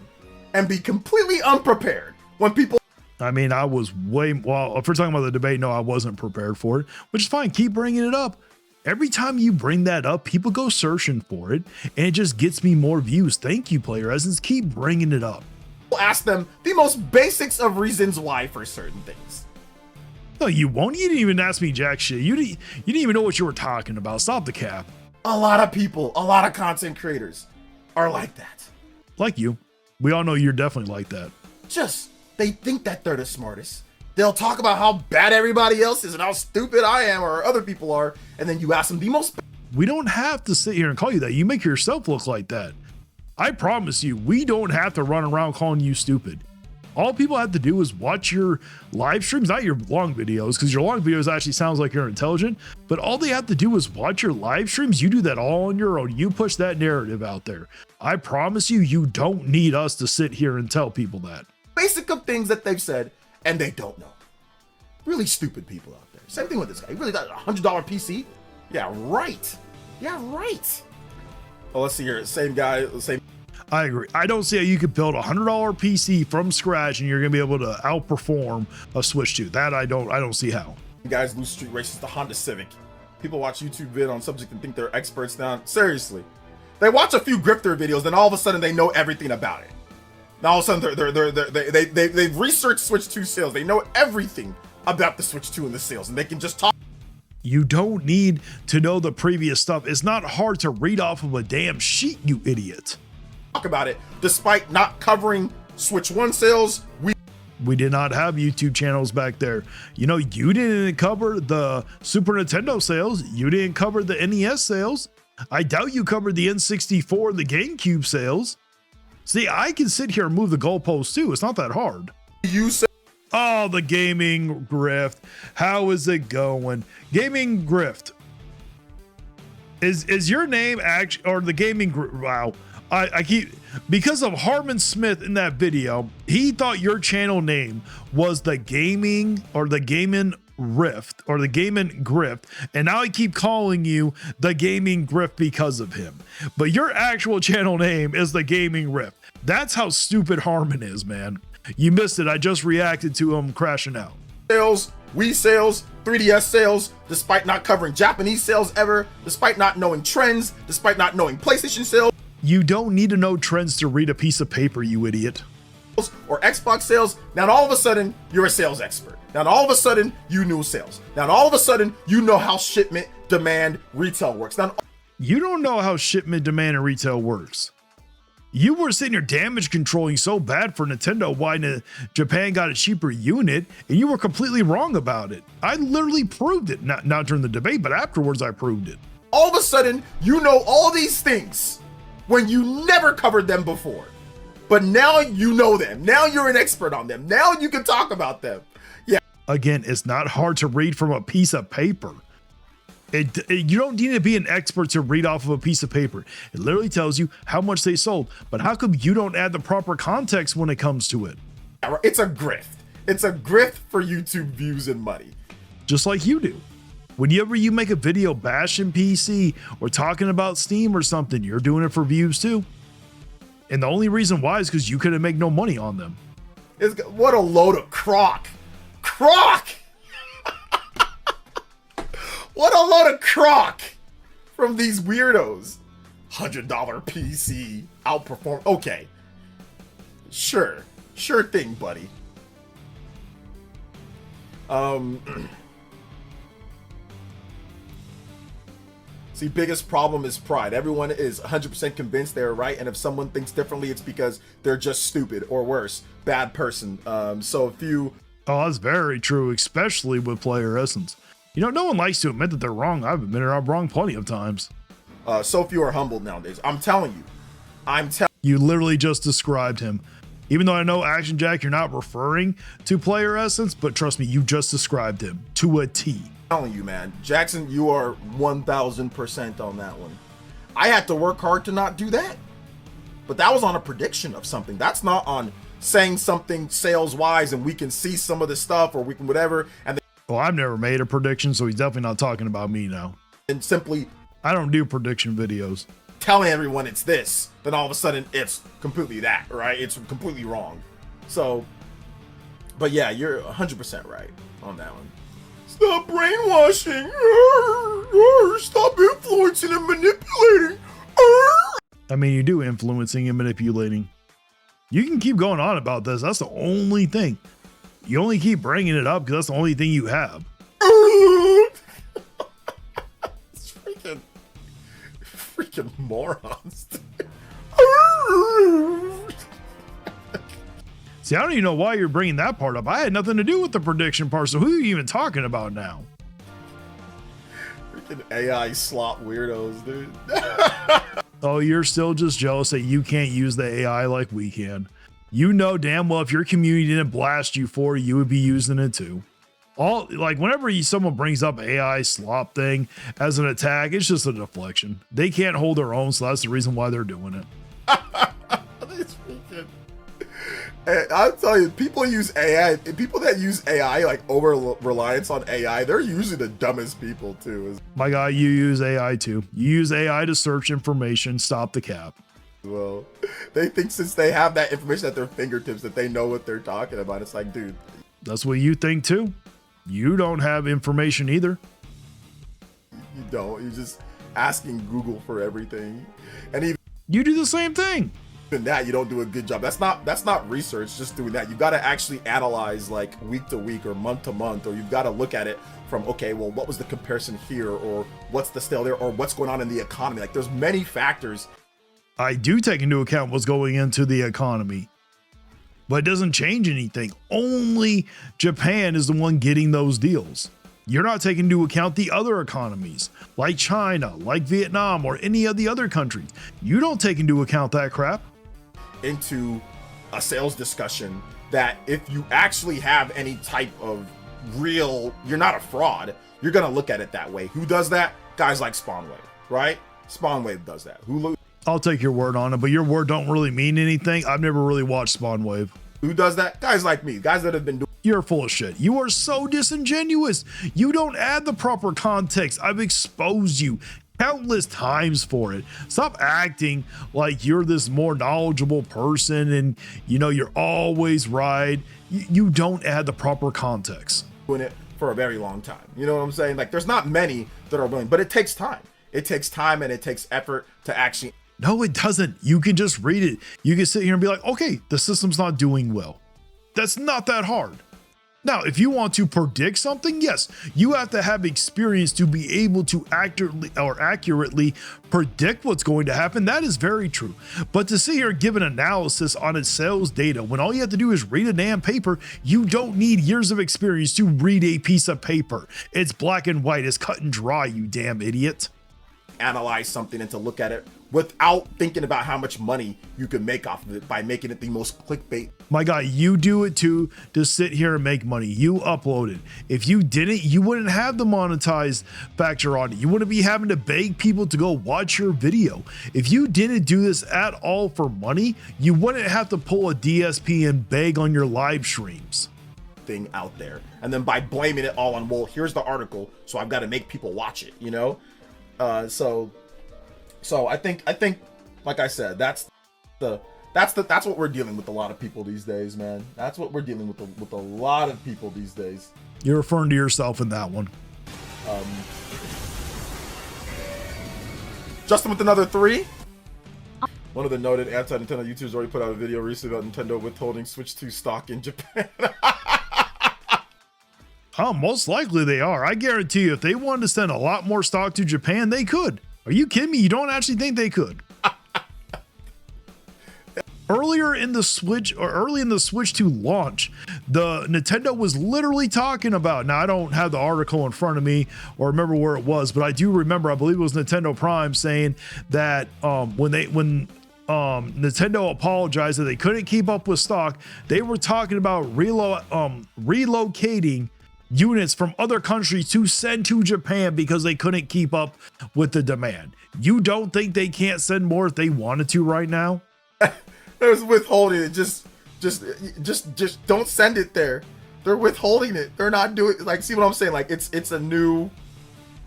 and be completely unprepared when people. I mean, I was well, if we're talking about the debate, no, I wasn't prepared for it, which is fine. Keep bringing it up. Every time you bring that up, people go searching for it and it just gets me more views. Thank you, Player Essence. Keep bringing it up. Ask them the most basics of reasons why for certain things. No, you won't. You didn't even ask me jack shit. You didn't even know what you were talking about. Stop the cap. A lot of people, a lot of content creators are like that. Like you. We all know you're definitely like that. Just, they think that they're the smartest. They'll talk about how bad everybody else is and how stupid I am or other people are. And then you ask them the most. We don't have to sit here and call you that. You make yourself look like that. I promise you, we don't have to run around calling you stupid. All people have to do is watch your live streams, not your long videos, because your long videos actually sounds like you're intelligent, but all they have to do is watch your live streams. You do that all on your own. You push that narrative out there. I promise you, you don't need us to sit here and tell people that. Basic of things that they've said, and they don't know. Really stupid people out there. Same thing with this guy. He really got a $100 PC? Yeah, right. Yeah, right. Well, let's see here. Same guy, same. I agree. I don't see how you could build a $100 PC from scratch and you're going to be able to outperform a Switch 2. That I don't see how. Guys lose street races to Honda Civic. People watch YouTube vid on subject and think they're experts now. Seriously. They watch a few grifter videos, then all of a sudden they know everything about it. Now all of a sudden they've researched Switch 2 sales. They know everything about the Switch 2 and the sales, and they can just talk. You don't need to know the previous stuff. It's not hard to read off of a damn sheet, you idiot. Talk about it, despite not covering Switch 1 sales. We did not have YouTube channels back there. You know, you didn't cover the Super Nintendo sales. You didn't cover the NES sales. I doubt you covered the N64 and the GameCube sales. See, I can sit here and move the goalposts too. It's not that hard. You say, oh, the gaming grift. How is it going? Gaming grift. Is your name actually, or the gaming grift? Wow. I keep, because of Harmon Smith in that video, he thought your channel name was the gaming or the gaming rift or the gaming grift, and now I keep calling you the gaming grift because of him. But your actual channel name is the gaming rift. That's how stupid Harmon is, man. You missed it. I just reacted to him crashing out. Sales, Wii sales, 3DS sales, despite not covering Japanese sales ever, despite not knowing trends, despite not knowing PlayStation sales. You don't need to know trends to read a piece of paper, you idiot. Or Xbox sales, now all of a sudden you're a sales expert. Now all of a sudden you knew sales. Now all of a sudden you know how shipment, demand, retail works. Now you don't know how shipment, demand, and retail works. You were sitting here damage controlling so bad for Nintendo why Japan got a cheaper unit, and you were completely wrong about it. I literally proved it, not during the debate, but afterwards I proved it. All of a sudden you know all these things when you never covered them before. But now you know them. Now you're an expert on them. Now you can talk about them. Yeah. Again, it's not hard to read from a piece of paper. You don't need to be an expert to read off of a piece of paper. It literally tells you how much they sold. But how come you don't add the proper context when it comes to it? It's a grift. It's a grift for YouTube views and money. Just like you do. Whenever you make a video bashing PC or talking about Steam or something, you're doing it for views too. And the only reason why is because you couldn't make no money on them. What a load of crock. Crock! What a load of crock from these weirdos. $100 PC outperform. Okay. Sure thing, buddy. See, biggest problem is pride. Everyone is 100% convinced they're right, and if someone thinks differently, it's because they're just stupid, or worse, bad person. So if you... Oh, that's very true, especially with player essence. You know, no one likes to admit that they're wrong. I've admitted I'm wrong plenty of times. So few are humbled nowadays. I'm telling you. You literally just described him. Even though I know, Action Jack, you're not referring to player essence, but trust me, you just described him to a T. Telling you, man, Jackson, you are 1000% on that one. I had to work hard to not do that, but that was on a prediction of something. That's not on saying something sales wise and we can see some of the stuff or we can whatever. And well, I've never made a prediction, so he's definitely not talking about me now. And simply, I don't do prediction videos. Telling everyone it's this, then all of a sudden it's completely that, right? It's completely wrong. So, but yeah, you're 100% right on that one. Stop brainwashing. Stop influencing and manipulating. I mean, you do influencing and manipulating. You can keep going on about this. That's the only thing. You only keep bringing it up because that's the only thing you have. It's freaking morons. See, I don't even know why you're bringing that part up. I had nothing to do with the prediction part, so who are you even talking about now? Freaking AI slop weirdos, dude. Oh, you're still just jealous that you can't use the AI like we can. You know damn well if your community didn't blast you for it, you would be using it too. Whenever someone brings up AI slop thing as an attack, it's just a deflection. They can't hold their own, so that's the reason why they're doing it. I'll tell you, people that use AI, like over reliance on AI, they're usually the dumbest people too. My guy, you use AI too. You use AI to search information, stop the cap. Well, they think since they have that information at their fingertips that they know what they're talking about. It's like, dude. That's what you think too. You don't have information either. You don't. You're just asking Google for everything. And even you do the same thing. That you don't do a good job. That's not research, just doing that. You got to actually analyze like week to week or month to month, or you've got to look at it from, okay, well, what was the comparison here, or what's the scale there, or what's going on in the economy. Like there's many factors. I do take into account what's going into the economy, but it doesn't change anything. Only Japan is the one getting those deals. You're not taking into account the other economies like China, like Vietnam, or any of the other countries. You don't take into account that crap. Into a sales discussion that if you actually have any type of real, you're not a fraud, you're going to look at it that way. Who does that? Guys like Spawnwave, right? Spawnwave does that. I'll take your word on it, but your word don't really mean anything. I've never really watched Spawnwave. Who does that? Guys like me, guys that have been doing. You're full of shit. You are so disingenuous. You don't add the proper context. I've exposed you countless times for it. Stop acting like you're this more knowledgeable person and you're always right. You don't add the proper context. Doing it for a very long time. You know what I'm saying? Like there's not many that are willing, but it takes time. It takes time and it takes effort to actually. No, it doesn't. You can just read it. You can sit here and be like, okay, the system's not doing well. That's not that hard. Now, if you want to predict something, yes, you have to have experience to be able to accurately predict what's going to happen. That is very true. But to sit here and give an analysis on its sales data when all you have to do is read a damn paper, you don't need years of experience to read a piece of paper. It's black and white. It's cut and dry, you damn idiot. Analyze something and to look at it without thinking about how much money you can make off of it by making it the most clickbait. My guy, you do it too to sit here and make money. You upload it. If you didn't, you wouldn't have the monetized factor on it. You wouldn't be having to beg people to go watch your video. If you didn't do this at all for money, you wouldn't have to pull a DSP and beg on your live streams. Thing out there. And then by blaming it all on, well, here's the article, so I've got to make people watch it, you know? So I think like I said, that's what we're dealing with a lot of people these days, man. That's what we're dealing with a lot of people these days. You're referring to yourself in that one. Justin with another 3. One of the noted anti-Nintendo YouTubers already put out a video recently about Nintendo withholding Switch 2 stock in Japan. Oh, most likely they are. I guarantee you, if they wanted to send a lot more stock to Japan, they could. Are you kidding me? You don't actually think they could? Early in the Switch 2 launch, the Nintendo was literally talking about, now I don't have the article in front of me or remember where it was, but I do remember, I believe it was Nintendo Prime saying that when Nintendo apologized that they couldn't keep up with stock, they were talking about relocating units from other countries to send to Japan because they couldn't keep up with the demand. You don't think they can't send more if they wanted to right now? There's withholding it. Just don't send it there. They're withholding it. They're not doing, like, see what I'm saying? Like, it's a new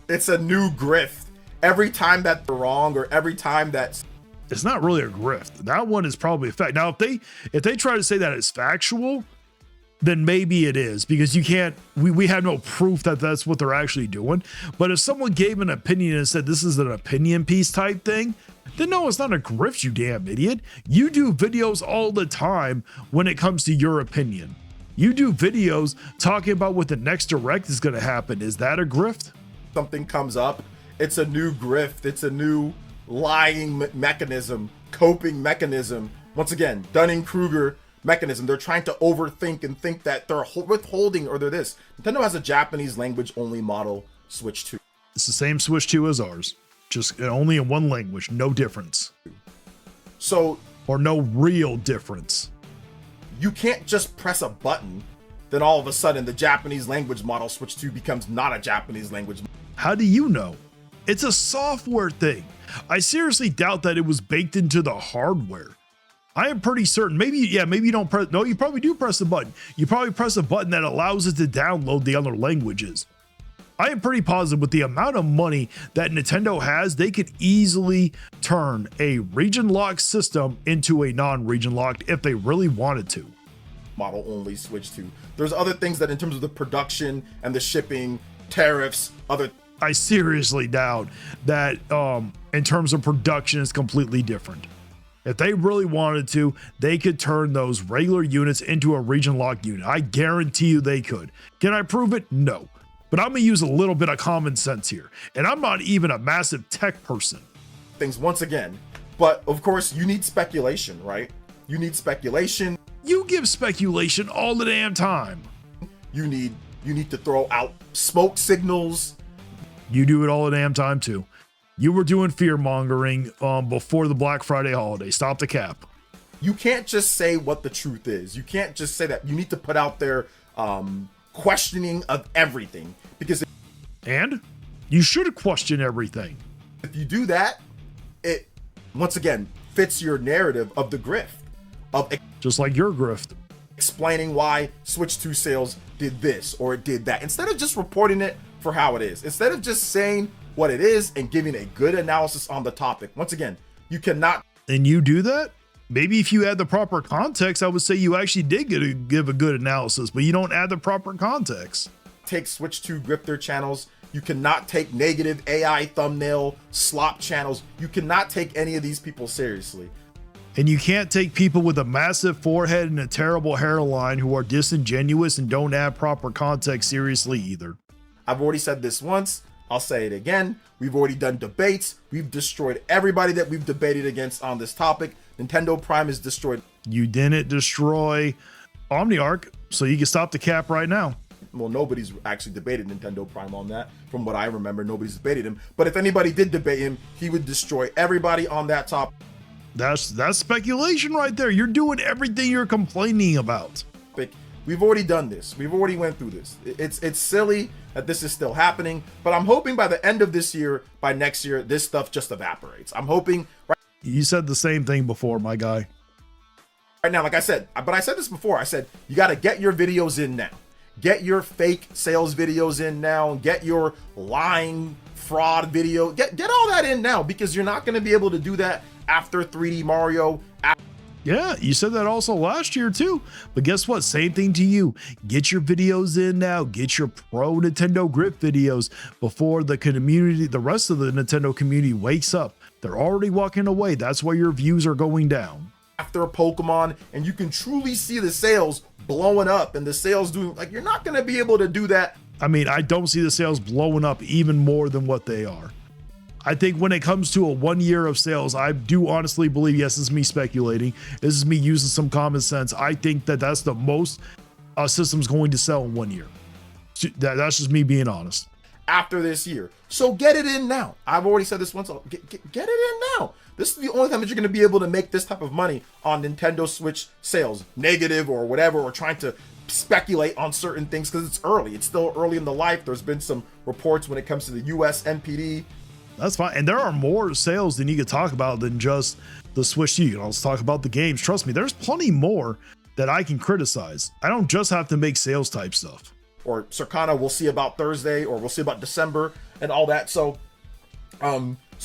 grift. Every time that they're wrong, or every time that it's not really a grift. That one is probably a fact. Now, if they try to say that it's factual, then maybe it is, because you can't, we have no proof that that's what they're actually doing. But if someone gave an opinion and said this is an opinion piece type thing, then no, it's not a grift, you damn idiot. You do videos all the time when it comes to your opinion. You do videos talking about what the next direct is going to happen. Is that a grift? Something comes up, it's a new grift. It's a new lying mechanism, coping mechanism. Once again, Dunning-Kruger mechanism. They're trying to overthink and think that they're withholding or they're this. Nintendo has a Japanese language only model Switch 2. It's the same Switch 2 as ours, just only in one language, no difference. So, or no real difference. You can't just press a button, then all of a sudden the Japanese language model Switch 2 becomes not a Japanese language. How do you know? It's a software thing. I seriously doubt that it was baked into the hardware. I am pretty certain. Maybe you don't press. No, you probably do press the button. You probably press a button that allows it to download the other languages. I am pretty positive with the amount of money that Nintendo has, they could easily turn a region locked system into a non-region locked if they really wanted to. Model only Switch 2. There's other things that in terms of the production and the shipping, tariffs, other. I seriously doubt that in terms of production it's completely different. If they really wanted to, they could turn those regular units into a region locked unit. I guarantee you they could. Can I prove it? No. But I'm going to use a little bit of common sense here. And I'm not even a massive tech person. Things once again. But of course, you need speculation, right? You need speculation. You give speculation all the damn time. You need to throw out smoke signals. You do it all the damn time too. You were doing fear mongering before the Black Friday holiday. Stop the cap. You can't just say what the truth is. You can't just say that. You need to put out there questioning of everything, because and you should question everything. If you do that, it once again fits your narrative of the grift, of just like your grift, explaining why Switch 2 sales did this or it did that, instead of just reporting it for how it is, instead of just saying what it is and giving a good analysis on the topic. Once again, you cannot. And you do that? Maybe if you add the proper context, I would say you actually did give a good analysis, but you don't add the proper context. take Switch 2 grifter channels. You cannot take negative AI thumbnail slop channels. You cannot take any of these people seriously. And you can't take people with a massive forehead and a terrible hairline who are disingenuous and don't add proper context seriously either. I've already said this once. I'll say it again. We've already done debates. We've destroyed everybody that we've debated against on this topic. Nintendo Prime is destroyed. You didn't destroy OmniArc, so you can stop the cap right now. Well, nobody's actually debated Nintendo Prime on that. From what I remember, nobody's debated him. But if anybody did debate him, he would destroy everybody on that topic. That's speculation right there. You're doing everything you're complaining about. We've already done this. We've already went through this. It's silly that this is still happening, but I'm hoping by the end of this year, by next year, this stuff just evaporates. I'm hoping You said the same thing before, my guy. right now, like I said, but I said this before. I said, you got to get your videos in now. Get your fake sales videos in now. Get your lying fraud video. Get all that in now, because you're not going to be able to do that after 3D Mario. Yeah, you said that also last year too. But guess what? Same thing to you. Get your videos in now. Get your pro Nintendo grip videos before the community, the rest of the Nintendo community wakes up. They're already walking away. That's why your views are going down. After a Pokemon, and you can truly see the sales blowing up and the sales doing, like, you're not going to be able to do that. I mean, I don't see the sales blowing up even more than what they are. I think when it comes to a 1 year of sales, I do honestly believe, yes, this is me speculating. This is me using some common sense. I think that that's the most a system's going to sell in 1 year. That's just me being honest. After this year. So get it in now. I've already said this once. Get it in now. This is the only time that you're going to be able to make this type of money on Nintendo Switch sales, negative or whatever, or trying to speculate on certain things, because it's early. It's still early in the life. There's been some reports when it comes to the US NPD. That's fine. And there are more sales than you could talk about than just the Switch 2. You can also talk about the games. Trust me, there's plenty more that I can criticize. I don't just have to make sales type stuff. Or Circana, we'll see about Thursday, or we'll see about December and all that. So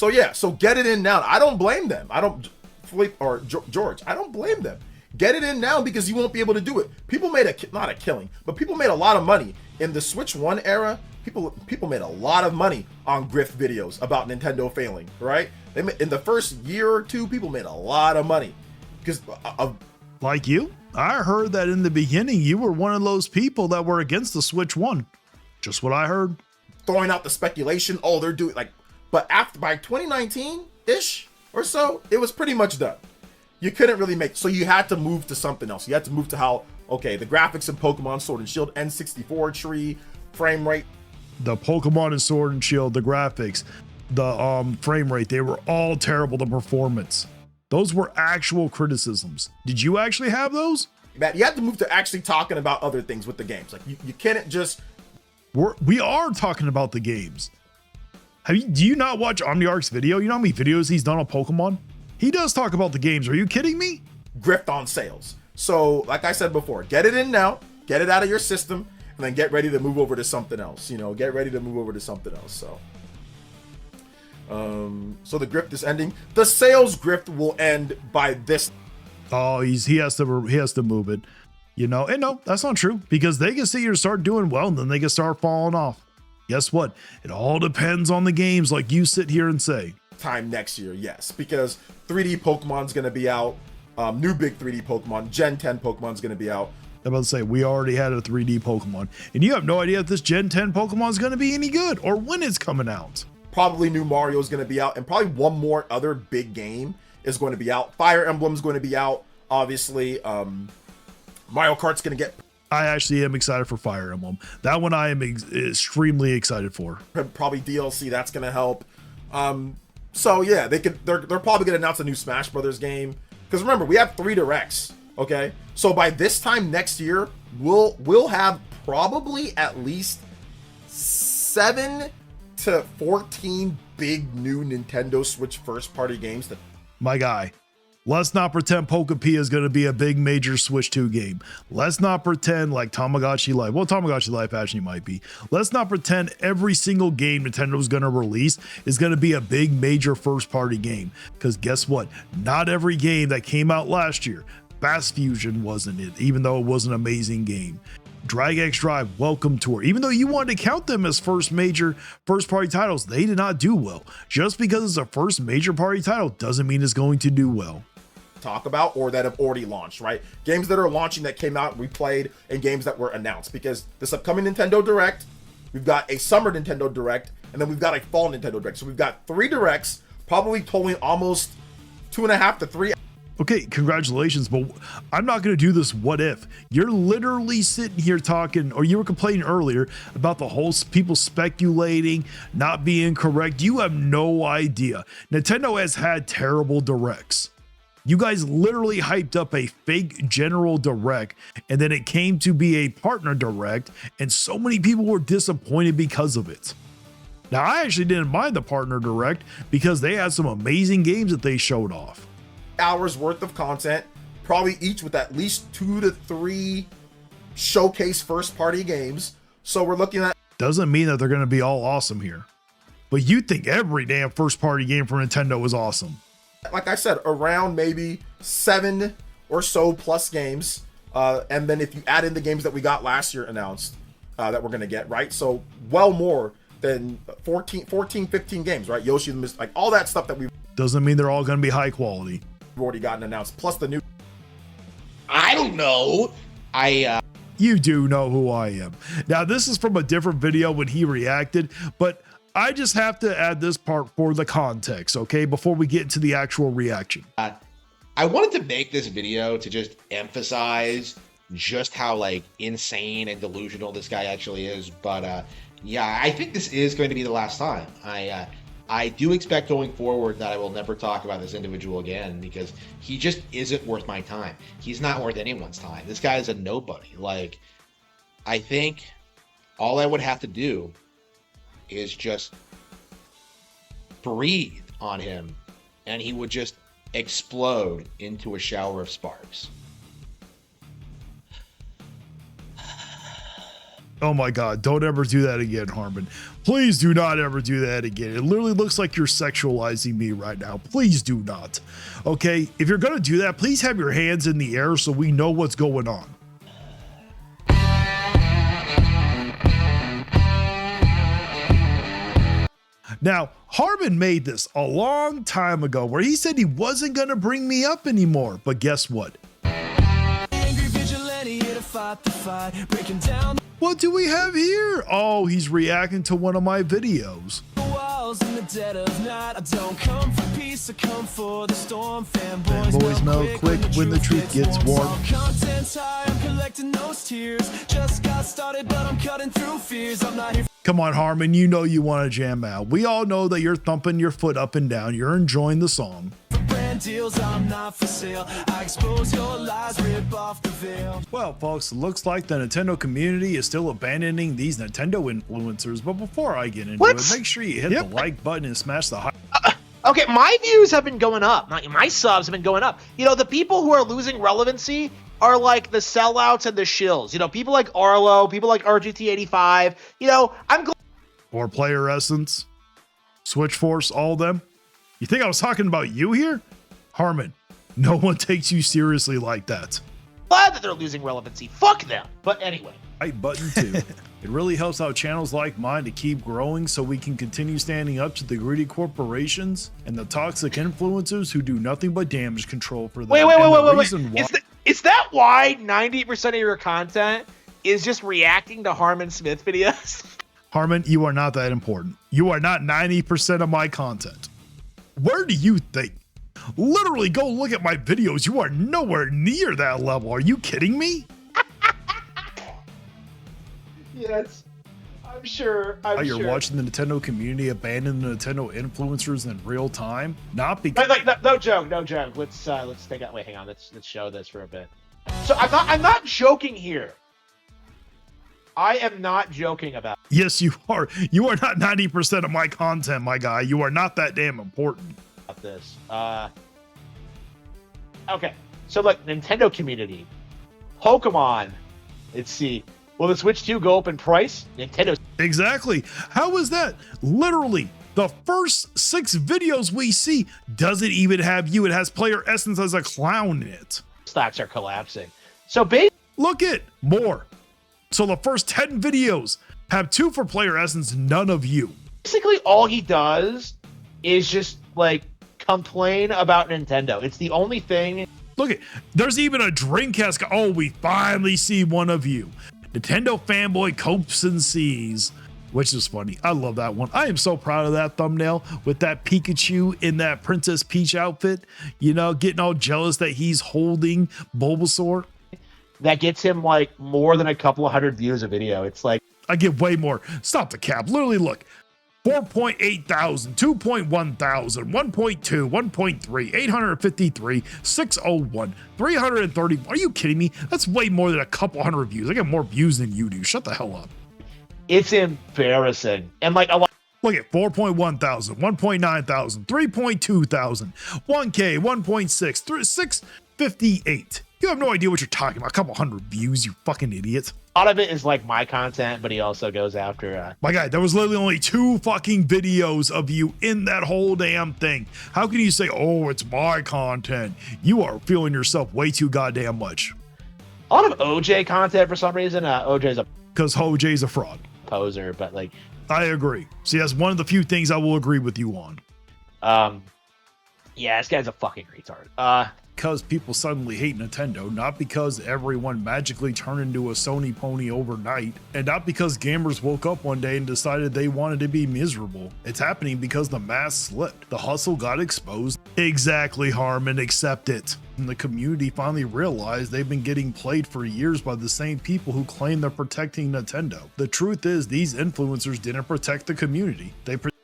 yeah, so get it in now. I don't blame them. I don't, Philippe or George, I don't blame them. Get it in now, because you won't be able to do it. People made not a killing, but people made a lot of money in the Switch 1 era. People made a lot of money on grift videos about Nintendo failing, right? In the first year or two, people made a lot of money because of, like you. I heard that in the beginning you were one of those people that were against the Switch 1. Just what I heard. Throwing out the speculation, oh, they're doing like, but by 2019-ish or so, it was pretty much done. You couldn't really make, so you had to move to something else. You had to move to how, okay, the graphics in Pokemon Sword and Shield, N64 tree, frame rate. The Pokemon and Sword and Shield, the graphics, the frame rate, they were all terrible. The performance. Those were actual criticisms. Did you actually have those? Matt, you have to move to actually talking about other things with the games. Like you can't just. We are talking about the games. Do you not watch OmniArc's video? You know how many videos he's done on Pokemon? He does talk about the games. Are you kidding me? Grift on sales. So, like I said before, get it in now, get it out of your system, and then get ready to move over to something else. Get ready to move over to something else. So the grift is ending. The sales grift will end by this. Oh, he has to move it. And no, that's not true, because they can see you start doing well and then they can start falling off. Guess what? It all depends on the games, like you sit here and say. Time next year, yes, because 3D Pokemon's going to be out. New big 3D Pokemon, Gen 10 Pokemon's going to be out. I'm about to say, we already had a 3D Pokemon, and you have no idea if this Gen 10 Pokemon is going to be any good or when it's coming out. Probably new Mario is going to be out, and probably one more other big game is going to be out. Fire Emblem's going to be out, obviously. Mario Kart's going to get. I actually am excited for Fire Emblem. That one I am extremely excited for. Probably DLC, that's going to help. So yeah, they're probably going to announce a new Smash Brothers game, because remember, we have 3 directs. Okay, so by this time next year, we'll have probably at least 7 to 14 big new Nintendo Switch first-party games. My guy, let's not pretend Pokepia is going to be a big major Switch 2 game. Let's not pretend like Tamagotchi Life. Well, Tamagotchi Life actually might be. Let's not pretend every single game Nintendo's going to release is going to be a big major first-party game. Because guess what? Not every game that came out last year, Bass Fusion wasn't it, even though it was an amazing game. Drag X Drive, Welcome Tour. Even though you wanted to count them as first party titles, they did not do well. Just because it's a first major party title doesn't mean it's going to do well. Talk about or that have already launched, right? Games that are launching that came out, we played, and games that were announced. Because this upcoming Nintendo Direct, we've got a summer Nintendo Direct, and then we've got a fall Nintendo Direct. So we've got 3 directs, probably totaling almost 2.5 to 3. Okay, congratulations, but I'm not going to do this what if. You're literally sitting here talking, or you were complaining earlier about the whole people speculating, not being correct. You have no idea. Nintendo has had terrible directs. You guys literally hyped up a fake general direct, and then it came to be a partner direct, and so many people were disappointed because of it. Now, I actually didn't mind the partner direct because they had some amazing games that they showed off. Hours worth of content, probably each with at least 2 to 3 showcase first party games. So we're looking at. Doesn't mean that they're going to be all awesome here, but you think every damn first party game from Nintendo is awesome. Like I said, around maybe 7 or so plus games. And then if you add in the games that we got last year announced that we're going to get, right? So well more than 14, 15 games, right? Yoshi, like all that stuff that we've. Doesn't mean they're all going to be high quality. Already gotten announced, plus the new. I don't know. You do know who I am. Now, this is from a different video when he reacted, but I just have to add this part for the context, okay, before we get into the actual reaction. I wanted to make this video to just emphasize just how like insane and delusional this guy actually is. But yeah, I think this is going to be the last time. I do expect going forward that I will never talk about this individual again because he just isn't worth my time. He's not worth anyone's time. This guy is a nobody. Like, I think all I would have to do is just breathe on him and he would just explode into a shower of sparks. Oh my God, don't ever do that again, Harmon. Please do not ever do that again. It literally looks like you're sexualizing me right now. Please do not. Okay, if you're gonna do that, please have your hands in the air so we know what's going on. Now, Harmon made this a long time ago where he said he wasn't gonna bring me up anymore, but guess what? Angry vigilante here to fight the fight, breaking down What do we have here? Oh, he's reacting to one of my videos. the walls in the dead of night. I don't come for peace, I come for the storm. Fanboys melt quick when the truth gets warm. All content's high, I'm collecting those tears. Just got started, but I'm cutting through fears. I'm not here. Come on, Harmon, you know you want to jam out. We all know that you're thumping your foot up and down. You're enjoying the song. Brand deals, I'm not for sale. I expose your lies, rip off the veil. Well, folks, it looks like the Nintendo community is still abandoning these Nintendo influencers. But before I get into it, make sure you hit the like button and smash the Okay, my views have been going up. My subs have been going up. You know, the people who are losing relevancy are like the sellouts and the shills. You know, people like Arlo, people like RGT85. You know, I'm glad. or Player Essence, Switch Force, all of them. You think I was talking about you here? Harmon, no one takes you seriously like that. Glad that they're losing relevancy. Fuck them. But anyway. Like button too. It really helps out channels like mine to keep growing so we can continue standing up to the greedy corporations and the toxic influencers who do nothing but damage control for them. Wait. Is that why 90% of your content is just reacting to Harmon Smith videos? Harmon, you are not that important. You are not 90% of my content. Where do you think? Literally go look at my videos. You are nowhere near that level. Are you kidding me? Yes, I'm sure. You're watching the Nintendo community abandon the Nintendo influencers in real time? Not because no joke. Let's take that. Wait, hang on. Let's show this for a bit. So I'm not joking here. I am not joking about. Yes, you are. You are not 90% of my content, my guy. You are not that damn important. About this. Okay. So look, Nintendo community, Pokemon. Let's see. Will the Switch 2 go up in price? Nintendo. Exactly. How is that? Literally, the first 6 videos we see doesn't even have you. It has Player Essence as a clown in it. Stocks are collapsing. So basically, look at more. So the first 10 videos have 2 for player essence, none of you. Basically, all he does is just like complain about Nintendo. It's the only thing. Look at, there's even a Dreamcast. Oh, we finally see one of you. Nintendo fanboy copes and sees, which is funny. I love that one. I am so proud of that thumbnail with that Pikachu in that Princess Peach outfit, you know, getting all jealous that he's holding Bulbasaur. That gets him like more than a couple of hundred views a video. It's like, I get way more. Stop the cap. Literally, look. 4.8 thousand, 2.1 thousand, 1.2, 1.3, 853, 601, 330. Are you kidding me? That's way more than a couple hundred views. I get more views than you do. Shut the hell up. it's embarrassing. And like a lot. Look at 4.1 thousand, 1.9 thousand, 3.2 thousand, 1K, 1.6, 658. You have no idea what you're talking about. A couple hundred views, you fucking idiot. A lot of it is like my content, but he also goes after. My guy, there was literally only 2 fucking videos of you in that whole damn thing. How can you say, oh, it's my content? You are feeling yourself way too goddamn much. A lot of OJ content for some reason. OJ's a Because OJ's a fraud. poser, but like, I agree. See, that's one of the few things I will agree with you on. yeah, this guy's a fucking retard. Because people suddenly hate Nintendo, not because everyone magically turned into a Sony pony overnight, and not because gamers woke up one day and decided they wanted to be miserable. It's happening because the mask slipped. The hustle got exposed. Exactly, Harmon, accept it. And the community finally realized they've been getting played for years by the same people who claim they're protecting Nintendo. The truth is, these influencers didn't protect the community.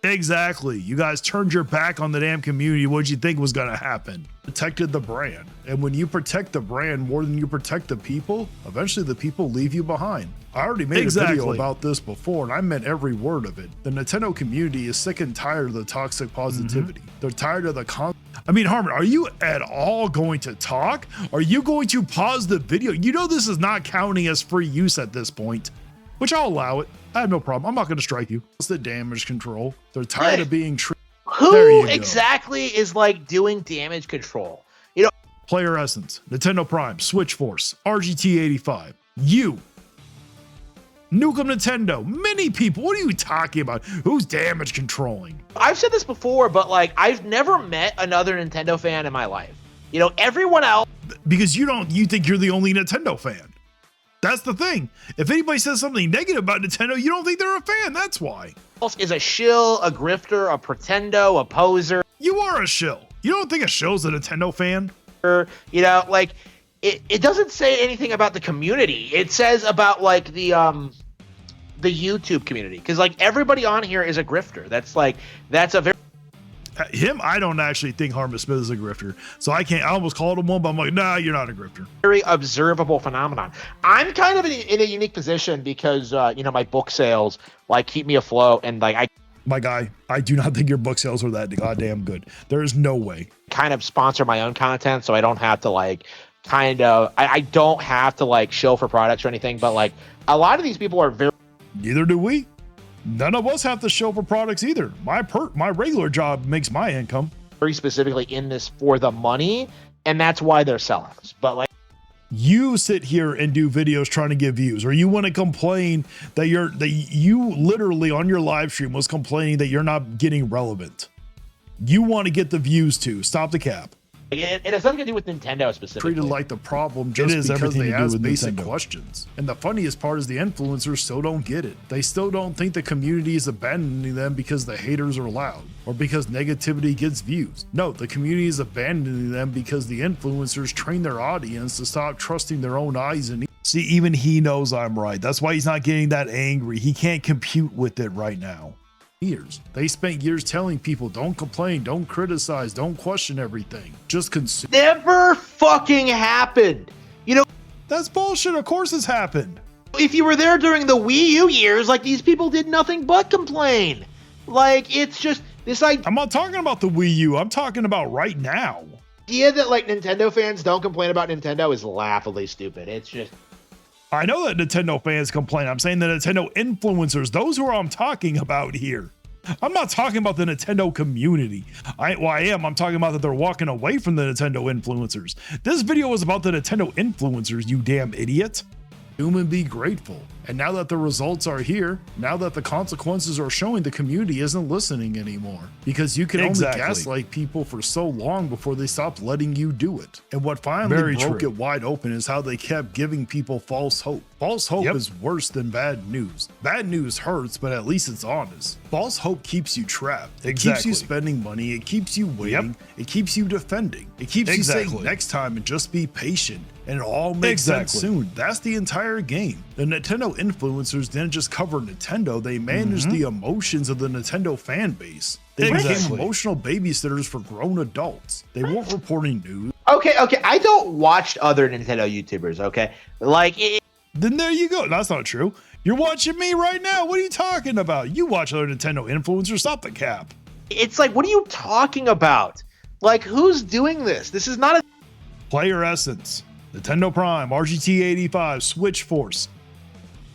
Exactly. You guys turned your back on the damn community. What'd you think was gonna happen? Protected the brand. And when you protect the brand more than you protect the people, eventually the people leave you behind. I already made a video about this before, and I meant every word of it. The Nintendo community is sick and tired of the toxic positivity. They're tired of the I mean, Harmon, are you at all going to talk? Are you going to pause the video? You know this is not counting as free use at this point, which I'll allow it. I have no problem. I'm not going to strike you. It's the damage control. They're tired of being treated. Who exactly is like doing damage control? You know, Player Essence, Nintendo Prime, Switch Force, RGT85, you, Nukem Nintendo, many people. What are you talking about? Who's damage controlling? I've said this before, but like I've never met another Nintendo fan in my life. You know, everyone else. Because you think you're the only Nintendo fan. That's the thing. If anybody says something negative about Nintendo, you don't think they're a fan. That's why. Is a shill, a grifter, a pretendo, a poser. You are a shill. You don't think a shill's a Nintendo fan? You know, like it doesn't say anything about the community. It says about like the YouTube community, because like everybody on here is a grifter. That's a very him. I don't actually think Harmon Smith is a grifter, so I almost called him one, but I'm like, nah, you're not a grifter. very observable phenomenon. I'm kind of in a unique position because you know, my book sales like keep me afloat, and like my guy, I do not think your book sales are that goddamn good. There is no way. kind of sponsor my own content, so I don't have to like I don't have to like show for products or anything, but like a lot of these people are very. Neither do we. None of us have to show for products either. My regular job makes my income. Very specifically in this for the money, and that's why they're sellouts. But like, you sit here and do videos trying to get views, or you want to complain that you literally on your live stream was complaining that you're not getting relevant. You want to get the views too. Stop the cap. it has nothing to do with Nintendo specifically. Treated like the problem just because they ask basic questions. And the funniest part is the influencers still don't get it. They still don't think the community is abandoning them because the haters are loud or because negativity gets views. No, the community is abandoning them because the influencers train their audience to stop trusting their own eyes and ears. See, even he knows I'm right. That's why he's not getting that angry. He can't compute with it right now. Years. They spent years telling people, don't complain, don't criticize, don't question everything. Just consume. Never fucking happened. You know, that's bullshit. Of course it's happened. If you were there during the Wii U years, like these people did nothing but complain. Like it's just this like I'm not talking about the Wii U. I'm talking about right now. The idea that like Nintendo fans don't complain about Nintendo is laughably stupid. It's just I know that Nintendo fans complain. I'm saying the Nintendo influencers, those who I'm talking about here. I'm not talking about the Nintendo community. I am. I'm talking about that they're walking away from the Nintendo influencers. This video was about the Nintendo influencers, you damn idiot. and be grateful. And now that the results are here, now that the consequences are showing, the community isn't listening anymore. Because you can only gaslight people for so long before they stop letting you do it. And what finally broke it wide open is how they kept giving people false hope. False hope is worse than bad news. Bad news hurts, but at least it's honest. False hope keeps you trapped. It keeps you spending money. It keeps you waiting. It keeps you defending. It keeps you saying next time and just be patient. And it all makes sense soon. That's the entire game. The Nintendo influencers didn't just cover Nintendo, they managed the emotions of the Nintendo fan base. They became emotional babysitters for grown adults. They weren't reporting news. Okay, I don't watch other Nintendo YouTubers, okay? Then there you go. That's not true. You're watching me right now. What are you talking about? You watch other Nintendo influencers. Stop the cap. It's like, what are you talking about? Like, who's doing this? This is not a Player Essence, Nintendo Prime, RGT 85, Switch Force,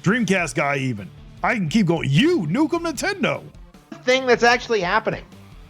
Dreamcast guy even. I can keep going. You, Nukem Nintendo. thing that's actually happening.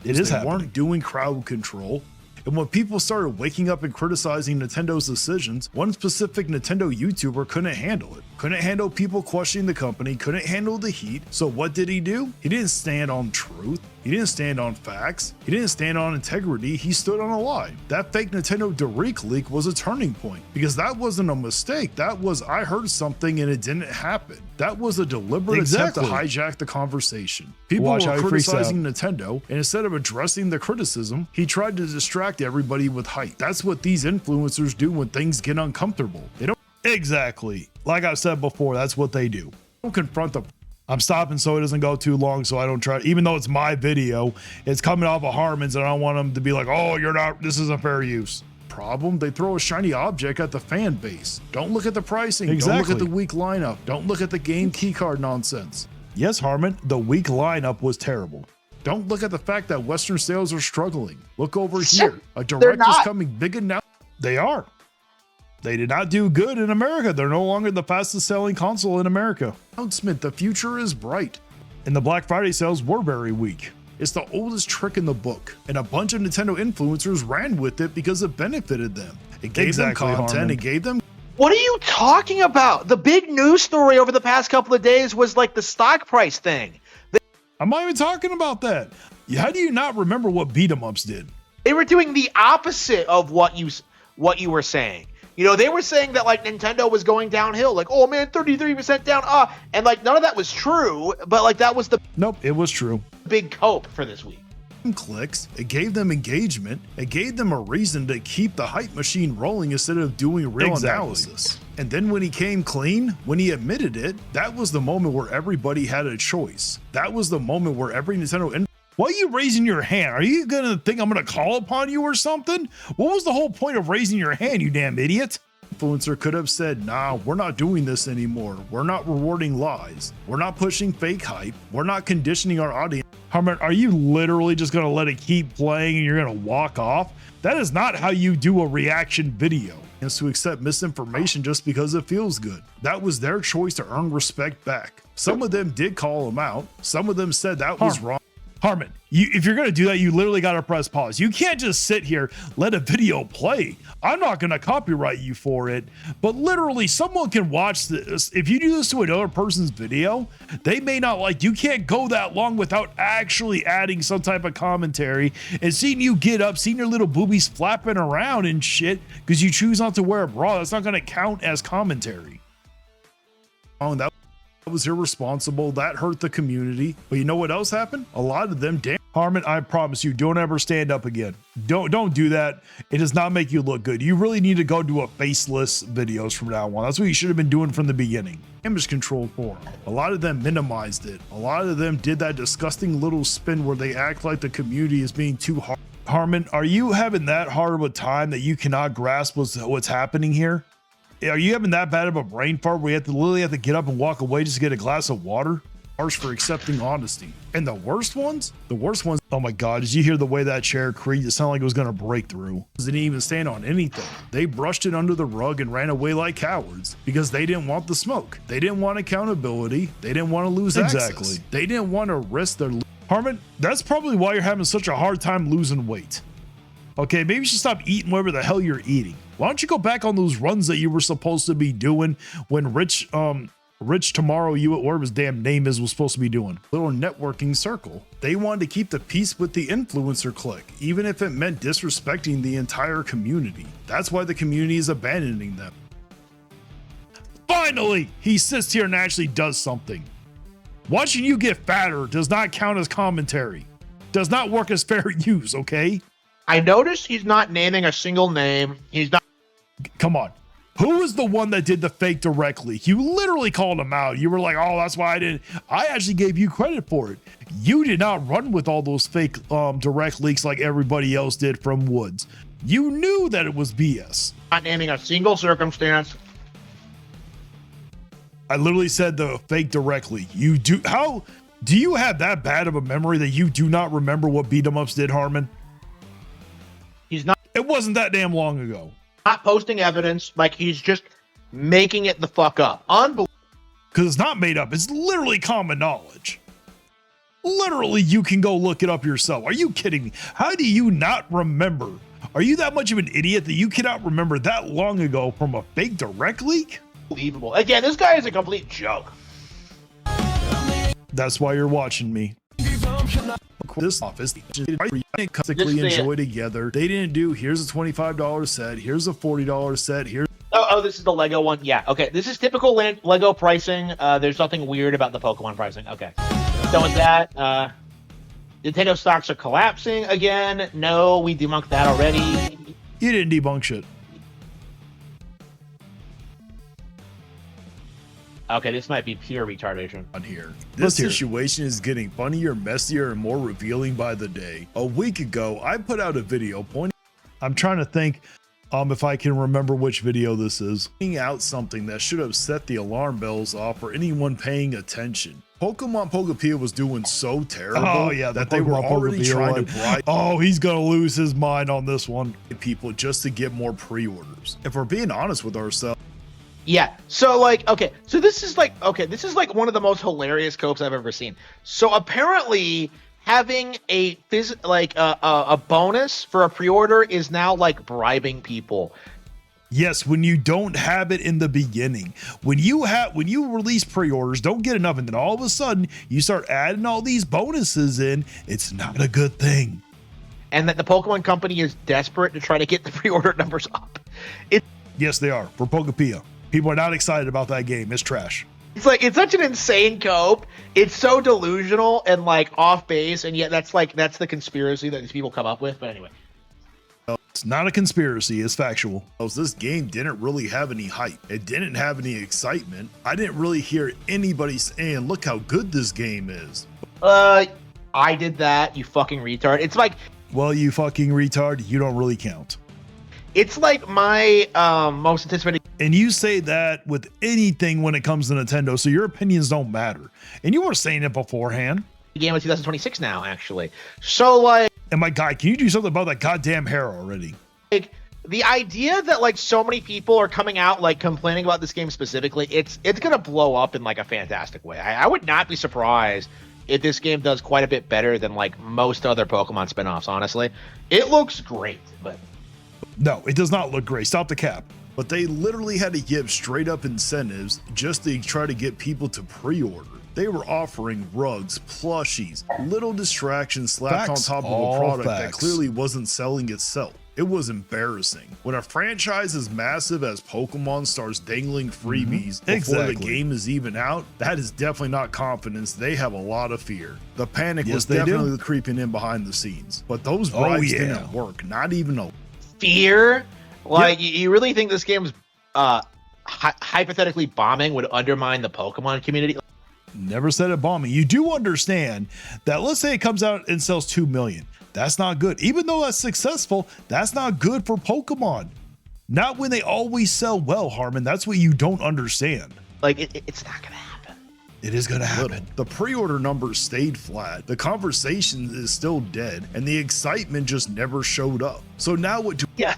It is happening. They weren't doing crowd control. And when people started waking up and criticizing Nintendo's decisions, one specific Nintendo YouTuber couldn't handle it. Couldn't handle people questioning the company, couldn't handle the heat. So what did he do? He didn't stand on truth. He didn't stand on facts. He didn't stand on integrity. He stood on a lie. That fake Nintendo Direct leak was a turning point because that wasn't a mistake. That was, I heard something and it didn't happen. That was a deliberate attempt to hijack the conversation. People were criticizing Nintendo, and instead of addressing the criticism, he tried to distract everybody with hype. That's what these influencers do when things get uncomfortable. They don't. Exactly. Like I said before, that's what they do. Don't confront the. I'm stopping so it doesn't go too long, so I don't try. Even though it's my video, it's coming off of Harmon's, and I don't want them to be like, "Oh, you're not. This isn't fair use." Problem, they throw a shiny object at the fan base. Don't look at the pricing. Don't look at the weak lineup. Don't look at the game keycard nonsense. Yes, Harmon, the weak lineup was terrible. Don't look at the fact that Western sales are struggling. Look over here. A direct is coming big and now they are. They did not do good in America. They're no longer the fastest selling console in America. Announcement, the future is bright. And the Black Friday sales were very weak. It's the oldest trick in the book, and a bunch of Nintendo influencers ran with it because it benefited them. It gave them content, it gave them. What are you talking about? The big news story over the past couple of days was like the stock price thing. I'm not even talking about that. How do you not remember what beat 'em ups did? They were doing the opposite of what you were saying. You know, they were saying that like Nintendo was going downhill, like, oh man, 33% down, and like none of that was true, but like that was the it was true. Big cope for this week. Clicks, it gave them engagement, it gave them a reason to keep the hype machine rolling instead of doing real analysis. And then when he came clean, when he admitted it, that was the moment where everybody had a choice. That was the moment where every Nintendo. Why are you raising your hand? Are you gonna think I'm gonna call upon you or something? What was the whole point of raising your hand, you damn idiot? Influencer could have said, nah, we're not doing this anymore. We're not rewarding lies. We're not pushing fake hype. We're not conditioning our audience. Harmon, are you literally just gonna let it keep playing and you're gonna walk off? That is not how you do a reaction video. Is to accept misinformation just because it feels good. That was their choice to earn respect back. Some of them did call him out. Some of them said that was wrong. Harmon, if you're going to do that, you literally got to press pause. You can't just sit here, let a video play. I'm not going to copyright you for it, but literally someone can watch this. If you do this to another person's video, they may not like, you can't go that long without actually adding some type of commentary and seeing you get up, seeing your little boobies flapping around and shit because you choose not to wear a bra. That's not going to count as commentary. That was irresponsible. That hurt the community. But you know what else happened? A lot of them, damn Harmon, I promise you, don't ever stand up again. Don't do that. It does not make you look good. You really need to go do a faceless videos from now on. That's what you should have been doing from the beginning. Damage control forum. A lot of them minimized it. A lot of them did that disgusting little spin where they act like the community is being too hard. Harmon, are you having that hard of a time that you cannot grasp what's happening here? Are you having that bad of a brain fart where you literally have to get up and walk away just to get a glass of water? Harsh for accepting honesty. And the worst ones, oh my God, did you hear the way that chair creaked? It sounded like it was going to break through. They didn't even stand on anything. They brushed it under the rug and ran away like cowards because they didn't want the smoke. They didn't want accountability. They didn't want to lose access. They didn't want to risk their... Harmon, that's probably why you're having such a hard time losing weight. Okay, maybe you should stop eating whatever the hell you're eating. Why don't you go back on those runs that you were supposed to be doing when Rich Tomorrow, you whatever his damn name is, was supposed to be doing? Little networking circle. They wanted to keep the peace with the influencer clique, even if it meant disrespecting the entire community. That's why the community is abandoning them. Finally, he sits here and actually does something. Watching you get fatter does not count as commentary. Does not work as fair use, okay? I noticed he's not naming a single name. He's not. Come on. Who is the one that did the fake direct leak? You literally called him out. You were like, oh, that's why I didn't. I actually gave you credit for it. You did not run with all those fake direct leaks like everybody else did from Woods. You knew that it was BS. Not naming a single circumstance. I literally said the fake direct leak. You do. How do you have that bad of a memory that you do not remember what beat 'em ups did, Harmon? He's not. It wasn't that damn long ago. Not posting evidence, like he's just making it the fuck up. Unbelievable. Because it's not made up. It's literally common knowledge. Literally, you can go look it up yourself. Are you kidding me? How do you not remember? Are you that much of an idiot that you cannot remember that long ago from a fake direct leak? Unbelievable. Again, this guy is a complete joke. That's why you're watching me. This office basically enjoy together. They didn't do here's a $25 set, here's a $40 set, here's Oh, this is the Lego one. Yeah, okay. This is typical Lego pricing. There's nothing weird about the Pokemon pricing. Okay. Done with that. Nintendo stocks are collapsing again. No, we debunked that already. You didn't debunk shit. Okay, this might be pure retardation. On here. This situation is getting funnier, messier, and more revealing by the day. A week ago, I put out a video pointing. I'm trying to think if I can remember which video this is. Pointing out something that should have set the alarm bells off for anyone paying attention. Pokemon Pokepia was doing so terrible. Oh, yeah, that they were already trying to bribe. Oh, he's gonna lose his mind on this one. People just to get more pre-orders. If we're being honest with ourselves. Yeah. So like, okay. So this is like one of the most hilarious copes I've ever seen. So apparently having a bonus for a pre-order is now like bribing people. Yes, when you don't have it in the beginning. When you release pre-orders, don't get enough, and then all of a sudden you start adding all these bonuses in, it's not a good thing. And that the Pokemon Company is desperate to try to get the pre-order numbers up. Yes, they are. For Pokepia. People are not excited about that game. It's trash. It's like, it's such an insane cope. It's so delusional and like off base, and yet that's the conspiracy that these people come up with. But anyway. It's not a conspiracy, it's factual. This game didn't really have any hype. It didn't have any excitement. I didn't really hear anybody saying, look how good this game is. I did that, you fucking retard. It's like, well, you fucking retard, you don't really count. It's like my most anticipated. And you say that with anything when it comes to Nintendo, so your opinions don't matter. And you were saying it beforehand. Game of 2026 now, actually. So like, and my guy, can you do something about that goddamn hair already? Like, the idea that like so many people are coming out like complaining about this game specifically, it's gonna blow up in like a fantastic way. I would not be surprised if this game does quite a bit better than like most other Pokemon spinoffs. Honestly, it looks great, but no, it does not look great. Stop the cap. But they literally had to give straight up incentives just to try to get people to pre-order. They were offering rugs, plushies, little distractions slapped on top of a product that clearly wasn't selling itself. It was embarrassing. When a franchise as massive as Pokemon starts dangling freebies before the game is even out, that is definitely not confidence. They have a lot of fear. The panic was definitely creeping in behind the scenes. But those bribes didn't work, not even a fear. Like, you really think this game's hypothetically bombing would undermine the Pokemon community? Never said it bombing. You do understand that, let's say it comes out and sells 2 million. That's not good. Even though that's successful, that's not good for Pokemon. Not when they always sell well, Harmon. That's what you don't understand. Like, it's not gonna happen. It is gonna happen. The pre-order numbers stayed flat. The conversation is still dead, and the excitement just never showed up. So now what do? Yeah.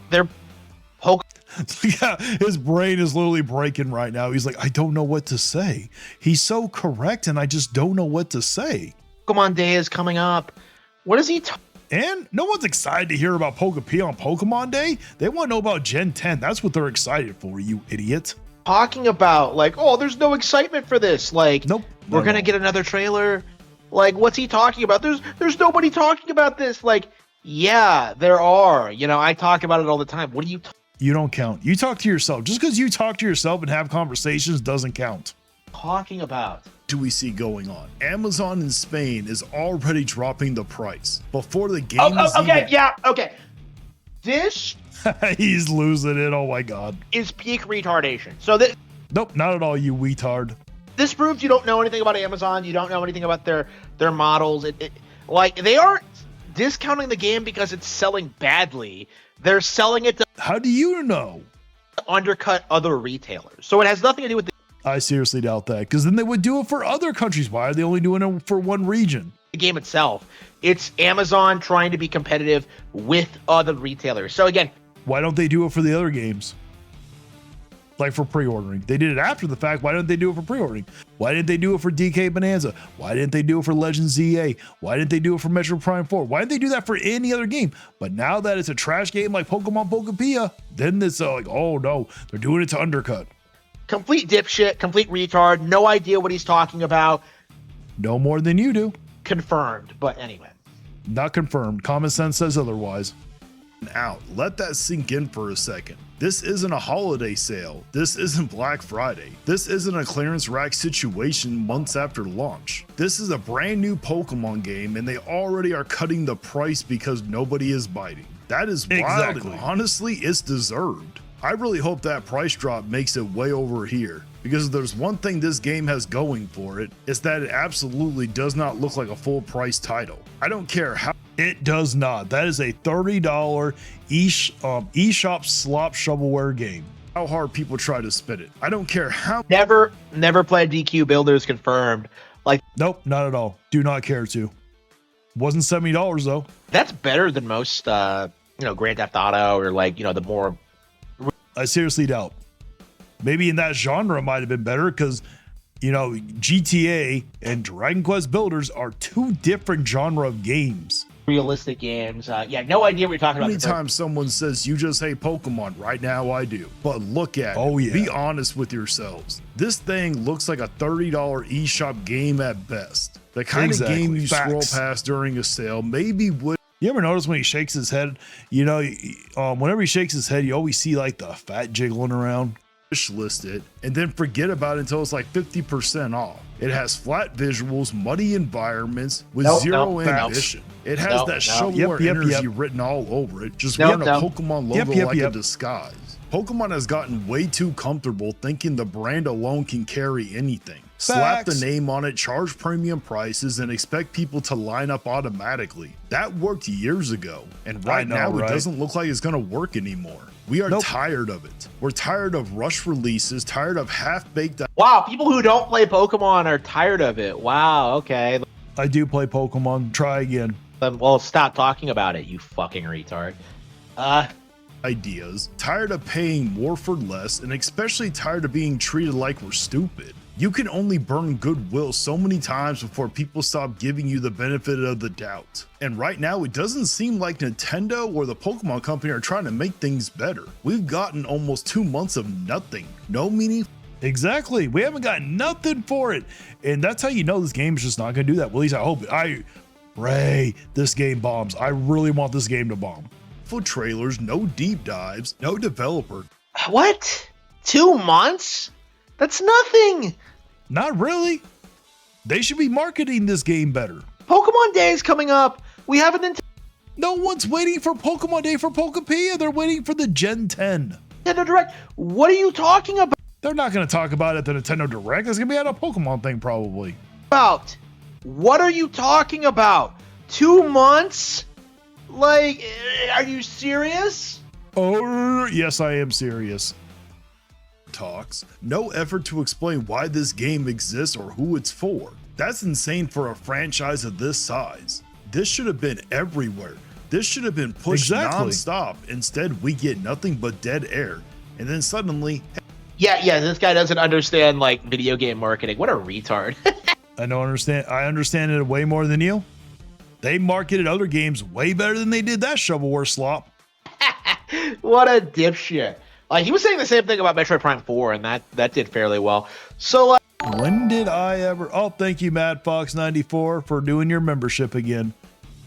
They're yeah, his brain is literally breaking right now. He's like, I don't know what to say. He's so correct, and I just don't know what to say. Pokemon Day is coming up. What is he? And no one's excited to hear about Pokepia on Pokemon Day. They want to know about Gen 10. That's what they're excited for, you idiot. Talking about like, oh, there's no excitement for this. Like, Nope. We're gonna get another trailer. Like, what's he talking about? There's nobody talking about this. Like, yeah, there are. You know, I talk about it all the time. What do you You don't count. You talk to yourself. Just because you talk to yourself and have conversations doesn't count. talking about? Do we see going on? Amazon in Spain is already dropping the price before the game is Okay, yeah, okay. This He's losing it. Oh my god. is peak retardation. So this Nope, not at all, you retard. this proves you don't know anything about Amazon. You don't know anything about their models. Like, they aren't discounting the game because it's selling badly. They're selling it to How do you know? undercut other retailers. So it has nothing to do with the I seriously doubt that, because then they would do it for other countries. Why are they only doing it for one region? game itself. It's Amazon trying to be competitive with other retailers. So again, Why don't they do it for the other games? Like for pre-ordering. They did it after the fact. Why didn't they do it for pre-ordering? Why didn't they do it for DK Bonanza? Why didn't they do it for Legends ZA? Why didn't they do it for Metro Prime 4? Why didn't they do that for any other game? But now that it's a trash game like Pokemon Pokepia, then it's like, oh no, they're doing it to undercut. complete dipshit, complete retard, no idea what he's talking about. No more than you do. Confirmed. But anyway. Not confirmed. Common sense says otherwise. Out. Let that sink in for a second. This isn't a holiday sale. This isn't Black Friday. This isn't a clearance rack situation months after launch. This is a brand new Pokemon game and they already are cutting the price because nobody is biting. That is wild. Exactly. And honestly, it's deserved. I really hope that price drop makes it way over here, because if there's one thing this game has going for it, it's that it absolutely does not look like a full price title. I don't care how. It does not. That is a $30 eShop slop shovelware game. How hard people try to spin it. I don't care how. Never played DQ Builders confirmed. Like, Nope, not at all. Do not care to. Wasn't $70 though. that's better than most Grand Theft Auto or like, the more I seriously doubt. Maybe in that genre it might have been better, because GTA and Dragon Quest Builders are two different genre of games. realistic games. Yeah, no idea what you're talking about. Anytime someone says you just hate Pokemon, right now I do. But look at it. Be honest with yourselves. This thing looks like a $30 eShop game at best. The kind of game you scroll past during a sale maybe would. You ever notice when he shakes his head, whenever he shakes his head, you always see like the fat jiggling around. List it and then forget about it until it's like 50% off. It has flat visuals, muddy environments with zero ambition. It has that shovelware energy written all over it, just wearing a Pokemon logo like a disguise. Pokemon has gotten way too comfortable thinking the brand alone can carry anything. Slap the name on it, charge premium prices, and expect people to line up automatically. That worked years ago, and right now it doesn't look like it's going to work anymore. We are tired of it. We're tired of rush releases, tired of half-baked. Wow, people who don't play Pokemon are tired of it. Wow, okay. I do play Pokemon. Try again. Well, stop talking about it, you fucking retard. Ideas. Tired of paying more for less, and especially tired of being treated like we're stupid. You can only burn goodwill so many times before people stop giving you the benefit of the doubt. And right now, it doesn't seem like Nintendo or the Pokemon Company are trying to make things better. We've gotten almost 2 months of nothing. No meaning. Exactly. We haven't got nothing for it. And that's how you know this game is just not going to do that. Well, at least I hope it. Ray, this game bombs. I really want this game to bomb. Full trailers, no deep dives, no developer. What? 2 months? That's nothing. Not really. They should be marketing this game better. Pokemon Day is coming up. We have a Nintendo. No one's waiting for Pokemon Day for Pokepia. They're waiting for the Gen 10. Nintendo Direct. What are you talking about? They're not going to talk about it at the Nintendo Direct. It's going to be at a Pokemon thing probably. What are you talking about? 2 months? Like, are you serious? Oh, yes, I am serious. Talks. No effort to explain why this game exists or who it's for. That's insane for a franchise of this size. This should have been everywhere. This should have been pushed non-stop. Instead, we get nothing but dead air. And then suddenly... Yeah, this guy doesn't understand, like, video game marketing. What a retard. I don't understand. I understand it way more than you. They marketed other games way better than they did that shovelware slop. What a dipshit. Like, he was saying the same thing about Metroid Prime 4, and that did fairly well. So, when did I ever? Oh, thank you, Matt Fox 94, for doing your membership again.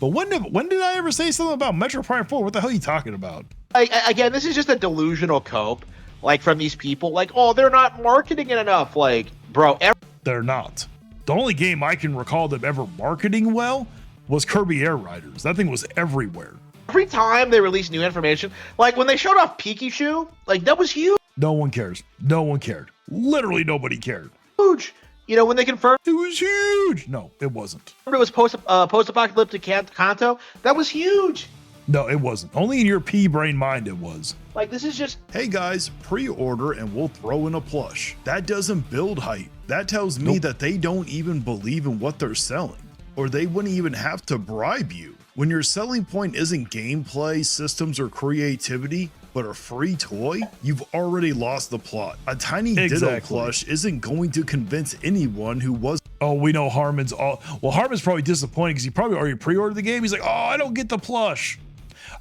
But when did I ever say something about Metroid Prime 4? What the hell are you talking about? again, this is just a delusional cope, like, from these people. Like, oh, they're not marketing it enough. Like, bro, they're not. The only game I can recall them ever marketing well was Kirby Air Riders. That thing was everywhere. Every time they release new information, like when they showed off Pikachu, like, that was huge. No one cares. No one cared. Literally nobody cared. Huge. You know, when they confirmed it was huge. No, it wasn't. It was post-apocalyptic Kanto. That was huge. No, it wasn't. Only in your pea-brain mind it was. Like, this is just... Hey guys, pre-order and we'll throw in a plush. That doesn't build hype. That tells me that they don't even believe in what they're selling. Or they wouldn't even have to bribe you. When your selling point isn't gameplay, systems, or creativity, but a free toy, you've already lost the plot. A tiny Ditto plush isn't going to convince anyone who was... Oh, we know Harmon's all... Well, Harmon's probably disappointed because he probably already pre-ordered the game. He's like, oh, I don't get the plush.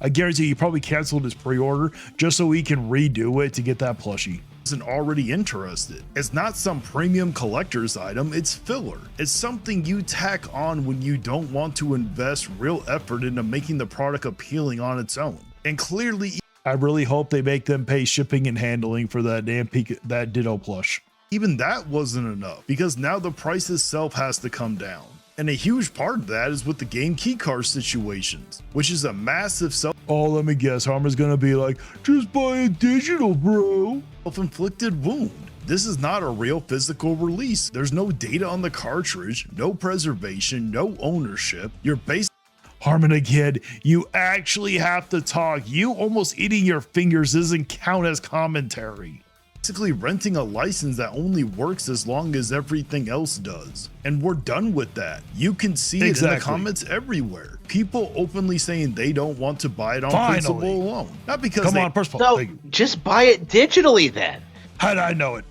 I guarantee he probably canceled his pre-order just so he can redo it to get that plushie. Isn't already interested. It's not some premium collector's item, it's filler. It's something you tack on when you don't want to invest real effort into making the product appealing on its own. And clearly, I really hope they make them pay shipping and handling for that damn that Ditto plush. Even that wasn't enough, because now the price itself has to come down. And a huge part of that is with the game keycard situations, which is a massive Oh, let me guess, Harmer's gonna be like, just buy a digital, bro. Self-inflicted wound. This is not a real physical release. There's no data on the cartridge, no preservation, no ownership. You're basically... Harmon again, you actually have to talk. You almost eating your fingers doesn't count as commentary. Basically renting a license that only works as long as everything else does. And we're done with that. You can see it in the comments everywhere. People openly saying they don't want to buy it on principle alone. Not because So just buy it digitally then. How'd I know it?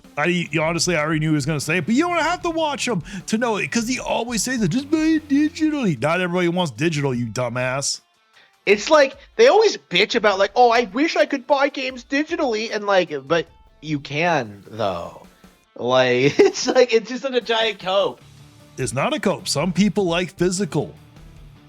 Honestly, I already knew he was going to say it, but you don't have to watch him to know it because he always says that just buy it digitally. Not everybody wants digital, you dumbass. It's like they always bitch about like, oh, I wish I could buy games digitally, and like, but you can though. Like it's just such a giant cope. It's not a cope. Some people like physical.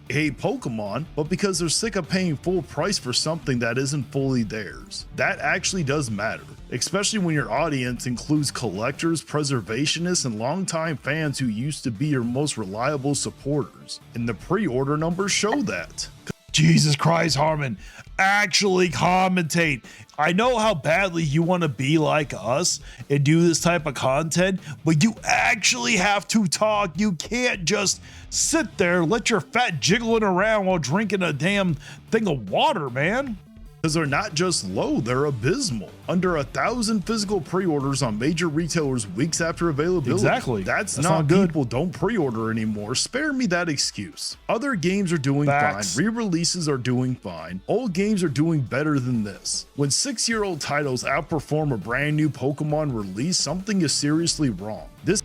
Hate Pokemon, but because they're sick of paying full price for something that isn't fully theirs. That actually does matter, especially when your audience includes collectors, preservationists, and longtime fans who used to be your most reliable supporters. And the pre-order numbers show that. Jesus Christ, Harmon, actually commentate. I know how badly you want to be like us and do this type of content, but you actually have to talk. You can't just sit there, let your fat jiggling around while drinking a damn thing of water, man. Because they're not just low, they're abysmal. Under 1,000 physical pre-orders on major retailers weeks after availability. Exactly. That's not good. People don't pre-order anymore. Spare me that excuse. Other games are doing fine. Re-releases are doing fine. Old games are doing better than this. When 6-year-old titles outperform a brand new Pokemon release, something is seriously wrong. This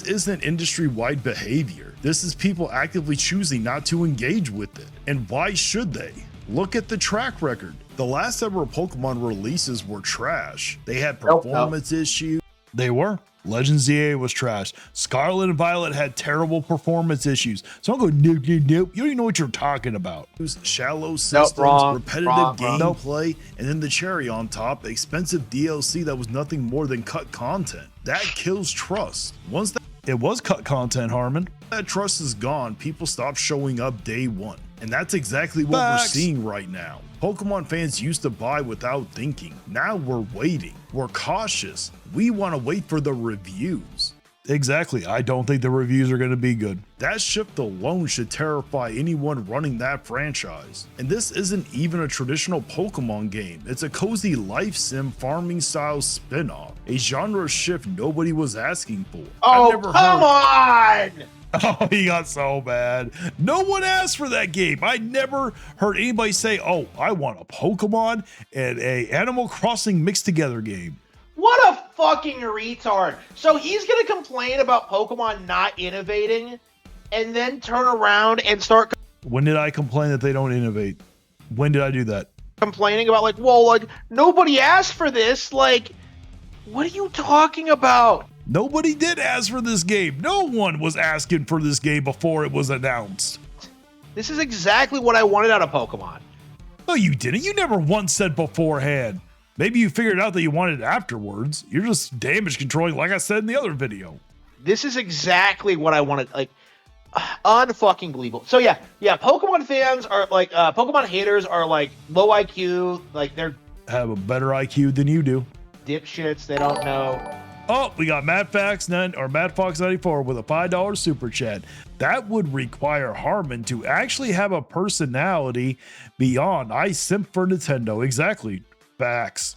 isn't industry-wide behavior. This is people actively choosing not to engage with it. And why should they? Look at the track record. The last several Pokemon releases were trash. They had performance issues. They were. Legends ZA was trash. Scarlet and Violet had terrible performance issues. So I'm going, nope. You don't even know what you're talking about. Shallow systems, repetitive gameplay, and then the cherry on top, expensive DLC that was nothing more than cut content. That kills trust. Once that it was cut content, Harmon. That trust is gone, people stop showing up day one. And that's exactly what we're seeing right now. Pokemon fans used to buy without thinking. Now we're waiting. We're cautious. We want to wait for the reviews. Exactly. I don't think the reviews are going to be good. That shift alone should terrify anyone running that franchise. And this isn't even a traditional Pokemon game. It's a cozy life sim farming style spin-off. A genre shift nobody was asking for. Oh, come on! Oh, he got so bad. No one asked for that game. I never heard anybody say, oh, I want a Pokemon and a Animal Crossing mixed together game. What a fucking retard. So he's going to complain about Pokemon not innovating and then turn around and start When did I complain that they don't innovate? When did I do that? complaining about like, well, like nobody asked for this. Like, what are you talking about? Nobody did ask for this game. No one was asking for this game before it was announced. This is exactly what I wanted out of Pokemon. No, you didn't. You never once said beforehand. Maybe you figured out that you wanted it afterwards. You're just damage controlling, like I said in the other video. This is exactly what I wanted. Like, unfucking believable. So yeah, Pokemon fans are like, Pokemon haters are like low IQ. Like they're Have a better IQ than you do. dipshits. They don't know. Oh, we got MadFox94 with a $5 super chat. That would require Harmon to actually have a personality beyond I simp for Nintendo. Exactly. Facts.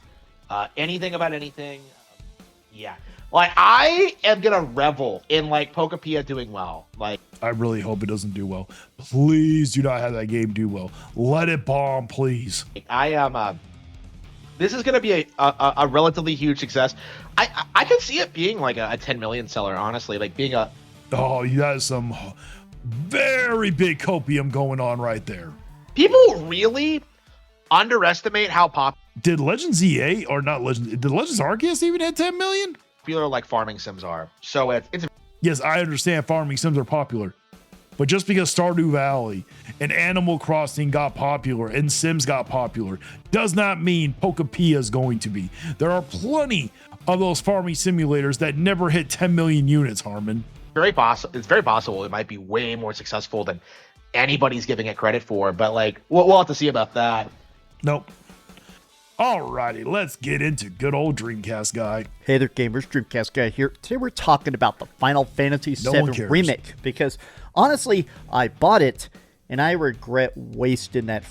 Anything about anything. Yeah. Like, I am gonna revel in like Pokepia doing well. Like, I really hope it doesn't do well. Please do not have that game do well. Let it bomb, please. I am. This is gonna be a relatively huge success. I could see it being like a 10 million seller. Honestly, like being a. Oh, you got some very big copium going on right there. People really underestimate how Did Legends EA or not Legends? Did Legends Arceus even hit 10 million? popular like farming sims are. So it's Yes, I understand farming sims are popular, but just because Stardew Valley and Animal Crossing got popular and Sims got popular does not mean Pokepia is going to be. There are plenty of those farming simulators that never hit 10 million units, Harmon. very possible. It's very possible it might be way more successful than anybody's giving it credit for. But like, we'll have to see about that. Nope. Alrighty, let's get into good old Dreamcast guy. Hey there, gamers. Dreamcast guy here. Today we're talking about the Final Fantasy No one VII cares. remake because honestly, I bought it and I regret wasting that.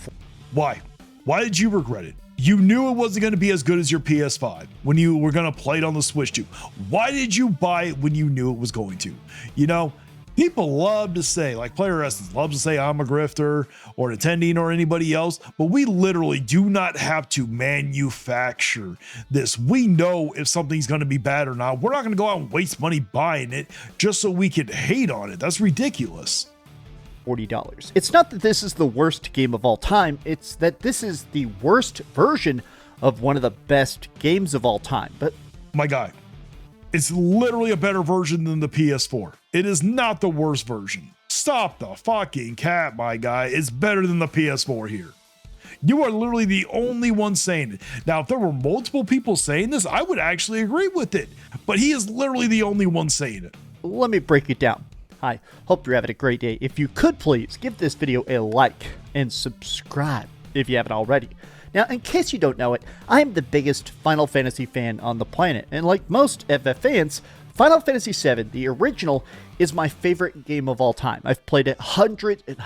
Why? Why did you regret it? You knew it wasn't going to be as good as your PS5 when you were going to play it on the Switch 2. Why did you buy it when you knew it was going to? You know, people love to say, like Player Essence loves to say I'm a grifter or Nintendo or anybody else, but we literally do not have to manufacture this. We know if something's going to be bad or not. We're not going to go out and waste money buying it just so we can hate on it. That's ridiculous. $40. It's not that this is the worst game of all time, it's that this is the worst version of one of the best games of all time. But My guy, it's literally a better version than the PS4. It is not the worst version. Stop the fucking cap, my guy. It's better than the PS4 here. You are literally the only one saying it. Now, if there were multiple people saying this, I would actually agree with it. But he is literally the only one saying it. let me break it down. Hi, hope you're having a great day. If you could please give this video a like and subscribe if you haven't already. Now, in case you don't know it, I am the biggest Final Fantasy fan on the planet, and like most FF fans, Final Fantasy VII, the original, is my favorite game of all time. I've played it hundreds and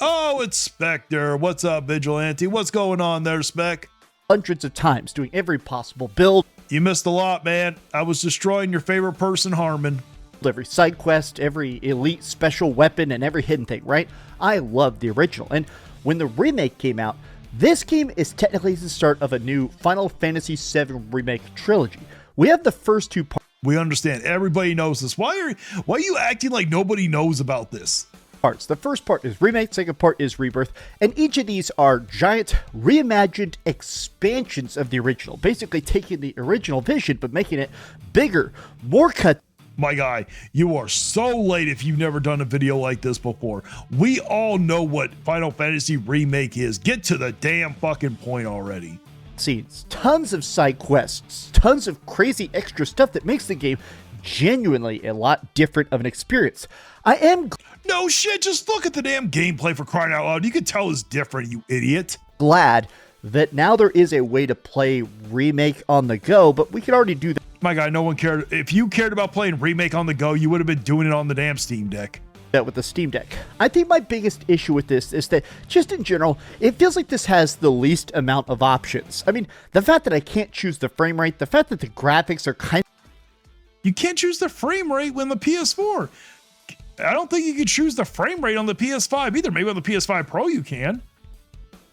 Oh, it's Spectre. What's up, Vigilante? What's going on there, Spec? hundreds of times, doing every possible build, You missed a lot, man. I was destroying your favorite person, Harmon. every side quest, every elite special weapon, and every hidden thing, right? I love the original, and when the remake came out, this game is technically the start of a new Final Fantasy VII Remake trilogy. We have the first two We understand. Everybody knows this. Why are you acting like nobody knows about this? parts. The first part is Remake, second part is Rebirth, and each of these are giant reimagined expansions of the original, basically taking the original vision but making it bigger, more cut. My guy, you are so late if you've never done a video like this before. We all know what Final Fantasy Remake is. Get to the damn fucking point already. Scenes, tons of side quests, tons of crazy extra stuff that makes the game genuinely a lot different of an experience. I am No shit, just look at the damn gameplay for crying out loud. You can tell it's different, you idiot. glad that now there is a way to play Remake on the go, but we could already do My guy, no one cared. If you cared about playing Remake on the go, you would have been doing it on the damn Steam Deck. that with the Steam Deck. I think my biggest issue with this is that, just in general, it feels like this has the least amount of options. I mean, the fact that I can't choose the frame rate, the fact that the graphics are kind You can't choose the frame rate when the PS4. I don't think you can choose the frame rate on the PS5 either. Maybe on the PS5 Pro you can.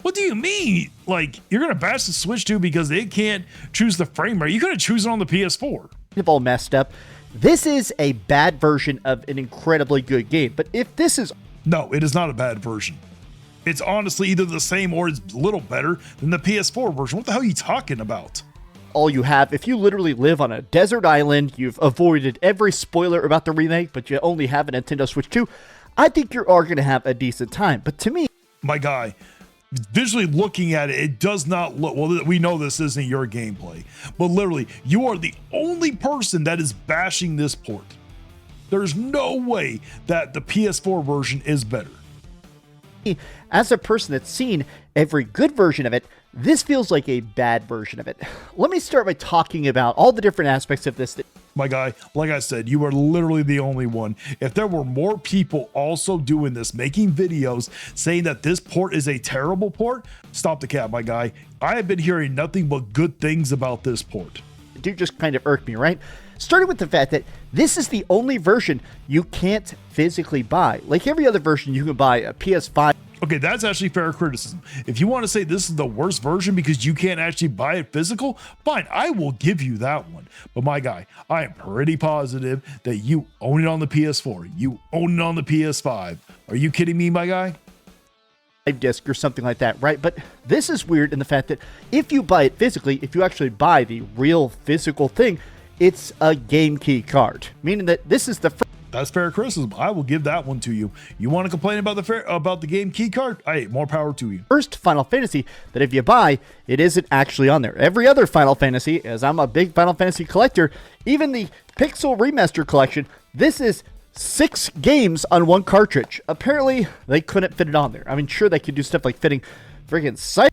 What do you mean? Like, you're going to bash the Switch 2 because they can't choose the frame rate? You could have chosen on the PS4. of all messed up. This is a bad version of an incredibly good game, but if this is... No, it is not a bad version. It's honestly either the same or it's a little better than the PS4 version. What the hell are you talking about? All you have, if you literally live on a desert island, you've avoided every spoiler about the remake, but you only have a Nintendo Switch 2, I think you are going to have a decent time. But to me... My guy, visually looking at it, it does not look... Well, we know this isn't your gameplay, but literally, you are the only person that is bashing this port. There's no way that the PS4 version is better. As a person that's seen every good version of it, this feels like a bad version of it. Let me start by talking about all the different aspects of this. My guy, like I said, you are literally the only one. If there were more people also doing this, making videos saying that this port is a terrible port, stop the cap, my guy. I have been hearing nothing but good things about this port. Do just kind of irk me, right? Starting with the fact that this is the only version you can't physically buy. Like every other version, you can buy a PS5. Okay, that's actually fair criticism. If you want to say this is the worst version because you can't actually buy it physical, fine, I will give you that one. But my guy, I am pretty positive that you own it on the PS4. You own it on the PS5. Are you kidding me, my guy? Disc or something like that, right? But this is weird in the fact that if you buy it physically, if you actually buy the real physical thing, it's a game key card, meaning that this is the first. That's fair criticism. I will give that one to you. You want to complain about the game key card? Hey, more power to you. First Final Fantasy that if you buy, it isn't actually on there. Every other Final Fantasy, as I'm a big Final Fantasy collector, even the Pixel Remaster Collection, this is 6 games on one cartridge. Apparently, they couldn't fit it on there. I mean, sure, they could do stuff like fitting friggin' site.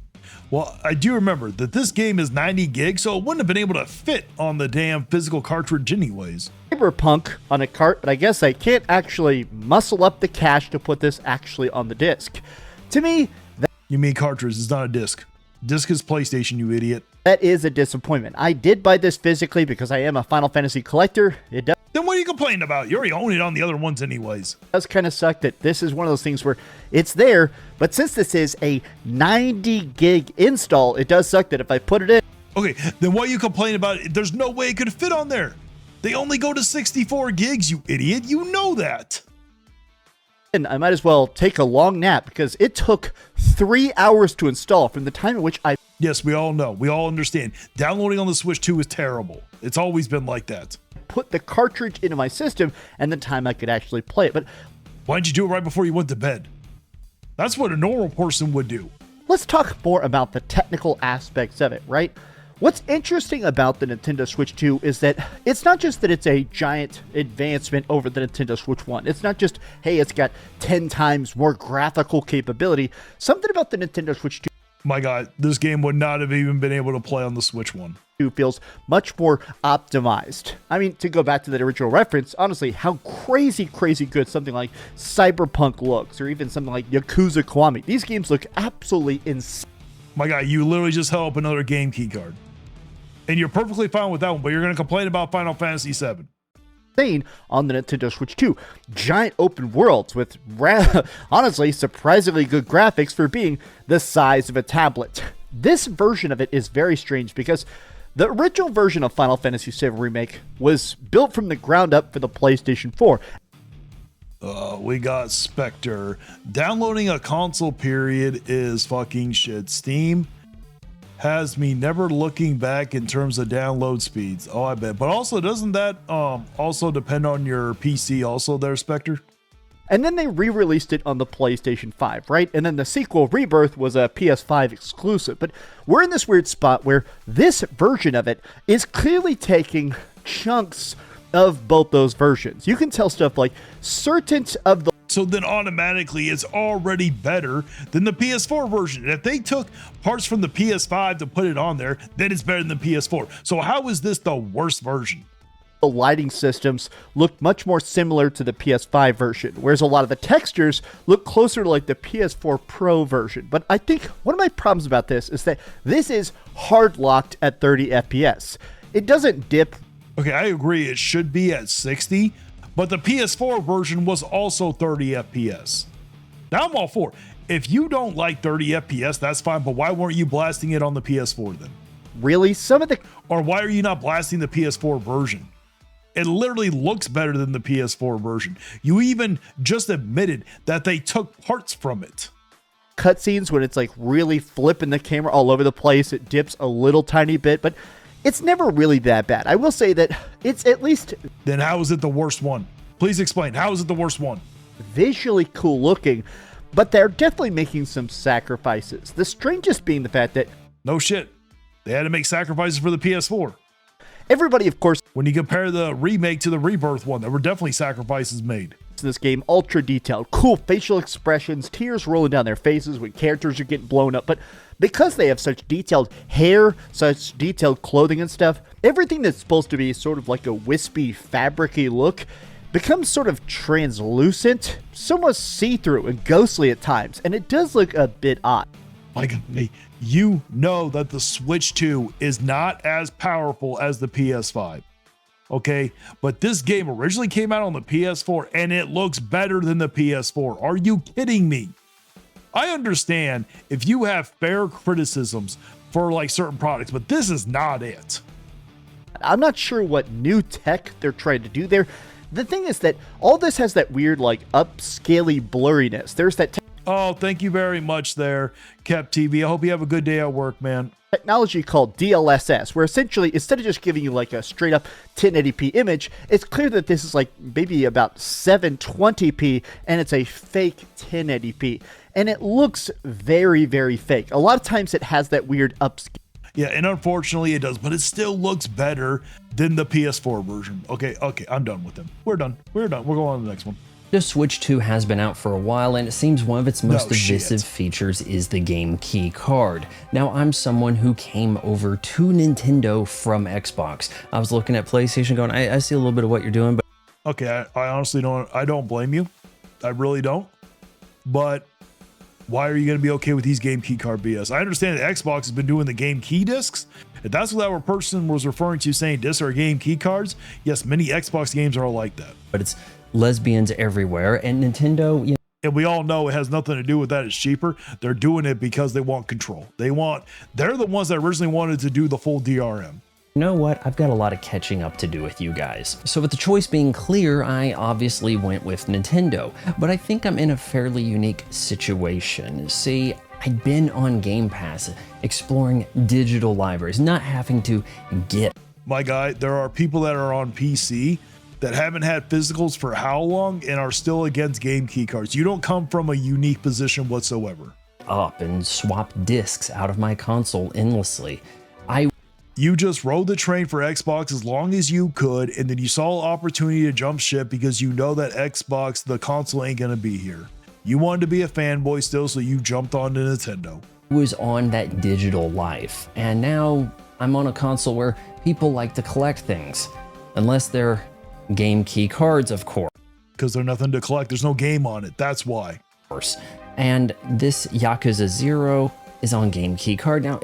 Well, I do remember that this game is 90 gigs, so it wouldn't have been able to fit on the damn physical cartridge anyways. Cyberpunk on a cart, but I guess I can't actually muscle up the cash to put this actually on the disc. To me, you mean cartridge, it's not a disc. Disc is PlayStation, you idiot. That is a disappointment. I did buy this physically because I am a Final Fantasy collector. It does. Then what are you complaining about? You already own it on the other ones anyways. It does kind of suck that this is one of those things where it's there, but since this is a 90 gig install, it does suck that if I put it in. Okay, then why are you complaining about it? There's no way it could fit on there. They only go to 64 gigs, you idiot. You know that. And I might as well take a long nap because it took 3 hours to install from the time at which I... Yes, we all know. We all understand. Downloading on the Switch 2 is terrible. It's always been like that. Put the cartridge into my system and the time I could actually play it. But why didn't you do it right before you went to bed? That's what a normal person would do. Let's talk more about the technical aspects of it, right? What's interesting about the Nintendo Switch 2 is that it's not just that it's a giant advancement over the Nintendo Switch 1. It's not just, hey, it's got 10 times more graphical capability. Something about the Nintendo Switch 2. My God, this game would not have even been able to play on the Switch 1. Feels much more optimized. I mean, to go back to that original reference, honestly, how crazy good something like Cyberpunk looks, or even something like Yakuza Kiwami. These games look absolutely insane. My guy, you literally just held up another game key card. And you're perfectly fine with that one, but you're going to complain about Final Fantasy VII. On the Nintendo Switch 2. Giant open worlds with, honestly, surprisingly good graphics for being the size of a tablet. This version of it is very strange because the original version of Final Fantasy VII Remake was built from the ground up for the PlayStation 4. We got Spectre. Downloading a console period is fucking shit. Steam has me never looking back in terms of download speeds. Oh, I bet. But also, doesn't that also depend on your PC also there, Spectre? And then they re-released it on the PlayStation 5, right? And then the sequel, Rebirth, was a PS5 exclusive. But we're in this weird spot where this version of it is clearly taking chunks of both those versions. You can tell stuff like certain of the... So then automatically it's already better than the PS4 version. And if they took parts from the PS5 to put it on there, then it's better than the PS4. So how is this the worst version? The lighting systems look much more similar to the PS5 version, whereas a lot of the textures look closer to like the PS4 Pro version. But I think one of my problems about this is that this is hard locked at 30 FPS. It doesn't dip. Okay, I agree it should be at 60, but the PS4 version was also 30 FPS. Now I'm all for it. If you don't like 30 FPS, that's fine, but why weren't you blasting it on the PS4 then? Really? Some of the... Or why are you not blasting the PS4 version? It literally looks better than the PS4 version. You even just admitted that they took parts from it. Cutscenes when it's like really flipping the camera all over the place. It dips a little tiny bit, but it's never really that bad. I will say that it's at least... Then how is it the worst one? Please explain. How is it the worst one? Visually cool looking, but they're definitely making some sacrifices. The strangest being the fact that... No shit. They had to make sacrifices for the PS4. Everybody, of course... When you compare the remake to the Rebirth one, there were definitely sacrifices made. This game, ultra detailed, cool facial expressions, tears rolling down their faces when characters are getting blown up, but because they have such detailed hair, such detailed clothing and stuff, everything that's supposed to be sort of like a wispy, fabricy look becomes sort of translucent, somewhat see-through and ghostly at times, and it does look a bit odd. Like, hey, you know that the Switch 2 is not as powerful as the PS5. Okay, but this game originally came out on the PS4 and it looks better than the PS4. Are you kidding me? I understand if you have fair criticisms for like certain products, but this is not it. I'm not sure what new tech they're trying to do there. The thing is that all this has that weird like upscaly blurriness. There's that Oh, thank you very much there, Kept TV. I hope you have a good day at work, man. Technology called DLSS, where essentially instead of just giving you like a straight up 1080p image, it's clear that this is like maybe about 720p and it's a fake 1080p, and it looks very, very fake. A lot of times it has that weird upscale. Yeah, and unfortunately it does, but it still looks better than the PS4 version. Okay, I'm done with them. We're done. We're going on to the next one. The Switch 2 has been out for a while, and it seems one of its most divisive features is the game key card. Now, I'm someone who came over to Nintendo from Xbox. I was looking at PlayStation going, I see a little bit of what you're doing, but... Okay, I honestly don't blame you. I really don't. But why are you going to be okay with these game key card BS? I understand that Xbox has been doing the game key discs. If that's what that person was referring to saying discs are game key cards, yes, many Xbox games are like that. But it's lesbians everywhere, and Nintendo, you know, and we all know it has nothing to do with that. It's cheaper. They're doing it because they want control. They're the ones that originally wanted to do the full DRM. You know what? I've got a lot of catching up to do with you guys. So with the choice being clear, I obviously went with Nintendo, but I think I'm in a fairly unique situation. See, I'd been on Game Pass, exploring digital libraries, not having to get... My guy, there are people that are on PC that haven't had physicals for how long and are still against game key cards. You don't come from a unique position whatsoever. Up and swap discs out of my console endlessly. You just rode the train for Xbox as long as you could, and then you saw an opportunity to jump ship because you know that Xbox, the console, ain't gonna be here. You wanted to be a fanboy still, so you jumped on to Nintendo. I was on that digital life, and now I'm on a console where people like to collect things. Unless they're game key cards, of course. Because there's nothing to collect. There's no game on it. That's why. And this Yakuza 0 is on game key card now.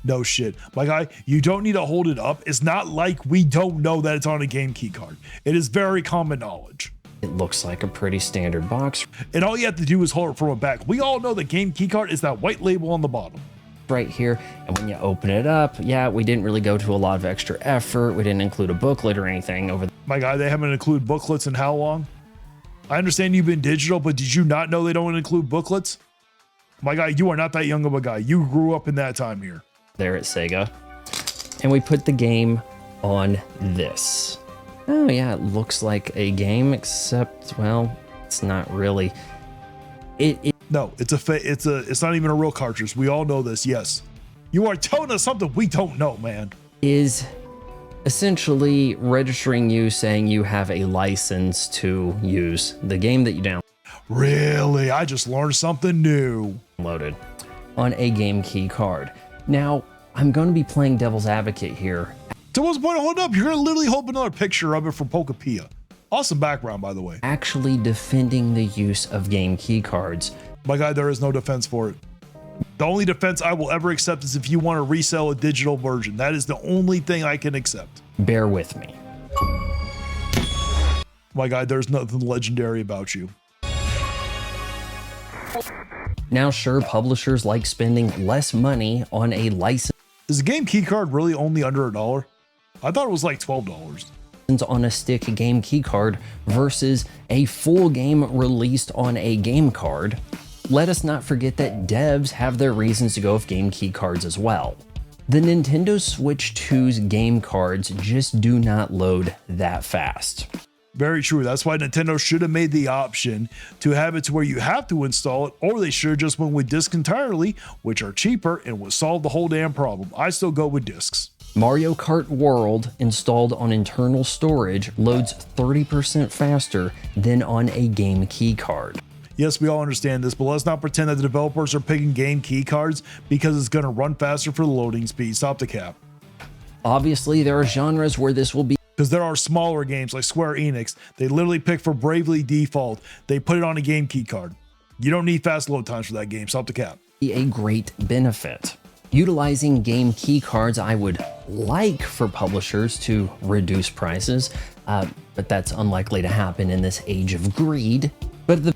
No shit. My guy, you don't need to hold it up. It's not like we don't know that it's on a game key card. It is very common knowledge. It looks like a pretty standard box. And all you have to do is hold it from the back. We all know the game key card is that white label on the bottom. Right here, and when you open it up, yeah, we didn't really go to a lot of extra effort. We didn't include a booklet or anything over. My guy, they haven't included booklets in how long? I understand you've been digital, but did you not know they don't include booklets? My guy, you are not that young of a guy. You grew up in that time here. There at Sega, and we put the game on this. Oh yeah, it looks like a game, except, well, it's not really. No, it's not even a real cartridge. We all know this. Yes, you are telling us something we don't know, man. Is essentially registering you, saying you have a license to use the game that you downloaded. Really? I just learned something new. Loaded on a game key card. Now, I'm going to be playing devil's advocate here. So what's the point of holding up? You're going to literally hold another picture of it from Pokepia. Awesome background, by the way. Actually defending the use of game key cards. My guy, there is no defense for it. The only defense I will ever accept is if you want to resell a digital version. That is the only thing I can accept. Bear with me. My guy, there's nothing legendary about you. Now, sure, publishers like spending less money on a license. Is the game key card really only under $1? I thought it was like $12. on a stick game keycard versus a full game released on a game card, let us not forget that devs have their reasons to go with game keycards as well. The Nintendo Switch 2's game cards just do not load that fast. Very true. That's why Nintendo should have made the option to have it to where you have to install it, or they should have just went with discs entirely, which are cheaper and would solve the whole damn problem. I still go with discs. Mario Kart World installed on internal storage loads 30% faster than on a game key card. Yes, we all understand this, but let's not pretend that the developers are picking game key cards because it's going to run faster for the loading speed. Stop the cap. Obviously, there are genres where this will be, because there are smaller games like Square Enix. They literally pick for Bravely Default. They put it on a game key card. You don't need fast load times for that game. Stop the cap. a great benefit. Utilizing game key cards, I would like for publishers to reduce prices, but that's unlikely to happen in this age of greed. But at the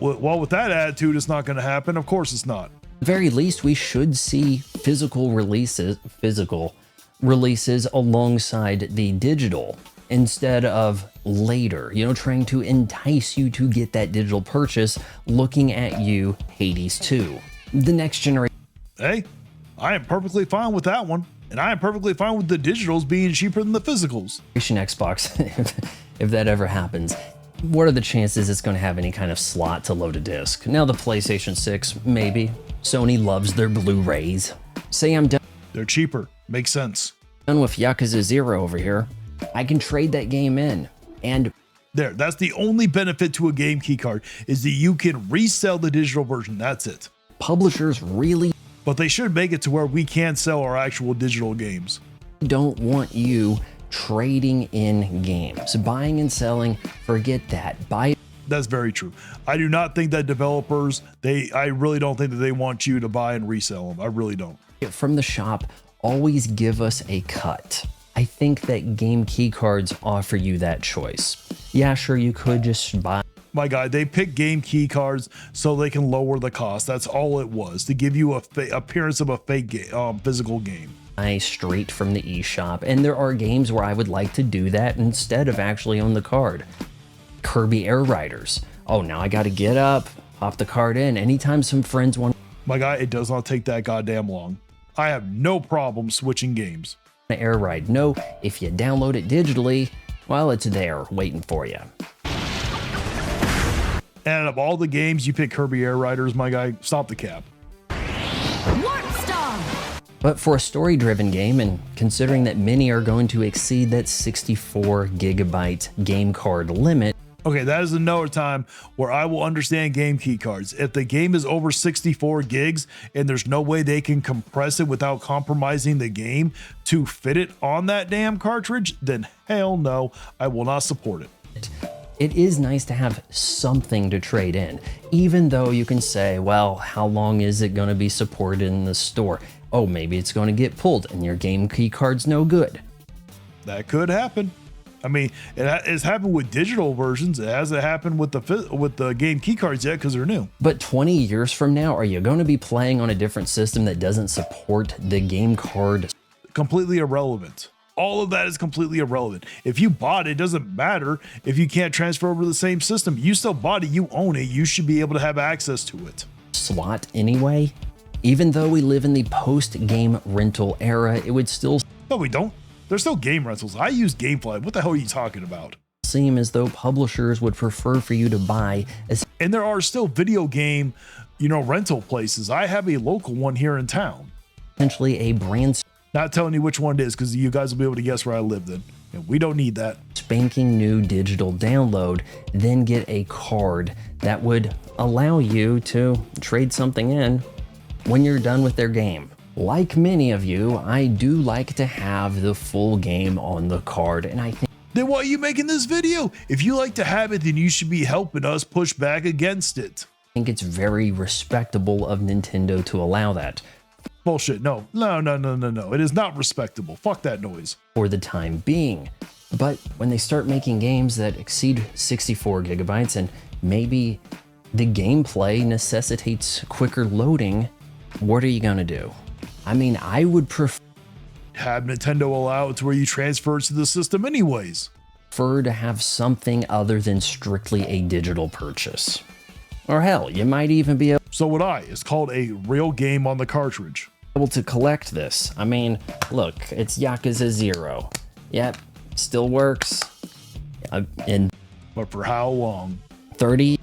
with that attitude, it's not going to happen. Of course it's not. very least, we should see physical releases alongside the digital instead of later, trying to entice you to get that digital purchase, looking at you, Hades 2. The next generation. Hey, I am perfectly fine with that one. And I am perfectly fine with the digitals being cheaper than the physicals. Xbox, if that ever happens, what are the chances it's going to have any kind of slot to load a disc? Now the PlayStation 6, maybe. Sony loves their Blu-rays. Say I'm done. They're cheaper. Makes sense. Done with Yakuza 0 over here. I can trade that game in. And that's the only benefit to a game keycard, is that you can resell the digital version. That's it. Publishers really, but they should make it to where we can sell our actual digital games. Don't want you trading in games, buying and selling. Forget that. That's very true. I do not think that developers, I really don't think that they want you to buy and resell them. I really don't. From the shop, always give us a cut. I think that game key cards offer you that choice. Yeah, sure, you could just buy. My guy, they pick game key cards so they can lower the cost. That's all it was, to give you a appearance of a fake physical game. Straight from the eShop, and there are games where I would like to do that instead of actually on the card. Kirby Air Riders. Oh, now I got to get up, pop the card in. Anytime some friends want. My guy, it does not take that goddamn long. I have no problem switching games. Air Ride. No, if you download it digitally, well, it's there waiting for you. And of all the games, you pick Kirby Air Riders, my guy. Stop the cap. But for a story-driven game, and considering that many are going to exceed that 64 gigabyte game card limit. Okay, that is another time where I will understand game key cards. If the game is over 64 gigs and there's no way they can compress it without compromising the game to fit it on that damn cartridge, then hell no, I will not support it. It is nice to have something to trade in, even though you can say, well, how long is it going to be supported in the store? Oh, maybe it's going to get pulled and your game key card's no good. That could happen. I mean, it's happened with digital versions. It hasn't happened with the game key cards yet because they're new. But 20 years from now, are you going to be playing on a different system that doesn't support the game card? Completely irrelevant. All of that is completely irrelevant. If you bought it, it doesn't matter if you can't transfer over to the same system. You still bought it, you own it, you should be able to have access to it. Slot anyway? Even though we live in the post-game rental era, it would still... No, we don't. There's still game rentals. I use Gamefly. What the hell are you talking about? Seem as though publishers would prefer for you to buy... And there are still video game, rental places. I have a local one here in town. Essentially a brand... Not telling you which one it is because you guys will be able to guess where I live then. And we don't need that. Spanking new digital download, then get a card that would allow you to trade something in when you're done with their game. Like many of you, I do like to have the full game on the card, and I think... Then why are you making this video? If you like to have it, then you should be helping us push back against it. I think it's very respectable of Nintendo to allow that. Bullshit. No. It is not respectable. Fuck that noise. For the time being. But when they start making games that exceed 64 gigabytes and maybe the gameplay necessitates quicker loading, what are you gonna do? I mean, I would prefer... have Nintendo allow it to where you transfer it to the system anyways. Prefer to have something other than strictly a digital purchase. Or hell, you might even be So would I. It's called a real game on the cartridge. able to collect this. I mean, look, it's Yakuza 0. Yep, still works. In But for how long? 30.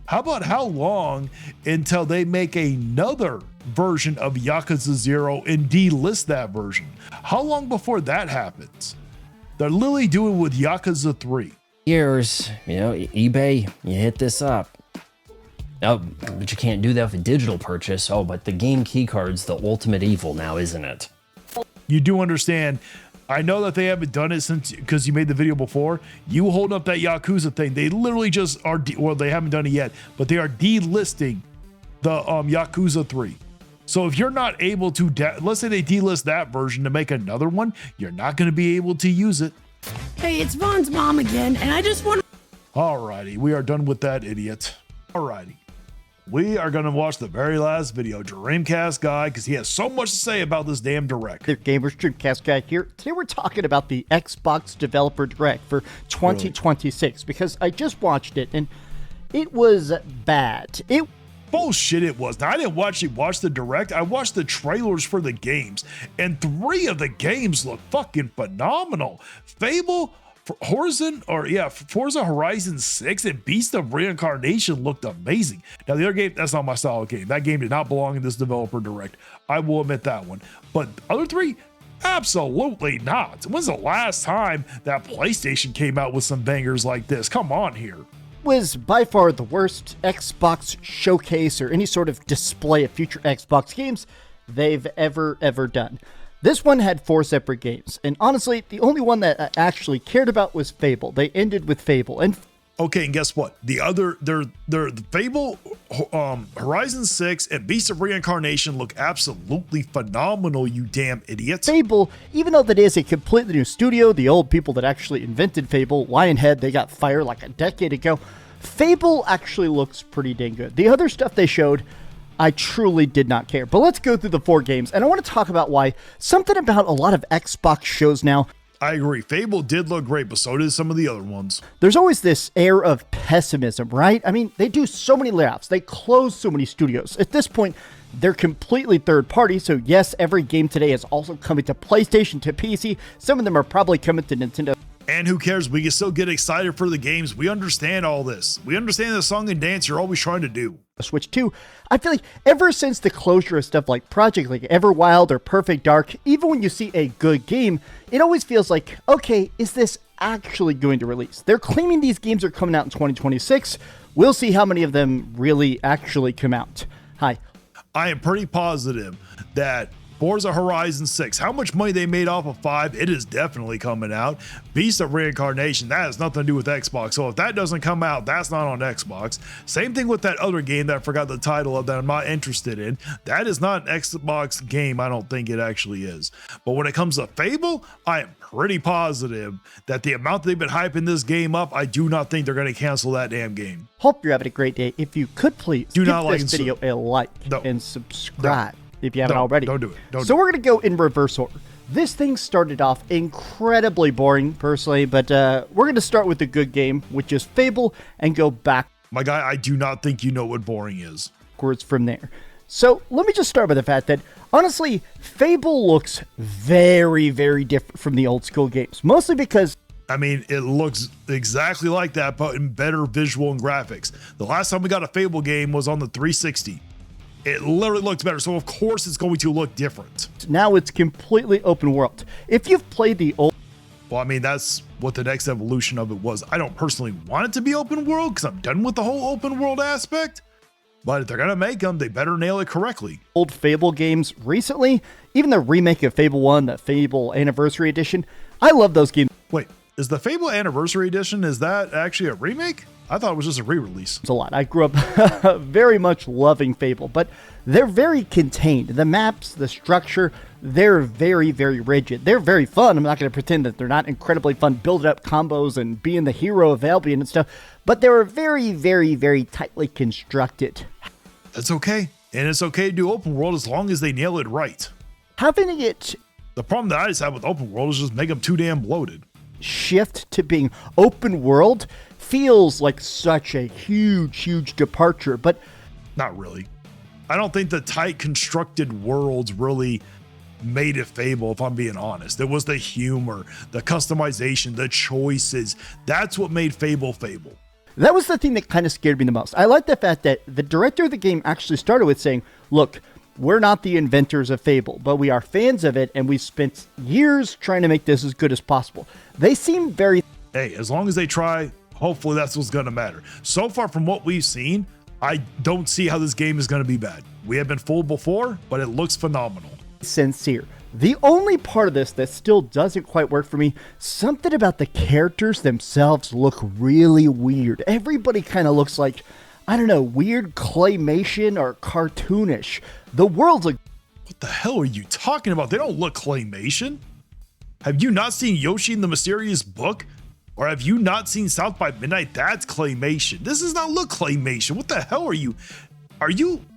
How about how long until they make another version of Yakuza 0 and delist that version? How long before that happens? They're literally doing with Yakuza 3. Years, you know, eBay, you hit this up. Oh, but you can't do that with a digital purchase. Oh, but the game keycard's the ultimate evil now, isn't it? You do understand, I know that they haven't done it since, because you made the video before. You hold up that Yakuza thing. They literally just are, well, they haven't done it yet, but they are delisting the Yakuza 3. So if you're not able to, let's say they delist that version to make another one, you're not going to be able to use it. Hey, it's Vaughn's mom again, and I just want to... Alrighty, we are done with that idiot. Alrighty. We are going to watch the very last video, Dreamcast Guy, because he has so much to say about this damn Direct. The Gamers Dreamcast Guy here. Today we're talking about the Xbox Developer Direct for 2026, because I just watched it, and it was bad. Bullshit it was. Now, I didn't watch the Direct. I watched the trailers for the games, and 3 of the games look fucking phenomenal. Fable, Forza Horizon 6 and Beast of Reincarnation looked amazing. Now, the other game, that's not my style of game. That game did not belong in this Developer Direct. I will admit that one. But other 3, absolutely not. When's the last time that PlayStation came out with some bangers like this? Come on here. Was by far the worst Xbox showcase or any sort of display of future Xbox games they've ever done. This one had 4 separate games, and honestly, the only one that I actually cared about was Fable. They ended with Fable, and okay, and guess what? The Fable, Horizon 6, and Beast of Reincarnation look absolutely phenomenal, you damn idiots. Fable, even though that is a completely new studio, the old people that actually invented Fable, Lionhead, they got fired like a decade ago. Fable actually looks pretty dang good. The other stuff they showed, I truly did not care. But let's go through the 4 games, and I want to talk about why something about a lot of Xbox shows now. I agree. Fable did look great, but so did some of the other ones. There's always this air of pessimism, right? I mean, they do so many layoffs. They close so many studios. At this point, they're completely third party. So yes, every game today is also coming to PlayStation, to PC. Some of them are probably coming to Nintendo. And who cares? We can still get excited for the games. We understand all this. We understand the song and dance you're always trying to do. Switch 2, I feel like ever since the closure of stuff like Project like Everwild or Perfect Dark, even when you see a good game, it always feels like, okay, is this actually going to release? They're claiming these games are coming out in 2026. We'll see how many of them really actually come out. Hi. I am pretty positive that Forza Horizon 6, how much money they made off of 5, it is definitely coming out. Beast of Reincarnation, that has nothing to do with Xbox. So if that doesn't come out, that's not on Xbox. Same thing with that other game that I forgot the title of that I'm not interested in. That is not an Xbox game. I don't think it actually is. But when it comes to Fable, I am pretty positive that the amount they've been hyping this game up, I do not think they're going to cancel that damn game. Hope you're having a great day. If you could please give this video a like and subscribe. If you haven't already. Don't do it. We're going to go in reverse order. This thing started off incredibly boring, personally, but we're going to start with the good game, which is Fable, and go back. My guy, I do not think you know what boring is. Backwards from there. So let me just start with the fact that, honestly, Fable looks very, very different from the old school games. Mostly because... I mean, it looks exactly like that, but in better visual and graphics. The last time we got a Fable game was on the 360. It literally looks better, so of course it's going to look different. Now it's completely open world. If you've played the old... Well, I mean, that's what the next evolution of it was. I don't personally want it to be open world because I'm done with the whole open world aspect. But if they're going to make them, they better nail it correctly. Old Fable games recently, even the remake of Fable 1, the Fable Anniversary Edition, I love those games. Wait, is the Fable Anniversary Edition, is that actually a remake? I thought it was just a re-release. It's a lot. I grew up very much loving Fable, but they're very contained. The maps, the structure, they're very, very rigid. They're very fun. I'm not going to pretend that they're not incredibly fun, building up combos and being the hero of Albion and stuff, but they're very, very, very tightly constructed. That's okay. And it's okay to do open world as long as they nail it right. Having it The problem that I just have with open world is just make them too damn bloated. Shift to being open world feels like such a huge departure, but not really. I don't think the tight constructed worlds really made it Fable, if I'm being honest. It was the humor, the customization, the choices. That's what made Fable Fable. That was the thing that kind of scared me the most. I like the fact that the director of the game actually started with saying, look, we're not the inventors of Fable, but we are fans of it, and we spent years trying to make this as good as possible. They seem very... Hey, as long as they try, hopefully that's what's going to matter. So far from what we've seen, I don't see how this game is going to be bad. We have been fooled before, but it looks phenomenal. Sincere. The only part of this that still doesn't quite work for me, something about the characters themselves look really weird. Everybody kind of looks like, I don't know, weird claymation or cartoonish. The world's like... What the hell are you talking about? They don't look claymation. Have you not seen Yoshi and the Mysterious Book? Or have you not seen South by Midnight? That's claymation. This does not look claymation. What the hell are you?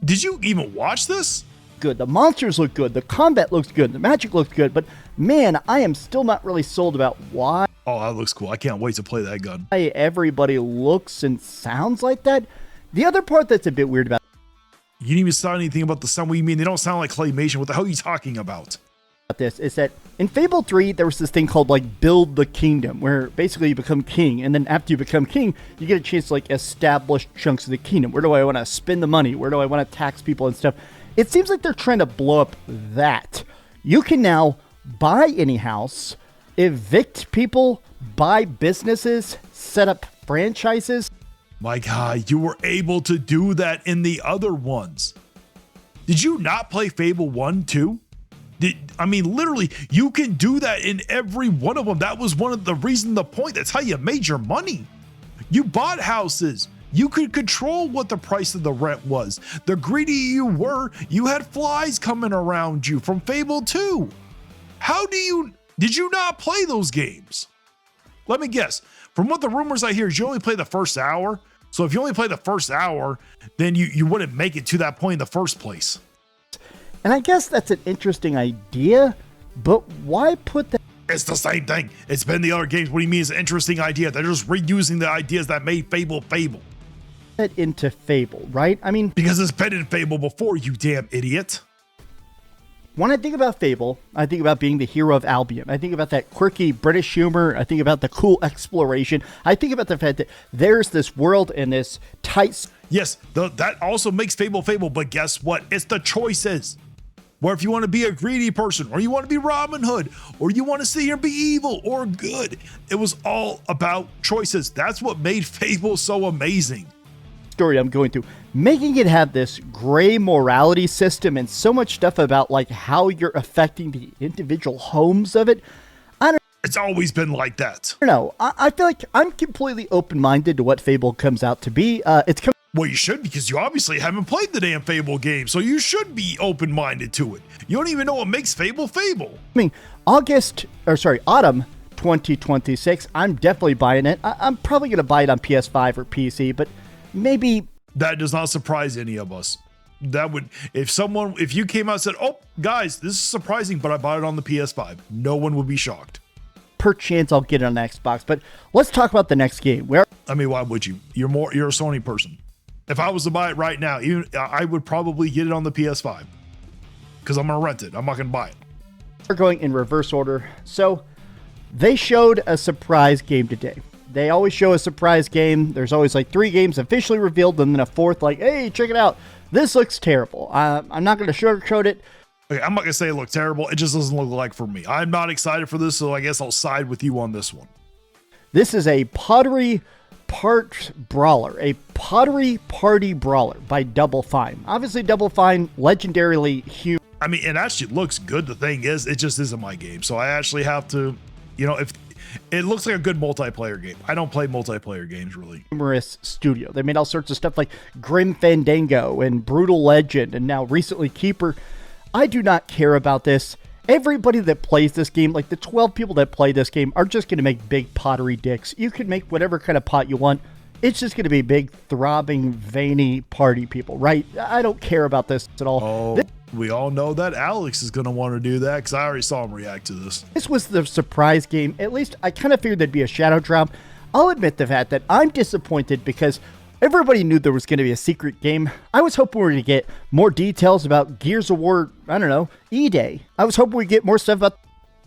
Did you even watch this? Good. The monsters look good. The combat looks good. The magic looks good. But man, I am still not really sold about why. Oh, that looks cool. I can't wait to play that gun. Everybody looks and sounds like that. The other part that's a bit weird about you didn't even sound anything about the sound. What do you mean? They don't sound like claymation. What the hell are you talking about? This is that in Fable 3, there was this thing called like build the kingdom, where basically you become king. And then after you become king, you get a chance to like establish chunks of the kingdom. Where do I want to spend the money? Where do I want to tax people and stuff? It seems like they're trying to blow up that. You can now buy any house, evict people, buy businesses, set up franchises. My God, you were able to do that in the other ones. Did you not play Fable 1 too? Literally, you can do that in every one of them. That was one of the reasons, the point. That's how you made your money. You bought houses. You could control what the price of the rent was. The greedy you were, you had flies coming around you from Fable 2. Did you not play those games? Let me guess. From what the rumors I hear is you only play the first hour. So if you only play the first hour, then you wouldn't make it to that point in the first place. And I guess that's an interesting idea, but why put that? It's the same thing. It's been the other games. What do you mean it's an interesting idea? They're just reusing the ideas that made Fable Fable. Into Fable, right? I mean, because it's been in Fable before, you damn idiot. When I think about Fable, I think about being the hero of Albion. I think about that quirky British humor. I think about the cool exploration. I think about the fact that there's this world and this tight... Yes, that also makes Fable Fable, but guess what? It's the choices. Where if you want to be a greedy person, or you want to be Robin Hood, or you want to sit here and be evil or good, it was all about choices. That's what made Fable so amazing. Story I'm going through, making it have this gray morality system and so much stuff about like how you're affecting the individual homes of it. It's always been like that. I don't know. I feel like I'm completely open-minded to what Fable comes out to be. Well, you should, because you obviously haven't played the damn Fable game, so you should be open-minded to it. You don't even know what makes Fable Fable. I mean, autumn 2026, I'm definitely buying it. I'm probably going to buy it on PS5 or PC, but maybe... That does not surprise any of us. That would, if you came out and said, oh, guys, this is surprising, but I bought it on the PS5, no one would be shocked. Perchance I'll get it on the Xbox, but let's talk about the next game. Why would you? You're a Sony person. If I was to buy it right now, I would probably get it on the PS5 because I'm going to rent it. I'm not going to buy it. We're going in reverse order. So they showed a surprise game today. They always show a surprise game. There's always like 3 games officially revealed and then a 4th like, hey, check it out. This looks terrible. I'm not going to sugarcoat it. Okay, I'm not going to say it looked terrible. It just doesn't look like for me. I'm not excited for this, so I guess I'll side with you on this one. This is a Pottery Party Party Brawler by Double Fine. Obviously, Double Fine, legendarily huge. It actually looks good. The thing is, it just isn't my game. So I actually have to, if it looks like a good multiplayer game. I don't play multiplayer games, really. Humorous studio. They made all sorts of stuff like Grim Fandango and Brutal Legend, and now recently Keeper. I do not care about this. Everybody that plays this game, like the 12 people that play this game, are just going to make big pottery dicks. You can make whatever kind of pot you want. It's just going to be big, throbbing, veiny party people, right? I don't care about this at all. Oh, We all know that Alex is going to want to do that because I already saw him react to this. This was the surprise game. At least I kind of figured there'd be a shadow drop. I'll admit the fact that I'm disappointed because everybody knew there was going to be a secret game. I was hoping we were going to get more details about Gears of War, I don't know, E-Day. I was hoping we'd get more stuff about...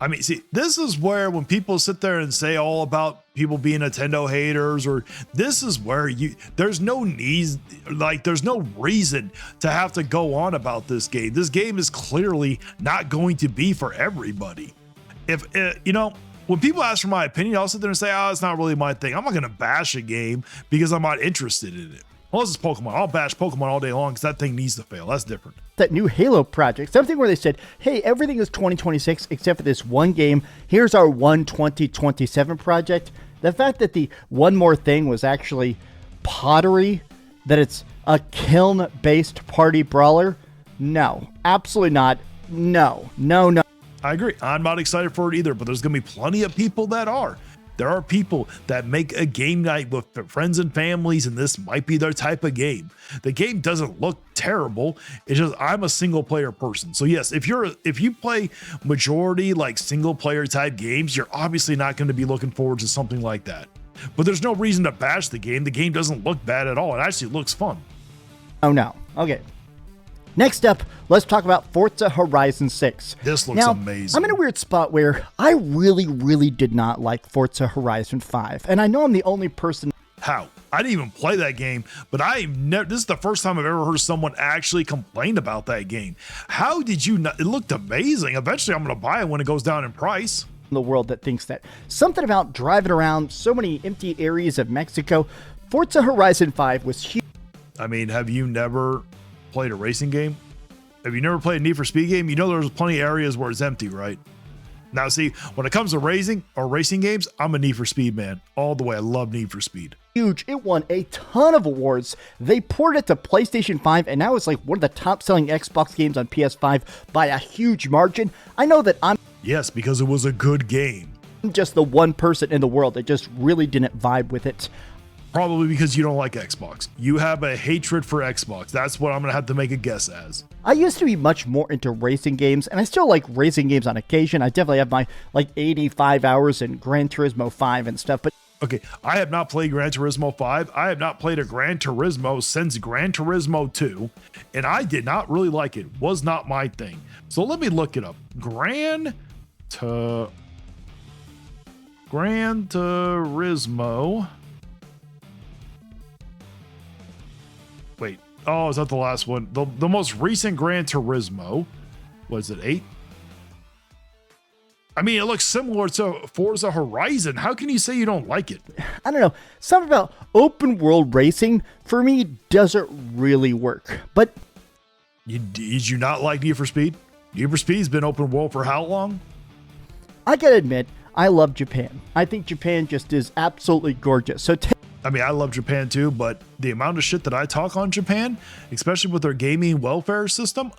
I mean, see, this is where when people sit there and say all about people being Nintendo haters, or this is where there's no need, like there's no reason to have to go on about this game. This game is clearly not going to be for everybody. If, when people ask for my opinion, I'll sit there and say, oh, it's not really my thing. I'm not going to bash a game because I'm not interested in it. Unless it's Pokemon. I'll bash Pokemon all day long because that thing needs to fail. That's different. That new Halo project, something where they said, hey, everything is 2026 except for this one game. Here's our 2027 project. The fact that the one more thing was actually pottery, that it's a kiln-based party brawler. No, absolutely not. No. I agree. I'm not excited for it either, but there's going to be plenty of people that are. There are people that make a game night with friends and families, and this might be their type of game. The game doesn't look terrible. It's just I'm a single player person. So yes, if you play majority like single player type games, you're obviously not going to be looking forward to something like that. But there's no reason to bash the game. The game doesn't look bad at all. It actually looks fun. Oh no. Okay. Next up, let's talk about Forza Horizon 6. This looks amazing. I'm in a weird spot where I really did not like Forza Horizon 5. And I know I'm the only person. How? I didn't even play that game, but this is the first time I've ever heard someone actually complain about that game. How did you not? It looked amazing. Eventually, I'm going to buy it when it goes down in price. In the world that thinks that something about driving around so many empty areas of Mexico. Forza Horizon 5 was huge. I mean, have you never played a racing game? Have you never played a Need for Speed game? You know there's plenty of areas where it's empty, right? Now see, when it comes to racing games, I'm a Need for Speed man all the way. I love Need for Speed. Huge. It won a ton of awards. They ported it to PlayStation 5, and now it's like one of the top selling Xbox games on PS5 by a huge margin. I know that yes, because it was a good game. I'm just the one person in the world that just really didn't vibe with it. Probably because you don't like Xbox. You have a hatred for Xbox. That's what I'm going to have to make a guess as. I used to be much more into racing games, and I still like racing games on occasion. I definitely have my 85 hours in Gran Turismo 5 and stuff, but okay, I have not played Gran Turismo 5. I have not played a Gran Turismo since Gran Turismo 2, and I did not really like it. Was not my thing. So let me look it up. Gran Turismo. Wait, oh, is that the last one? The most recent Gran Turismo, was it 8? I mean, it looks similar to Forza Horizon. How can you say you don't like it? I don't know. Something about open world racing, for me, doesn't really work. But did you not like Need for Speed? Need for Speed's been open world for how long? I gotta admit, I love Japan. I think Japan just is absolutely gorgeous. So I mean, I love Japan too, but the amount of shit that I talk on Japan, especially with their gaming welfare system,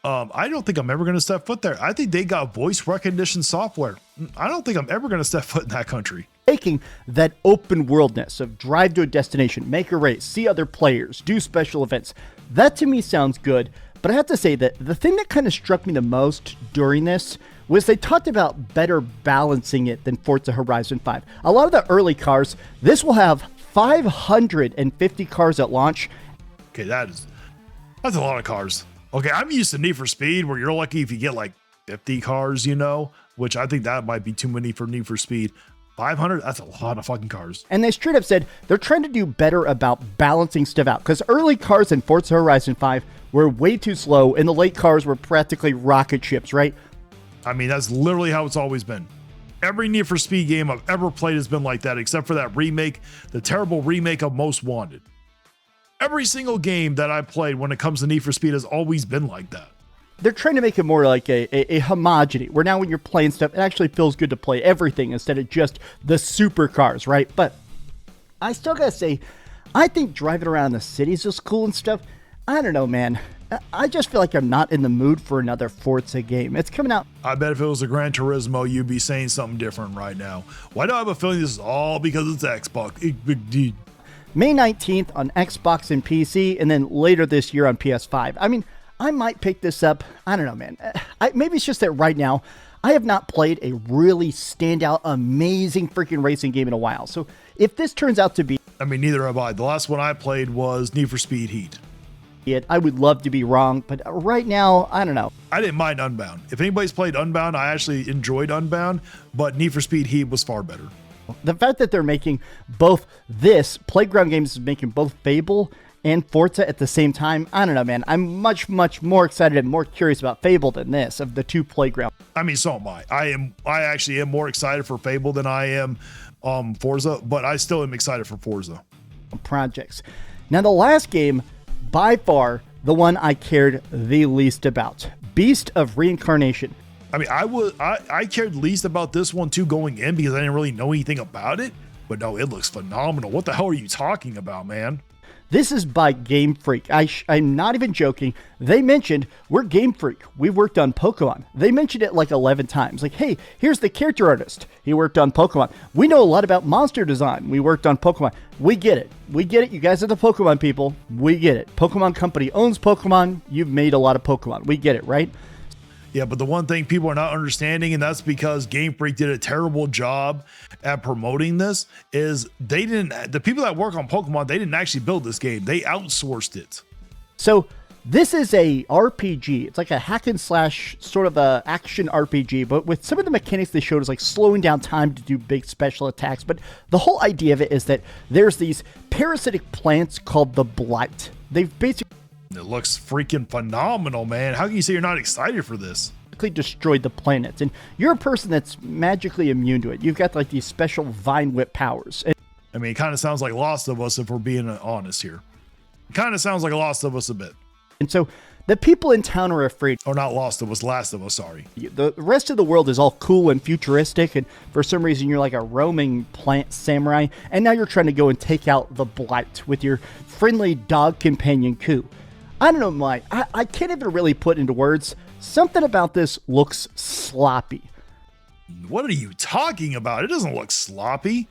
I don't think I'm ever going to step foot there. I think they got voice recognition software. I don't think I'm ever going to step foot in that country. Taking that open worldness of drive to a destination, make a race, see other players, do special events, that to me sounds good. But I have to say that the thing that kind of struck me the most during this was they talked about better balancing it than Forza Horizon 5. A lot of the early cars, this will have 550 cars at launch. Okay, that's a lot of cars. Okay, I'm used to Need for Speed where you're lucky if you get like 50 cars, which I think that might be too many for Need for Speed. 500, that's a lot of fucking cars. And they straight up said they're trying to do better about balancing stuff out because early cars in Forza Horizon 5 were way too slow and the late cars were practically rocket ships, right? I mean, that's literally how it's always been. Every Need for Speed game I've ever played has been like that, except for that remake, the terrible remake of Most Wanted. Every single game that I played when it comes to Need for Speed has always been like that. They're trying to make it more like a homogeneity, where now when you're playing stuff, it actually feels good to play everything instead of just the supercars, right? But I still gotta say, I think driving around the cities is cool and stuff. I don't know, man. I just feel like I'm not in the mood for another Forza game. It's coming out. I bet if it was a Gran Turismo, you'd be saying something different right now. Why do I have a feeling this is all because it's Xbox? May 19th on Xbox and PC, and then later this year on PS5. I mean, I might pick this up. I don't know, man. Maybe it's just that right now, I have not played a really standout, amazing freaking racing game in a while. So if this turns out to be... I mean, neither have I. The last one I played was Need for Speed Heat. I would love to be wrong, but right now, I don't know. I didn't mind Unbound. If anybody's played Unbound, I actually enjoyed Unbound, but Need for Speed Heat was far better. The fact that they're making both this, Playground Games is making both Fable and Forza at the same time, I don't know, man. I'm much more excited and more curious about Fable than this, of the two Playground. I mean, so am I. I actually am more excited for Fable than I am Forza, but I still am excited for Forza. Projects. Now, the last game, by far, the one I cared the least about. Beast of Reincarnation. I mean, I cared least about this one too going in because I didn't really know anything about it. But no, it looks phenomenal. What the hell are you talking about, man? This is by Game Freak. I'm not even joking. They mentioned, we're Game Freak. We worked on Pokemon. They mentioned it like 11 times. Like, hey, here's the character artist. He worked on Pokemon. We know a lot about monster design. We worked on Pokemon. We get it. We get it. You guys are the Pokemon people. We get it. Pokemon Company owns Pokemon. You've made a lot of Pokemon. We get it, right? Yeah, but the one thing people are not understanding, and that's because Game Freak did a terrible job at promoting this, is the people that work on Pokemon, they didn't actually build this game. They outsourced it. So this is a RPG. It's like a hack and slash sort of a action RPG, but with some of the mechanics they showed is like slowing down time to do big special attacks. But the whole idea of it is that there's these parasitic plants called the Blight. They've basically... It looks freaking phenomenal, man. How can you say you're not excited for this? Destroyed the planets, and you're a person that's magically immune to it. You've got like these special vine whip powers. I mean, it kind of sounds like Lost of Us if we're being honest here. It kind of sounds like Lost of Us a bit. And so the people in town are afraid. Oh, not Lost of Us, Last of Us, sorry. The rest of the world is all cool and futuristic, and for some reason you're like a roaming plant samurai, and now you're trying to go and take out the Blight with your friendly dog companion Ku. I don't know, Mike. I can't even really put into words. Something about this looks sloppy. What are you talking about? It doesn't look sloppy.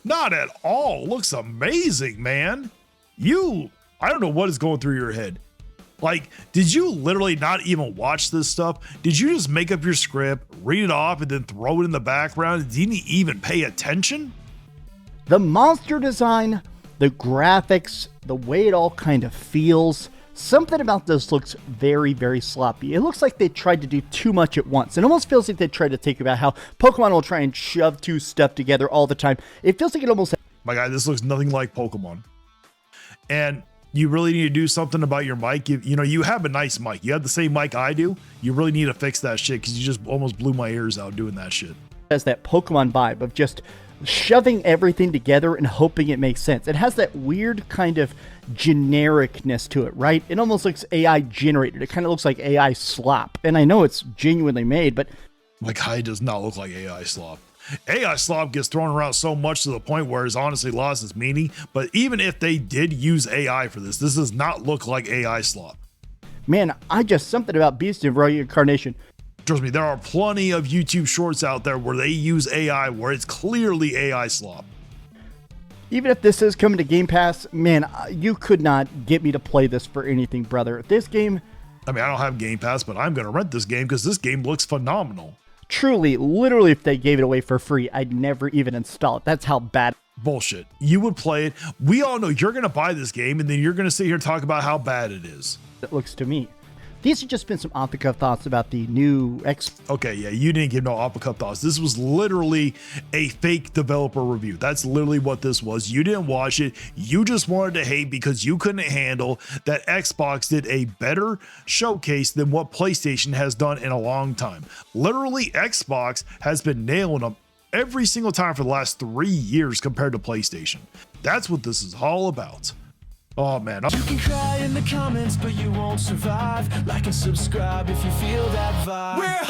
Not at all. It looks amazing, man. I don't know what is going through your head. Like, did you literally not even watch this stuff? Did you just make up your script, read it off, and then throw it in the background? Didn't you even pay attention? The monster design, the graphics, the way it all kind of feels, something about this looks very sloppy. It looks like they tried to do too much at once. It almost feels like they tried to think about how Pokemon will try and shove two stuff together all the time. It feels like it almost... My guy, this looks nothing like Pokemon. And you really need to do something about your mic. You know, you have a nice mic. You have the same mic I do. You really need to fix that shit because you just almost blew my ears out doing that shit. It has that Pokemon vibe of just shoving everything together and hoping it makes sense. It has that weird kind of genericness to it, right? It almost looks AI generated. It kind of looks like AI slop. And I know it's genuinely made, but... My guy does not look like AI slop. AI slop gets thrown around so much to the point where it's honestly lost its meaning. But even if they did use AI for this does not look like AI slop. Man, something about Beast of Reincarnation. Trust me, there are plenty of YouTube shorts out there where they use AI where it's clearly AI slop. Even if this is coming to Game Pass, man, you could not get me to play this for anything, brother. This game... I mean, I don't have Game Pass, but I'm going to rent this game because this game looks phenomenal. Truly, literally, if they gave it away for free, I'd never even install it. That's how bad... Bullshit. You would play it. We all know you're going to buy this game, and then you're going to sit here and talk about how bad it is. It looks to me. These have just been some off-the-cuff thoughts about the new Okay, yeah, you didn't give no off-the-cuff thoughts. This was literally a fake developer review. That's literally what this was. You didn't watch it. You just wanted to hate because you couldn't handle that Xbox did a better showcase than what PlayStation has done in a long time. Literally, Xbox has been nailing them every single time for the last 3 years compared to PlayStation. That's what this is all about. Oh man. You can cry in the comments, but you won't survive. Like and subscribe if you feel that vibe. We're